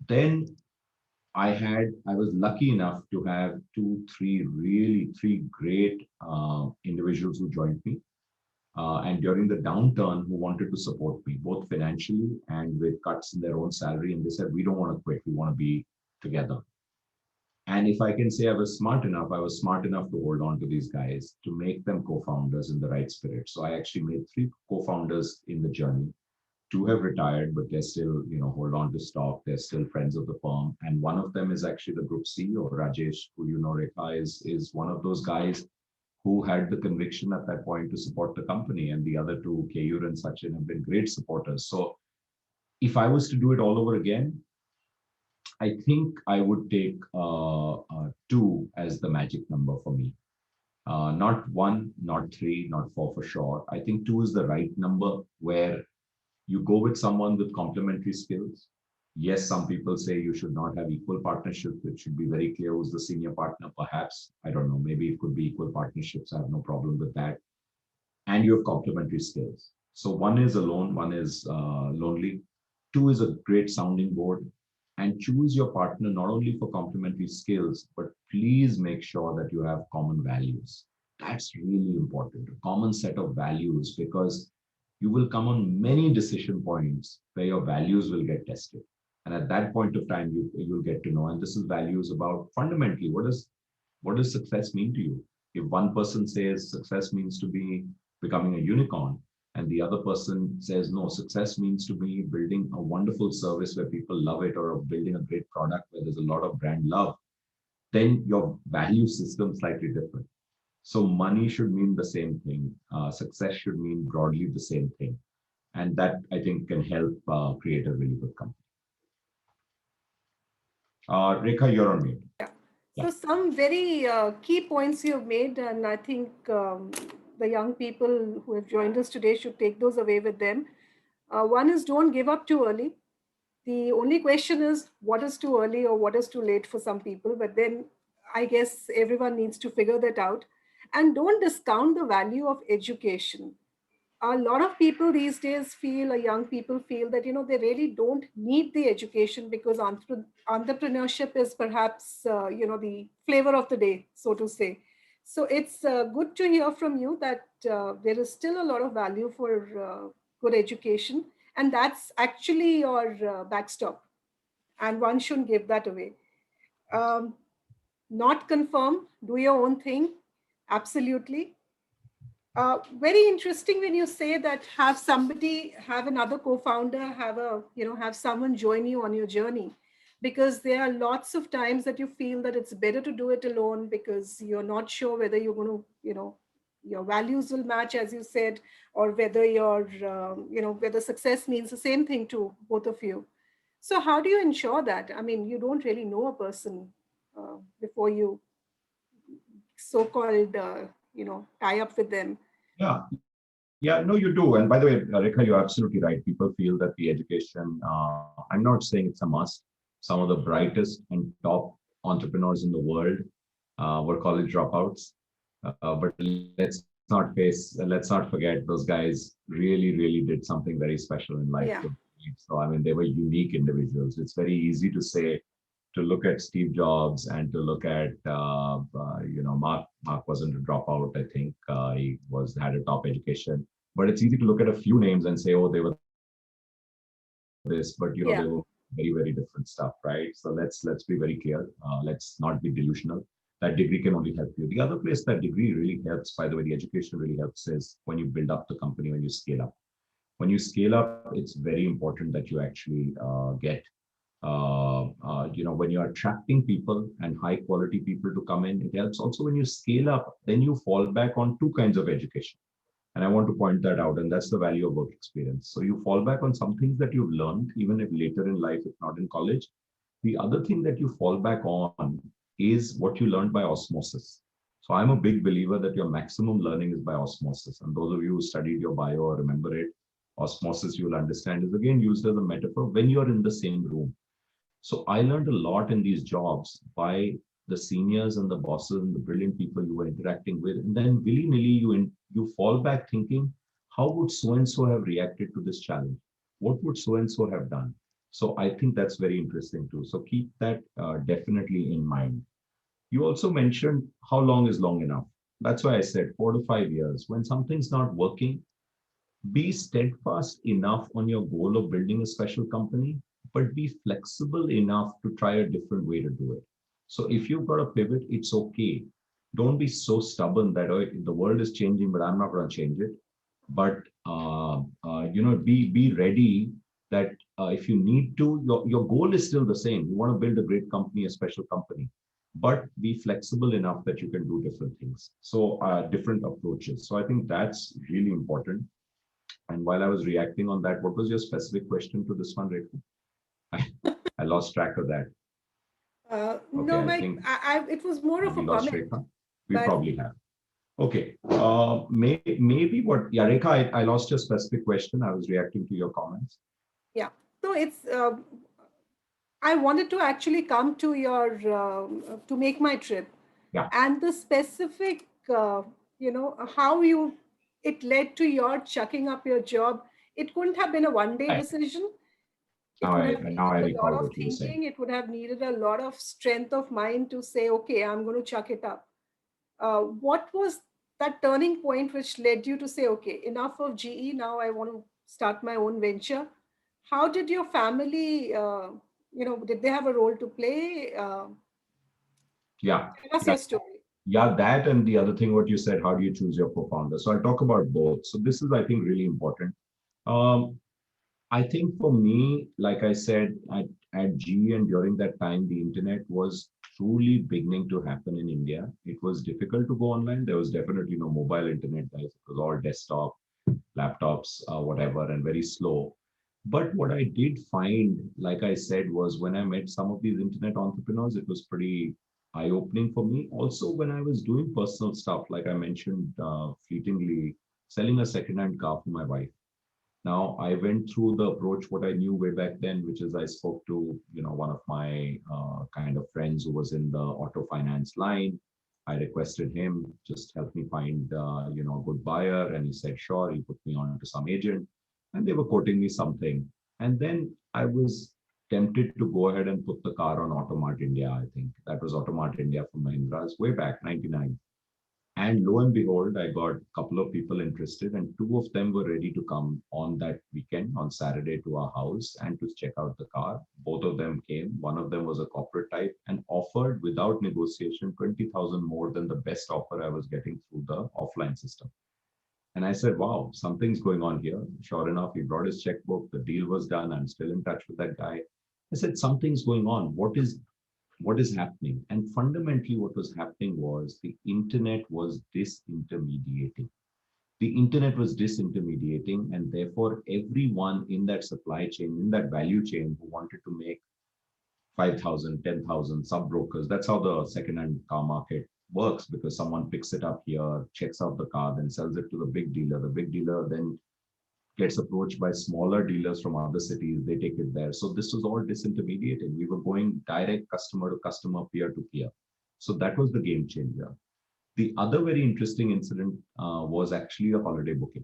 Then I was lucky enough to have three great individuals who joined me. And during the downturn, who wanted to support me, both financially and with cuts in their own salary. And they said, we don't want to quit. We want to be together. And if I can say I was smart enough to hold on to these guys, to make them co-founders in the right spirit. So I actually made 3 co-founders in the journey. 2 have retired, but they're still, hold on to stock. They're still friends of the firm. And one of them is actually the group CEO, Rajesh, who Rekha is one of those guys who had the conviction at that point to support the company. And the other 2, Keyur and Sachin, have been great supporters. So if I was to do it all over again, I think I would take 2 as the magic number for me. Not 1, not 3, not 4 for sure. I think 2 is the right number, where you go with someone with complementary skills. Yes, some people say you should not have equal partnerships. It should be very clear who's the senior partner, perhaps. I don't know. Maybe it could be equal partnerships. I have no problem with that. And you have complementary skills. So 1 is alone, 1 is lonely. 2 is a great sounding board. And choose your partner not only for complementary skills, but please make sure that you have common values. That's really important, a common set of values, because you will come on many decision points where your values will get tested. And at that point of time, you'll get to know. And this is values about fundamentally, what does success mean to you? If one person says success means to be becoming a unicorn, and the other person says, no, success means to be building a wonderful service where people love it, or building a great product where there's a lot of brand love, then your value system is slightly different. So money should mean the same thing. Success should mean broadly the same thing. And that, I think, can help create a really good company. Rekha, you're on mute. So some very key points you've made, and I think the young people who have joined us today should take those away with them. One is, don't give up too early. The only question is, what is too early or what is too late for some people? But then I guess everyone needs to figure that out. And don't discount the value of education. A lot of people these days feel, or young people feel, that they really don't need the education, because entrepreneurship is perhaps the flavor of the day, so to say. So it's good to hear from you that there is still a lot of value for good education, and that's actually your backstop, and one shouldn't give that away. Not confirm, do your own thing, absolutely. Very interesting when you say that have another co-founder, have someone join you on your journey, because there are lots of times that you feel that it's better to do it alone, because you're not sure whether you're going to, your values will match, as you said, or whether whether success means the same thing to both of you. So how do you ensure that? I mean, you don't really know a person before you so-called, tie up with them. Yeah, no, you do. And by the way, Rekha, you're absolutely right. People feel that the education, I'm not saying it's a must. Some of the brightest and top entrepreneurs in the world were college dropouts. But let's not forget, those guys really, really did something very special in life. Yeah. So, I mean, they were unique individuals. It's very easy to say, to look at Steve Jobs and to look at, Mark wasn't a dropout. I think he had a top education. But it's easy to look at a few names and say, oh, they were this, but they were very, very different stuff, right? So let's be very clear. Let's not be delusional. That degree can only help you. The other place that degree really helps, by the way, the education really helps, is when you build up the company, when you scale up. When you scale up, it's very important that you actually get when you're attracting people and high quality people to come in, it helps. Also, when you scale up, then you fall back on two kinds of education. And I want to point that out, and that's the value of work experience. So you fall back on some things that you've learned, even if later in life, if not in college. The other thing that you fall back on is what you learned by osmosis. So I'm a big believer that your maximum learning is by osmosis. And those of you who studied your bio or remember it, osmosis, you will understand, is again used as a metaphor when you're in the same room. So I learned a lot in these jobs by the seniors and the bosses and the brilliant people you were interacting with. And then willy-nilly, you fall back thinking, how would so-and-so have reacted to this challenge? What would so-and-so have done? So I think that's very interesting too. So keep that definitely in mind. You also mentioned how long is long enough. That's why I said 4 to 5 years. When something's not working, be steadfast enough on your goal of building a special company, but be flexible enough to try a different way to do it. So if you've got a pivot, it's okay. Don't be so stubborn that the world is changing, but I'm not going to change it. But be ready that if you need to, your goal is still the same. You want to build a great company, a special company, but be flexible enough that you can do different things. So different approaches. So I think that's really important. And while I was reacting on that, what was your specific question to this one, Rekha? I lost track of that. No, it was more of a comment. Rekha? We probably have. Okay. Maybe what? Yeah, Rekha, I lost your specific question. I was reacting to your comments. Yeah. So it's. I wanted to actually come to your to MakeMyTrip. Yeah. And the specific, how it led to your chucking up your job. It couldn't have been a one-day decision. Now I recall what you were saying. It would have needed a lot of strength of mind to say, okay, I'm going to chuck it up. What was that turning point which led you to say, okay, enough of GE, now I want to start my own venture? How did your family, did they have a role to play? Yeah. Tell us your story. Yeah, that and the other thing, what you said, how do you choose your co-founder? So I'll talk about both. So this is, I think, really important. I think for me, like I said, at GE and during that time, the internet was truly beginning to happen in India. It was difficult to go online. There was definitely no mobile internet, guys. It was all desktop, laptops, whatever, and very slow. But what I did find, like I said, was when I met some of these internet entrepreneurs, it was pretty eye-opening for me. Also, when I was doing personal stuff, like I mentioned fleetingly, selling a second-hand car for my wife. Now, I went through the approach, what I knew way back then, which is I spoke to, one of my kind of friends who was in the auto finance line. I requested him, just help me find, a good buyer. And he said, sure. He put me on to some agent and they were quoting me something. And then I was tempted to go ahead and put the car on Automart India. I think that was Automart India from Mahindra's way back, 99. And lo and behold, I got a couple of people interested, and two of them were ready to come on that weekend, on Saturday, to our house and to check out the car. Both of them came. One of them was a corporate type and offered without negotiation 20,000 more than the best offer I was getting through the offline system. And I said, wow, something's going on here. Sure enough, he brought his checkbook. The deal was done. I'm still in touch with that guy. I said, something's going on. What is happening? And fundamentally, what was happening was the internet was disintermediating. The internet was disintermediating, and therefore, everyone in that supply chain, in that value chain, who wanted to make 5,000, 10,000 sub brokers. That's how the second-hand car market works, because someone picks it up here, checks out the car, then sells it to the big dealer. The big dealer then gets approached by smaller dealers from other cities. They take it there. So this was all disintermediated. We were going direct customer to customer, peer to peer. So that was the game changer. The other very interesting incident was actually a holiday booking.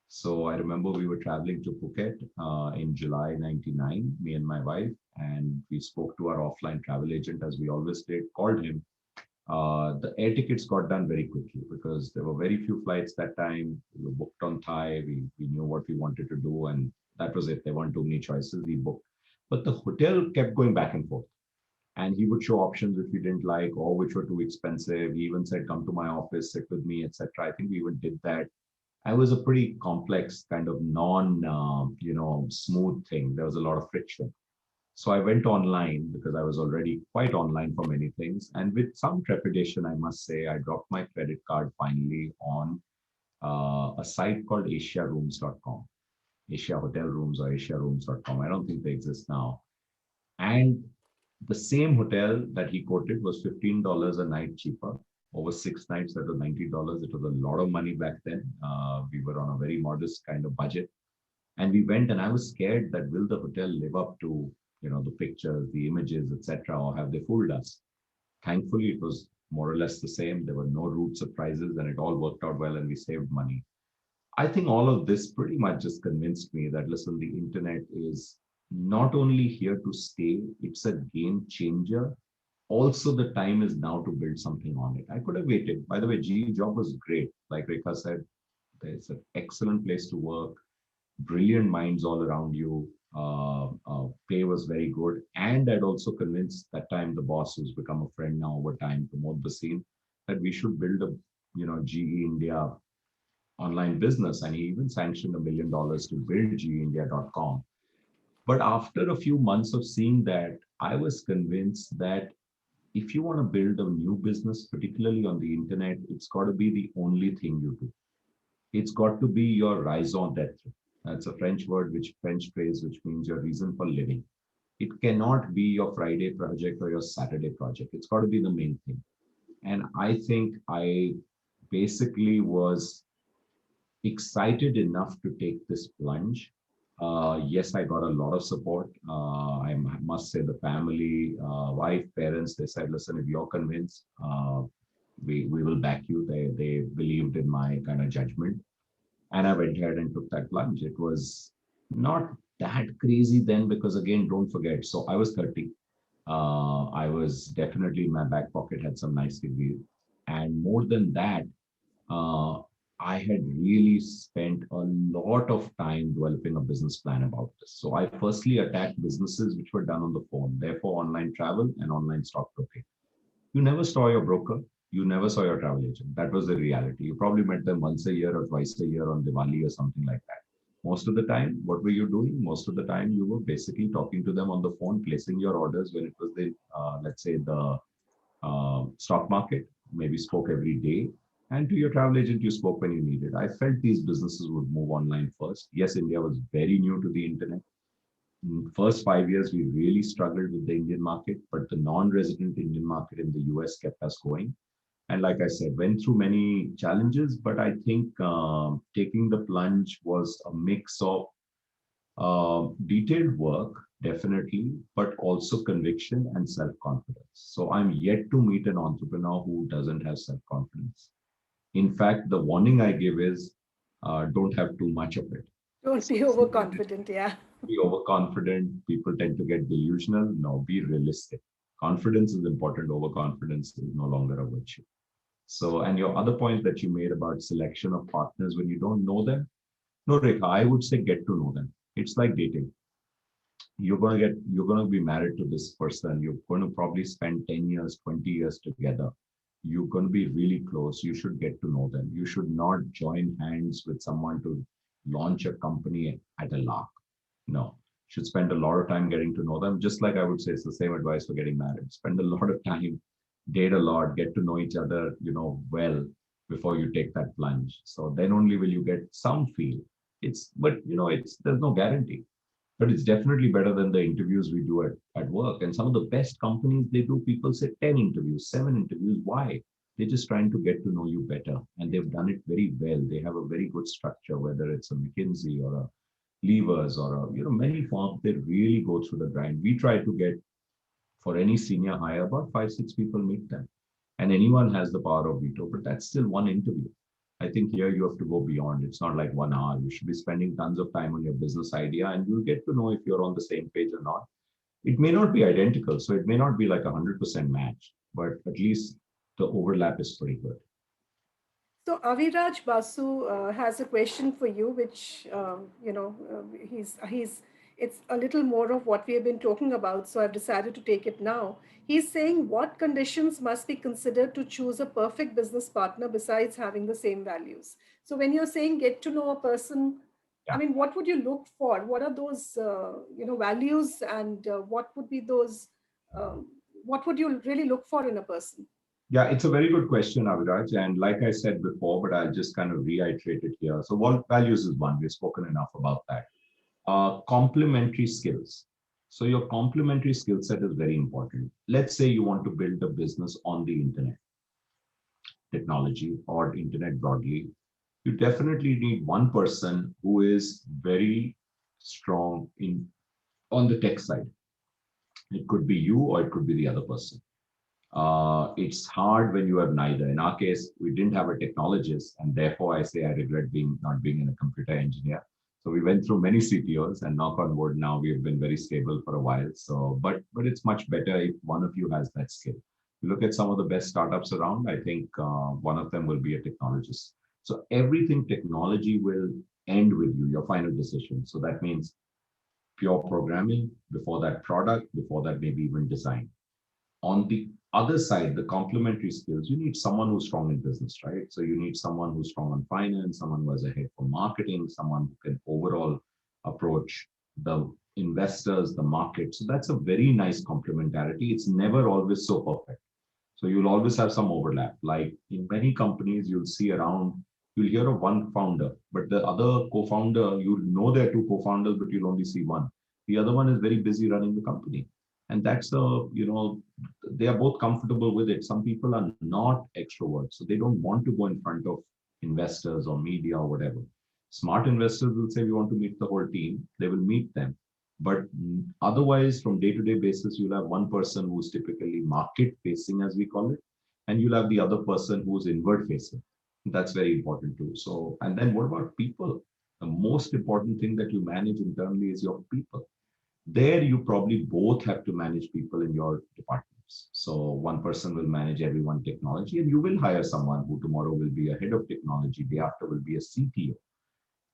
So I remember we were traveling to Phuket in July 99, me and my wife, and we spoke to our offline travel agent, as we always did, called him. The air tickets got done very quickly because there were very few flights that time. We were booked on Thai. We knew what we wanted to do, and that was it. There weren't too many choices. We booked. But the hotel kept going back and forth. And he would show options which we didn't like or which were too expensive. He even said, come to my office, sit with me, etc. I think we even did that. I was a pretty complex kind of smooth thing. There was a lot of friction. So I went online because I was already quite online for many things. And with some trepidation, I must say, I dropped my credit card finally on a site called asiarooms.com, Asia Hotel Rooms or asiarooms.com. I don't think they exist now. And the same hotel that he quoted was $15 a night cheaper. Over 6 nights, that was $90. It was a lot of money back then. We were on a very modest kind of budget. And we went, and I was scared that will the hotel live up to the pictures, the images, etc., or have they fooled us? Thankfully, it was more or less the same. There were no rude surprises, and it all worked out well, and we saved money. I think all of this pretty much just convinced me that, listen, the internet is not only here to stay, it's a game changer. Also, the time is now to build something on it. I could have waited. By the way, GE job was great. Like Rekha said, it's an excellent place to work, brilliant minds all around you. Pay was very good. And I'd also convinced that time the boss, who's become a friend now over time, Pramod Bhasin, that we should build a GE India online business. And he even sanctioned $1 million to build geindia.com. But after a few months of seeing that, I was convinced that if you want to build a new business, particularly on the internet, it's got to be the only thing you do. It's got to be your raison d'etre. That's a French word, French phrase, which means your reason for living. It cannot be your Friday project or your Saturday project. It's got to be the main thing. And I think I basically was excited enough to take this plunge. Yes, I got a lot of support. I must say the family, wife, parents, they said, listen, if you're convinced, we will back you. They believed in my kind of judgment. And I went ahead and took that plunge. It was not that crazy then because, again, don't forget. So I was 30. I was definitely in my back pocket, had some nice degrees. And more than that, uh, I had really spent a lot of time developing a business plan about this. So I firstly attacked businesses which were done on the phone, therefore online travel and online stockbroking. You never saw your broker, you never saw your travel agent. That was the reality. You probably met them once a year or twice a year on Diwali or something like that. Most of the time, what were you doing? Most of the time, you were basically talking to them on the phone, placing your orders when it was the, let's say, the stock market, maybe spoke every day. And to your travel agent, you spoke when you needed. I felt these businesses would move online first. Yes, India was very new to the internet. First 5 years, we really struggled with the Indian market, but the non-resident Indian market in the US kept us going. And like I said, went through many challenges, but I think taking the plunge was a mix of detailed work, definitely, but also conviction and self confidence. So I'm yet to meet an entrepreneur who doesn't have self confidence. In fact, the warning I give is don't have too much of it. Don't be overconfident, yeah. Be overconfident. People tend to get delusional. No, be realistic. Confidence is important. Overconfidence is no longer a virtue. So, and your other point that you made about selection of partners when you don't know them, no, Rekha, I would say get to know them. It's like dating. You're going to be married to this person. You're going to probably spend 10 years, 20 years together. You're going to be really close. You should get to know them. You should not join hands with someone to launch a company at a lark. No, should spend a lot of time getting to know them. Just like I would say, it's the same advice for getting married. Spend a lot of time, date a lot, get to know each other, well before you take that plunge. So then only will you get some feel. But there's no guarantee. But it's definitely better than the interviews we do at work. And some of the best companies they do, people say 10 interviews, 7 interviews. Why? They're just trying to get to know you better. And they've done it very well. They have a very good structure, whether it's a McKinsey or a levers or many firms, they really go through the grind. We try to get for any senior hire about 5 6 people meet them, and anyone has the power of veto, but that's still one interview. I think here you have to go beyond. It's not like 1 hour. You should be spending tons of time on your business idea, and you'll get to know if you're on the same page or not. It may not be identical, so it may not be like 100% match, but at least the overlap is pretty good. So Aviraj Basu has a question for you, which it's a little more of what we have been talking about. So I've decided to take it now. He's saying, what conditions must be considered to choose a perfect business partner besides having the same values? So when you're saying get to know a person, I mean, what would you look for? What are those values, and what would be those? What would you really look for in a person? Yeah, it's a very good question, Aviraj. And like I said before, but I'll just kind of reiterate it here. So, what values is one? We've spoken enough about that. Complementary skills. So, your complementary skill set is very important. Let's say you want to build a business on the internet, technology, or internet broadly. You definitely need one person who is very strong on the tech side. It could be you or it could be the other person. It's hard when you have neither. In our case, we didn't have a technologist, and therefore I say I regret not being a computer engineer. So we went through many CTOs, and knock on wood, now we have been very stable for a while. So, but it's much better if one of you has that skill. You look at some of the best startups around. I think one of them will be a technologist. So everything technology will end with you, your final decision. So that means pure programming, before that product, before that maybe even design. On the other side, the complementary skills, you need someone who's strong in business, right? So you need someone who's strong on finance, someone who has a head for marketing, someone who can overall approach the investors, the market. So that's a very nice complementarity. It's never always so perfect. So you'll always have some overlap. Like in many companies, you'll hear of one founder, but the other co-founder, you'll know there are two co-founders, but you'll only see one. The other one is very busy running the company. And that's they are both comfortable with it. Some people are not extroverts, so they don't want to go in front of investors or media or whatever. Smart investors will say, we want to meet the whole team. They will meet them. But otherwise, from day-to-day basis, you'll have one person who's typically market-facing, as we call it, and you'll have the other person who's inward-facing. That's very important too. So, and then what about people? The most important thing that you manage internally is your people. There, you probably both have to manage people in your department. types. So one person will manage everyone technology, and you will hire someone who tomorrow will be a head of technology, day after will be a CTO.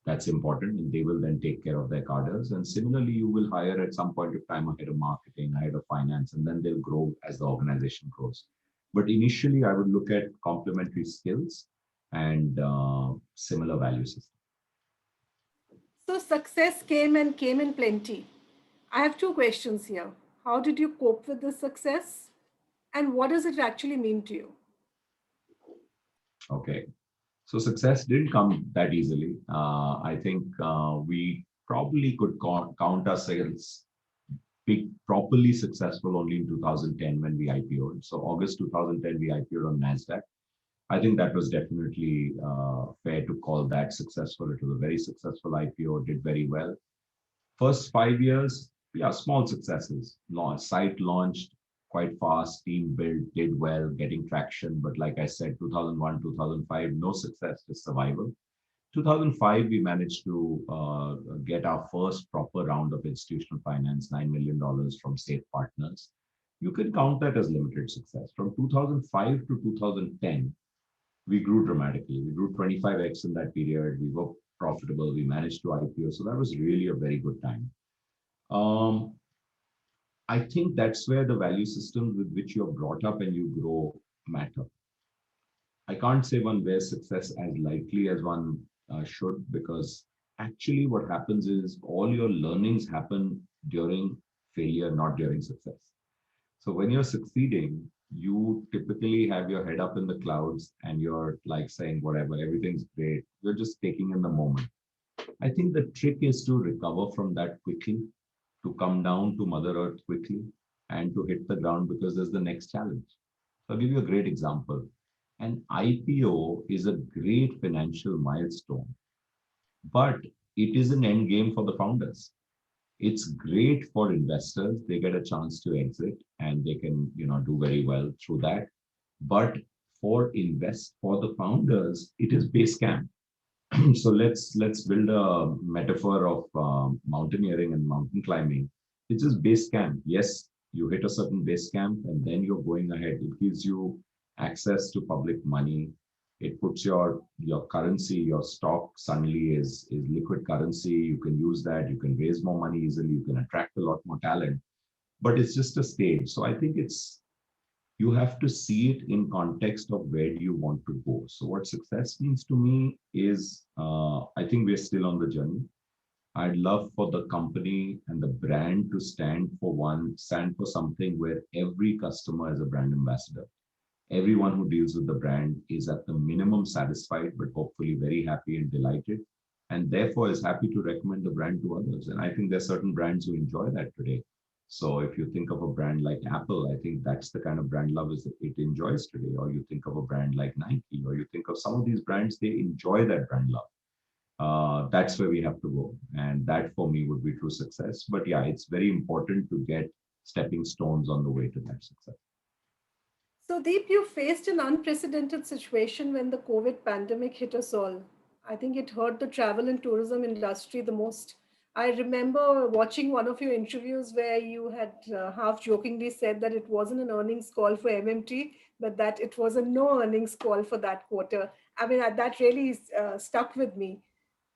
That's important, and they will then take care of their cadres. And similarly, you will hire at some point of time a head of marketing, a head of finance, and then they'll grow as the organization grows. But initially, I would look at complementary skills and similar value system. So success came in plenty. I have two questions here. How did you cope with this success? And what does it actually mean to you? Okay. So success didn't come that easily. I think we probably could count ourselves big, properly successful only in 2010 when we IPO'd. So August 2010, we IPO'd on NASDAQ. I think that was definitely fair to call that successful. It was a very successful IPO, did very well. First 5 years, yeah, small successes. Site launched quite fast, team built, did well, getting traction. But like I said, 2001, 2005, no success, just survival. 2005, we managed to get our first proper round of institutional finance, $9 million from Sethi partners. You can count that as limited success. From 2005 to 2010, we grew dramatically. We grew 25x in that period. We were profitable. We managed to IPO. So that was really a very good time. I think that's where the value systems with which you're brought up and you grow matter. I can't say one bears success as likely as one should, because actually what happens is all your learnings happen during failure, not during success. So when you're succeeding, you typically have your head up in the clouds and you're like saying, whatever, everything's great. You're just taking in the moment. I think the trick is to recover from that quickly, to come down to Mother Earth quickly, and to hit the ground, because there's the next challenge. So I'll give you a great example. An IPO is a great financial milestone, but it is an end game for the founders. It's great for investors. They get a chance to exit and they can, do very well through that. But for the founders, it is base camp. So let's build a metaphor of mountaineering and mountain climbing. It's just base camp. Yes, you hit a certain base camp and then you're going ahead. It gives you access to public money. It puts your currency, your stock suddenly is liquid currency. You can use that. You can raise more money easily. You can attract a lot more talent. But it's just a stage. So I think you have to see it in context of where do you want to go. So what success means to me is, I think we're still on the journey. I'd love for the company and the brand to stand for something where every customer is a brand ambassador. Everyone who deals with the brand is at the minimum satisfied, but hopefully very happy and delighted, and therefore is happy to recommend the brand to others. And I think there are certain brands who enjoy that today. So if you think of a brand like Apple, I think that's the kind of brand love it enjoys today. Or you think of a brand like Nike, or you think of some of these brands, they enjoy that brand love. That's where we have to go. And that for me would be true success. But yeah, it's very important to get stepping stones on the way to that success. So Deep, you faced an unprecedented situation when the COVID pandemic hit us all. I think it hurt the travel and tourism industry the most. I remember watching one of your interviews where you had half jokingly said that it wasn't an earnings call for MMT, but that it was a no earnings call for that quarter. I mean, that really stuck with me.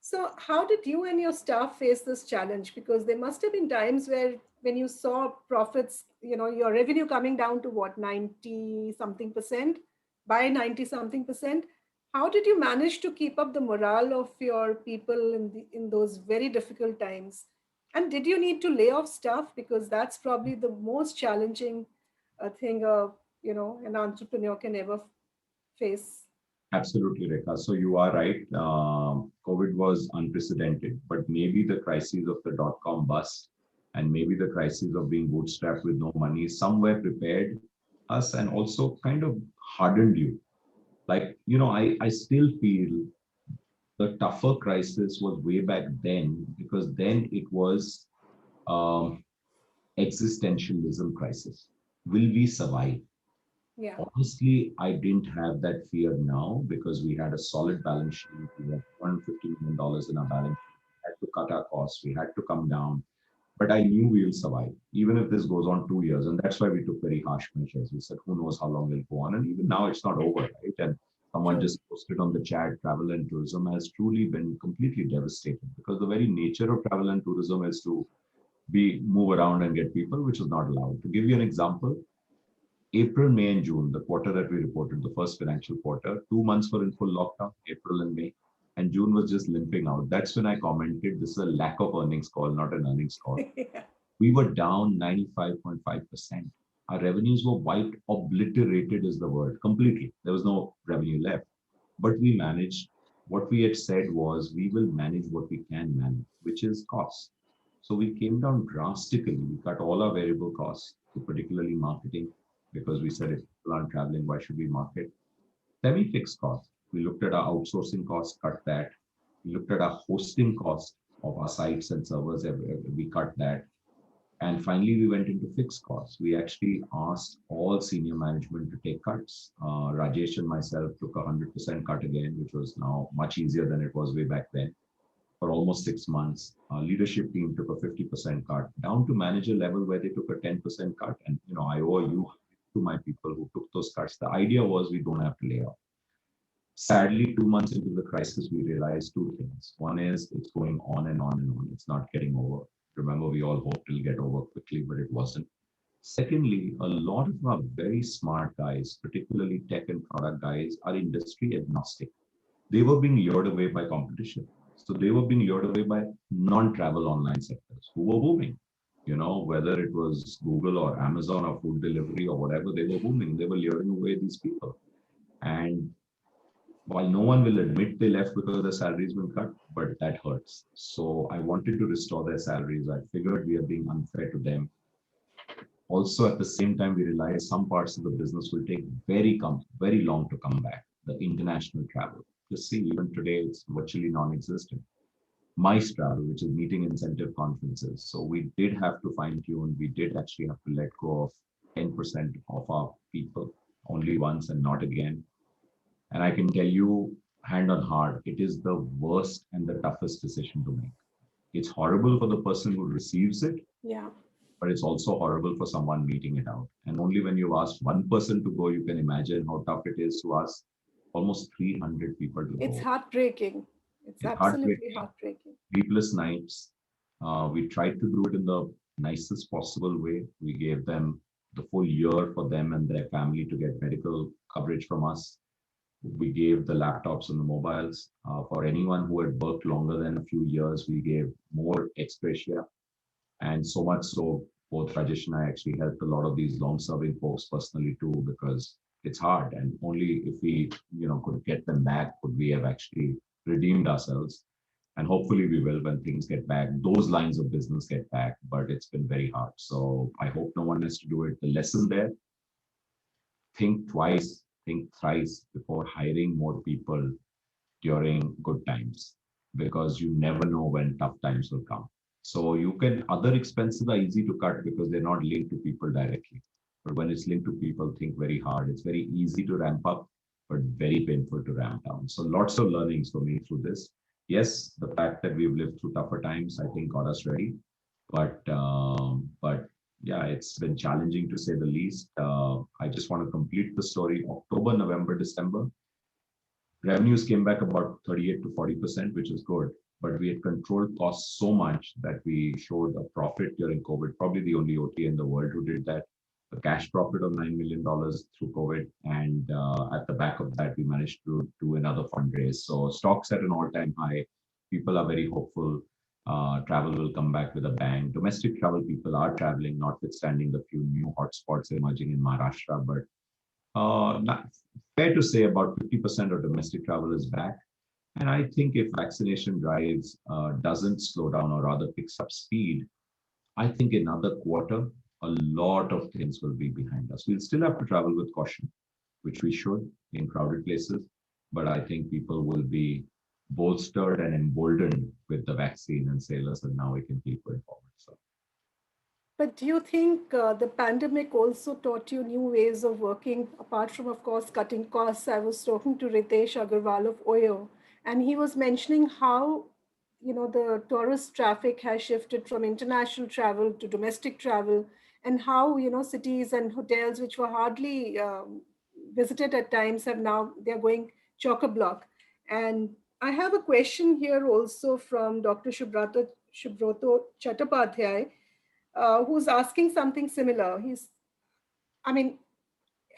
So how did you and your staff face this challenge? Because there must have been times where when you saw profits, your revenue coming down to what, 90 something percent, by 90 something percent. How did you manage to keep up the morale of your people in those very difficult times? And did you need to lay off staff? Because that's probably the most challenging thing an entrepreneur can ever face. Absolutely, Rekha. So you are right. COVID was unprecedented, but maybe the crisis of the dot-com bust and maybe the crisis of being bootstrapped with no money somewhere prepared us and also kind of hardened you. Like, I still feel the tougher crisis was way back then, because then it was existentialism crisis. Will we survive? Yeah. Honestly, I didn't have that fear now because we had a solid balance sheet. We had $150 million in our balance sheet. We had to cut our costs. We had to come down. But I knew we will survive, even if this goes on 2 years. And that's why we took very harsh measures. We said, who knows how long it'll go on. And even now, it's not over, right? And someone just posted on the chat, travel and tourism has truly been completely devastated because the very nature of travel and tourism is to move around and get people, which is not allowed. To give you an example, April, May, and June, the quarter that we reported, the first financial quarter, 2 months were in full lockdown, April and May, and June was just limping out. That's when I commented, this is a lack of earnings call, not an earnings call. We were down 95.5%. Our revenues were wiped, obliterated is the word, completely. There was no revenue left. But we managed. What we had said was, we will manage what we can manage, which is costs. So we came down drastically. We cut all our variable costs, particularly marketing, because we said if people aren't traveling, why should we market? Semi-fixed costs. We looked at our outsourcing costs, cut that. We looked at our hosting cost of our sites and servers, we cut that. And finally, we went into fixed costs. We actually asked all senior management to take cuts. Rajesh and myself took a 100% cut again, which was now much easier than it was way back then. For almost 6 months, our leadership team took a 50% cut, down to manager level where they took a 10% cut. And I owe you to my people who took those cuts. The idea was we don't have to lay off. Sadly, 2 months into the crisis, we realized two things. One is it's going on and on and on. It's not getting over. Remember, we all hoped it'll get over quickly, but it wasn't. Secondly, a lot of our very smart guys, particularly tech and product guys, are industry agnostic. They were being lured away by competition. So they were being lured away by non-travel online sectors who were booming. Whether it was Google or Amazon or food delivery or whatever, they were booming. They were luring away these people. And while no one will admit they left because their salaries were cut, but that hurts. So I wanted to restore their salaries. I figured we are being unfair to them. Also, at the same time, we realized some parts of the business will take very long to come back. The international travel. Just see, even today, it's virtually non-existent. MICE travel, which is meeting incentive conferences. So we did have to fine tune. We did actually have to let go of 10% of our people only once and not again. And I can tell you, hand on heart, it is the worst and the toughest decision to make. It's horrible for the person who receives it. Yeah. But it's also horrible for someone meeting it out. And only when you've asked one person to go, you can imagine how tough it is to ask almost 300 people to go. It's heartbreaking. It's absolutely heartbreaking. Sleepless nights. We tried to do it in the nicest possible way. We gave them the full year for them and their family to get medical coverage from us. We gave the laptops and the mobiles. For anyone who had worked longer than a few years, we gave more ex gratia. And so much so, both Rajesh and I actually helped a lot of these long-serving folks personally too, because it's hard. And only if we, could get them back, could we have actually redeemed ourselves. And hopefully we will when things get back. Those lines of business get back, but it's been very hard. So I hope no one has to do it. The lesson there, think twice, think thrice before hiring more people during good times, because you never know when tough times will come. So other expenses are easy to cut because they're not linked to people directly. But when it's linked to people, think very hard. It's very easy to ramp up, but very painful to ramp down. So lots of learnings for me through this. Yes, the fact that we've lived through tougher times, I think got us ready. But yeah, it's been challenging to say the least. I just want to complete the story. October, November, December, revenues came back about 38 to 40%, which is good. But we had controlled costs so much that we showed a profit during COVID, probably the only OTA in the world who did that. A cash profit of $9 million through COVID. And at the back of that, we managed to do another fundraise. So stocks at an all-time high. People are very hopeful. Travel will come back with a bang. Domestic travel people are traveling, notwithstanding the few new hotspots emerging in Maharashtra. But fair to say about 50% of domestic travel is back. And I think if vaccination drives doesn't slow down or rather picks up speed, I think another quarter, a lot of things will be behind us. We'll still have to travel with caution, which we should in crowded places. But I think people will be bolstered and emboldened with the vaccine and say, listen, now we can keep going forward. So. But do you think the pandemic also taught you new ways of working, apart from, of course, cutting costs? I was talking to Ritesh Agarwal of Oyo, and he was mentioning how the tourist traffic has shifted from international travel to domestic travel, and how, cities and hotels which were hardly visited at times have now, they're going chock-a-block. And I have a question here also from Dr. Shubroto Chattopadhyay, who's asking something similar. I mean,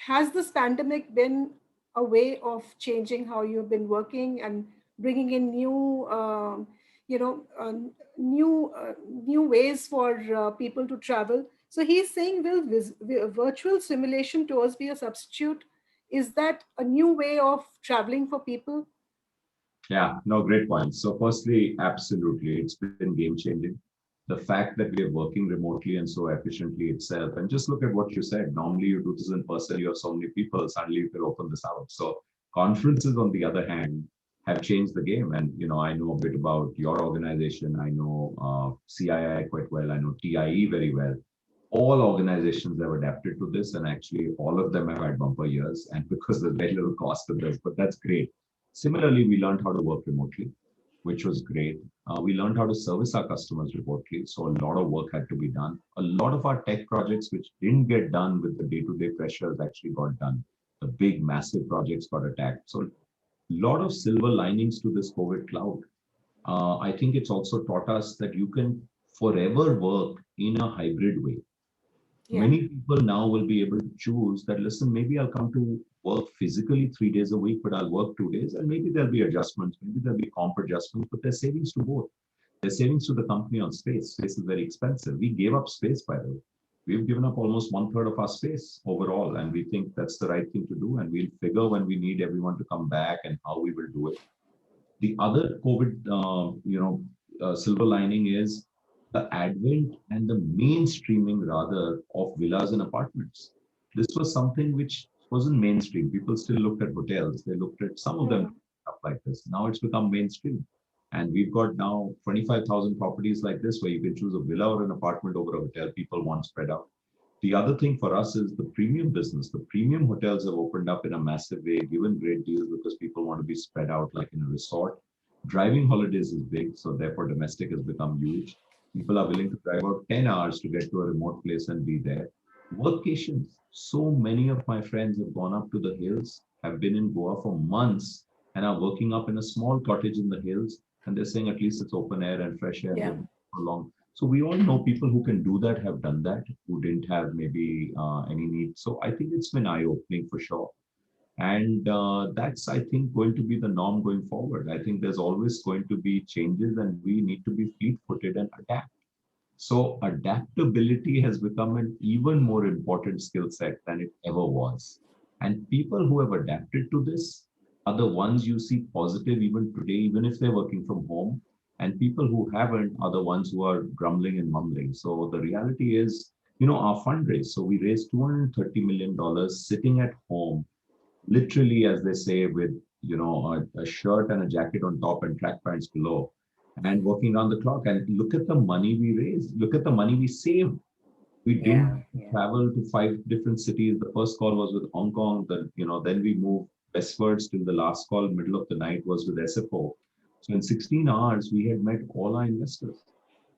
has this pandemic been a way of changing how you've been working and bringing in new, new ways for people to travel? So he's saying, will virtual simulation tours be a substitute? Is that a new way of traveling for people? Yeah, no, great point. So firstly, absolutely, it's been game changing. The fact that we are working remotely and so efficiently itself, and just look at what you said. Normally you do this in person, you have so many people, suddenly you can open this out. So conferences, on the other hand, have changed the game. And, I know a bit about your organization. I know CII quite well. I know TIE very well. All organizations have adapted to this, and actually all of them have had bumper years, and because there's very little cost to this, but that's great. Similarly, we learned how to work remotely, which was great. We learned how to service our customers remotely, so a lot of work had to be done. A lot of our tech projects which didn't get done with the day-to-day pressures actually got done. The big massive projects got attacked. So a lot of silver linings to this COVID cloud. I think it's also taught us that you can forever work in a hybrid way. Many people now will be able to choose that, listen, maybe I'll come to work physically 3 days a week, but I'll work 2 days, and maybe there'll be adjustments, maybe there'll be comp adjustments, but there's savings to both. There's savings to the company on space. Space is very expensive. We gave up space, by the way. We've given up almost 1/3 of our space overall, and we think that's the right thing to do, and we'll figure when we need everyone to come back and how we will do it. The other COVID, silver lining is the advent and the mainstreaming rather of villas and apartments. This was something which wasn't mainstream. People still looked at hotels. They looked at some of them stuff like this. Now it's become mainstream. And we've got now 25,000 properties like this where you can choose a villa or an apartment over a hotel. People want spread out. The other thing for us is the premium business. The premium hotels have opened up in a massive way, given great deals because people want to be spread out like in a resort. Driving holidays is big, so therefore domestic has become huge. People are willing to drive out 10 hours to get to a remote place and be there. Workations. So many of my friends have gone up to the hills, have been in Goa for months, and are working up in a small cottage in the hills. And they're saying at least it's open air and fresh air for long. So we all know people who can do that, have done that, who didn't have maybe any need. So I think it's been eye-opening for sure. And that's, I think, going to be the norm going forward. I think there's always going to be changes and we need to be fleet-footed and adapt. So adaptability has become an even more important skill set than it ever was. And people who have adapted to this are the ones you see positive even today, even if they're working from home. And people who haven't are the ones who are grumbling and mumbling. So the reality is, our fundraise. So we raised $230 million sitting at home, literally, as they say, with a shirt and a jacket on top and track pants below, and working on the clock. And look at the money we raised. Look at the money we saved. We didn't travel to 5 different cities. The first call was with Hong Kong. Then we moved westwards till the last call, middle of the night, was with SFO. So in 16 hours, we had met all our investors.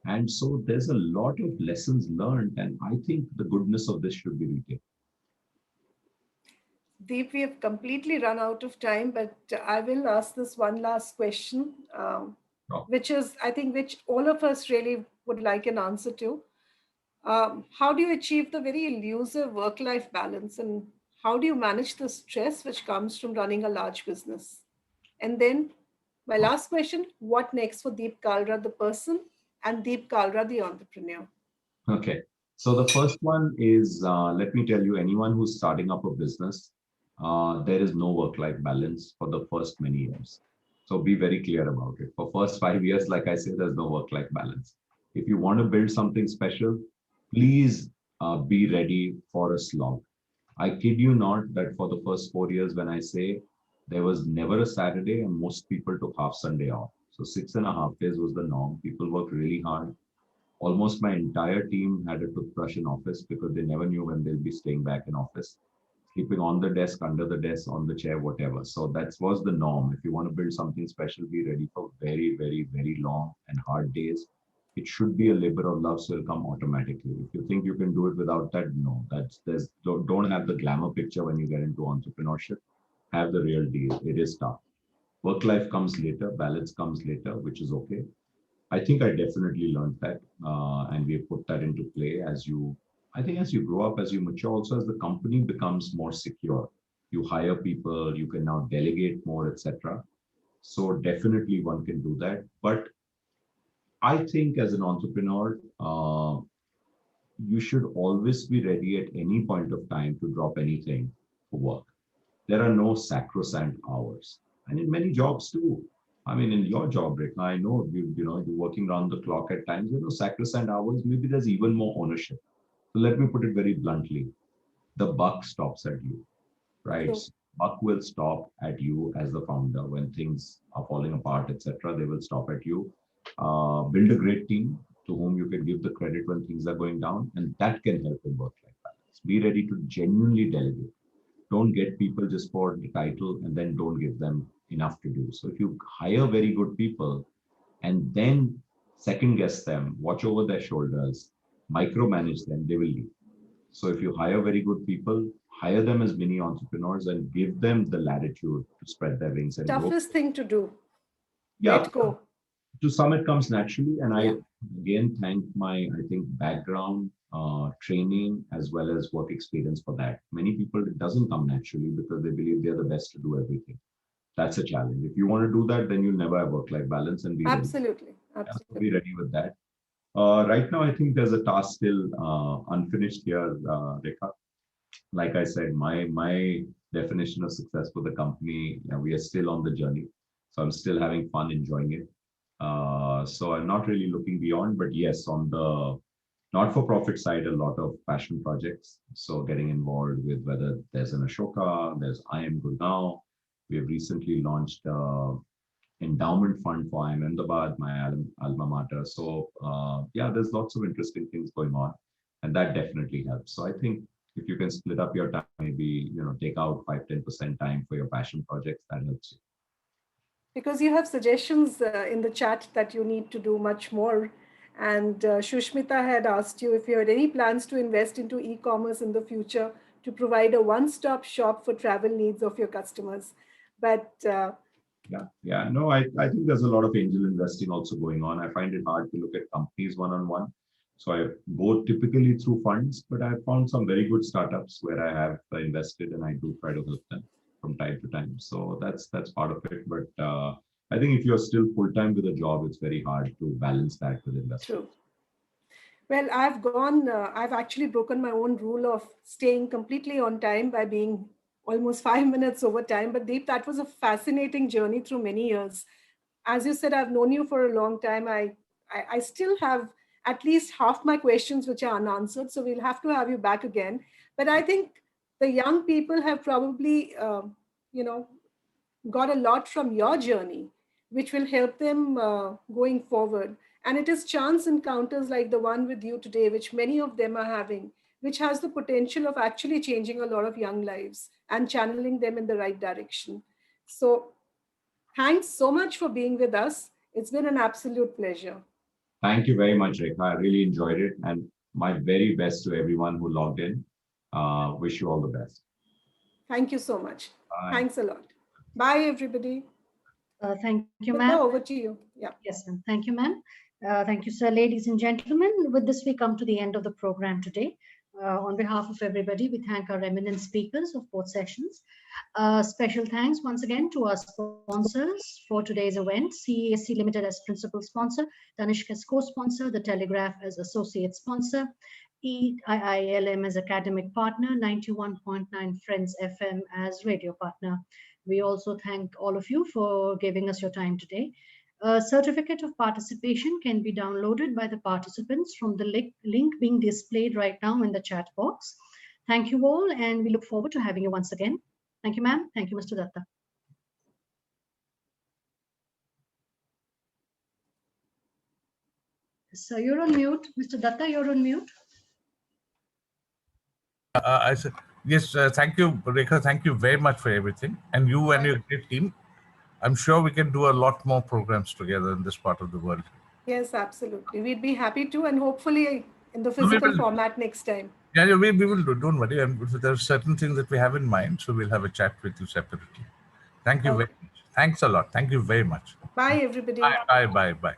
And so there's a lot of lessons learned. And I think the goodness of this should be retained. Deep, we have completely run out of time, but I will ask this one last question, which is, I think, which all of us really would like an answer to. How do you achieve the very elusive work-life balance, and how do you manage the stress which comes from running a large business? And then my last question, what next for Deep Kalra, the person, and Deep Kalra, the entrepreneur? Okay. So the first one is, let me tell you, anyone who's starting up a business, there is no work-life balance for the first many years. So be very clear about it. For first 5 years, like I said, there's no work-life balance. If you want to build something special, please be ready for a slog. I kid you not that for the first 4 years, when I say there was never a Saturday and most people took half Sunday off. So 6.5 days was the norm. People worked really hard. Almost my entire team had a toothbrush in office because they never knew when they'll be staying back in office. sleeping on the desk, under the desk, on the chair, whatever. So that was the norm. If you want to build something special, be ready for very, very, very long and hard days. It should be a labor of love, so it'll come automatically. If you think you can do it without that, no. Don't have the glamour picture when you get into entrepreneurship. Have the real deal. It is tough. Work life comes later, balance comes later, which is okay. I think I definitely learned that, and we have put that into play as you. I think as you grow up, as you mature, also as the company becomes more secure, you hire people, you can now delegate more, etc. So definitely one can do that. But I think as an entrepreneur, you should always be ready at any point of time to drop anything for work. There are no sacrosanct hours, and in many jobs too. I mean, in your job, Rekha, I know you're working around the clock at times. There are no sacrosanct hours. Maybe there's even more ownership. So let me put it very bluntly: the buck stops at you, right? True. So buck will stop at you as the founder when things are falling apart, etc. They will stop at you. Build a great team to whom you can give the credit when things are going down, and that can help in work-life balance. Be ready to genuinely delegate. Don't get people just for the title and then don't give them enough to do. So if you hire very good people and then second guess them, watch over their shoulders, micromanage them, they will leave. So if you hire very good people, hire them as mini entrepreneurs and give them the latitude to spread their wings and grow. Toughest thing to do. Yeah. Let go. To some, it comes naturally. And Yeah. I again thank my, I think, background, training, as well as work experience for that. Many people, it doesn't come naturally because they believe they're the best to do everything. That's a challenge. If you want to do that, then you'll never have work-life balance and be ready. Absolutely. Yeah, so Absolutely. be ready with that. Right now, I think there's a task still unfinished here, Rekha. Like I said, my definition of success for the company, we are still on the journey. So I'm still having fun, enjoying it. So I'm not really looking beyond, but yes, on the not-for-profit side, a lot of passion projects. So getting involved with whether there's an Ashoka, there's I Am Good Now. We have recently launched endowment fund for I Am Ahmedabad, my alma mater. So yeah, there's lots of interesting things going on, and that definitely helps. So I think if you can split up your time, maybe take out 5-10% time for your passion projects, that helps you. Because you have suggestions in the chat that you need to do much more. And Shushmita had asked you if you had any plans to invest into e-commerce in the future to provide a one-stop shop for travel needs of your customers. But Yeah. No, I think there's a lot of angel investing also going on. I find it hard to look at companies one-on-one. So I go typically through funds, but I've found some very good startups where I have invested and I do try to help them from time to time. So that's part of it. But I think if you're still full-time with a job, it's very hard to balance that with investing. true. Well, I've actually broken my own rule of staying completely on time by being almost 5 minutes over time. But Deep, that was a fascinating journey through many years. As you said, I've known you for a long time. I still have at least half my questions which are unanswered. So we'll have to have you back again. But I think the young people have probably, got a lot from your journey, which will help them going forward. And it is chance encounters like the one with you today, which many of them are having, which has the potential of actually changing a lot of young lives and channeling them in the right direction. So thanks so much for being with us. It's been an absolute pleasure. Thank you very much, Rekha. I really enjoyed it. And my very best to everyone who logged in. Wish you all the best. Thank you so much. Bye. Thanks a lot. Bye, everybody. Thank you, Rekha, ma'am. over to you. Yeah. Yes, ma'am. Thank you, ma'am. Thank you, sir. Ladies and gentlemen, with this, we come to the end of the program today. On behalf of everybody, we thank our eminent speakers of both sessions. Special thanks once again to our sponsors for today's event: CESC Limited as principal sponsor, Tanishq as co-sponsor, The Telegraph as associate sponsor, EIILM as academic partner, 91.9 Friends FM as radio partner. We also thank all of you for giving us your time today. A certificate of participation can be downloaded by the participants from the link being displayed right now in the chat box. Thank you all, and we look forward to having you once again. Thank you, ma'am. Thank you, Mr. Datta. So you're on mute. Mr. Datta, you're on mute. I said, Yes, thank you, Rekha. Thank you very much for everything. And you and your great team, I'm sure we can do a lot more programs together in this part of the world. Yes, absolutely. We'd be happy to, and hopefully in the No, we physical will. format next time. Yeah, we will do. Don't worry. And there are certain things that we have in mind, so we'll have a chat with you separately. Thank you very much. Thanks a lot. Thank you very much. Bye, everybody. Bye.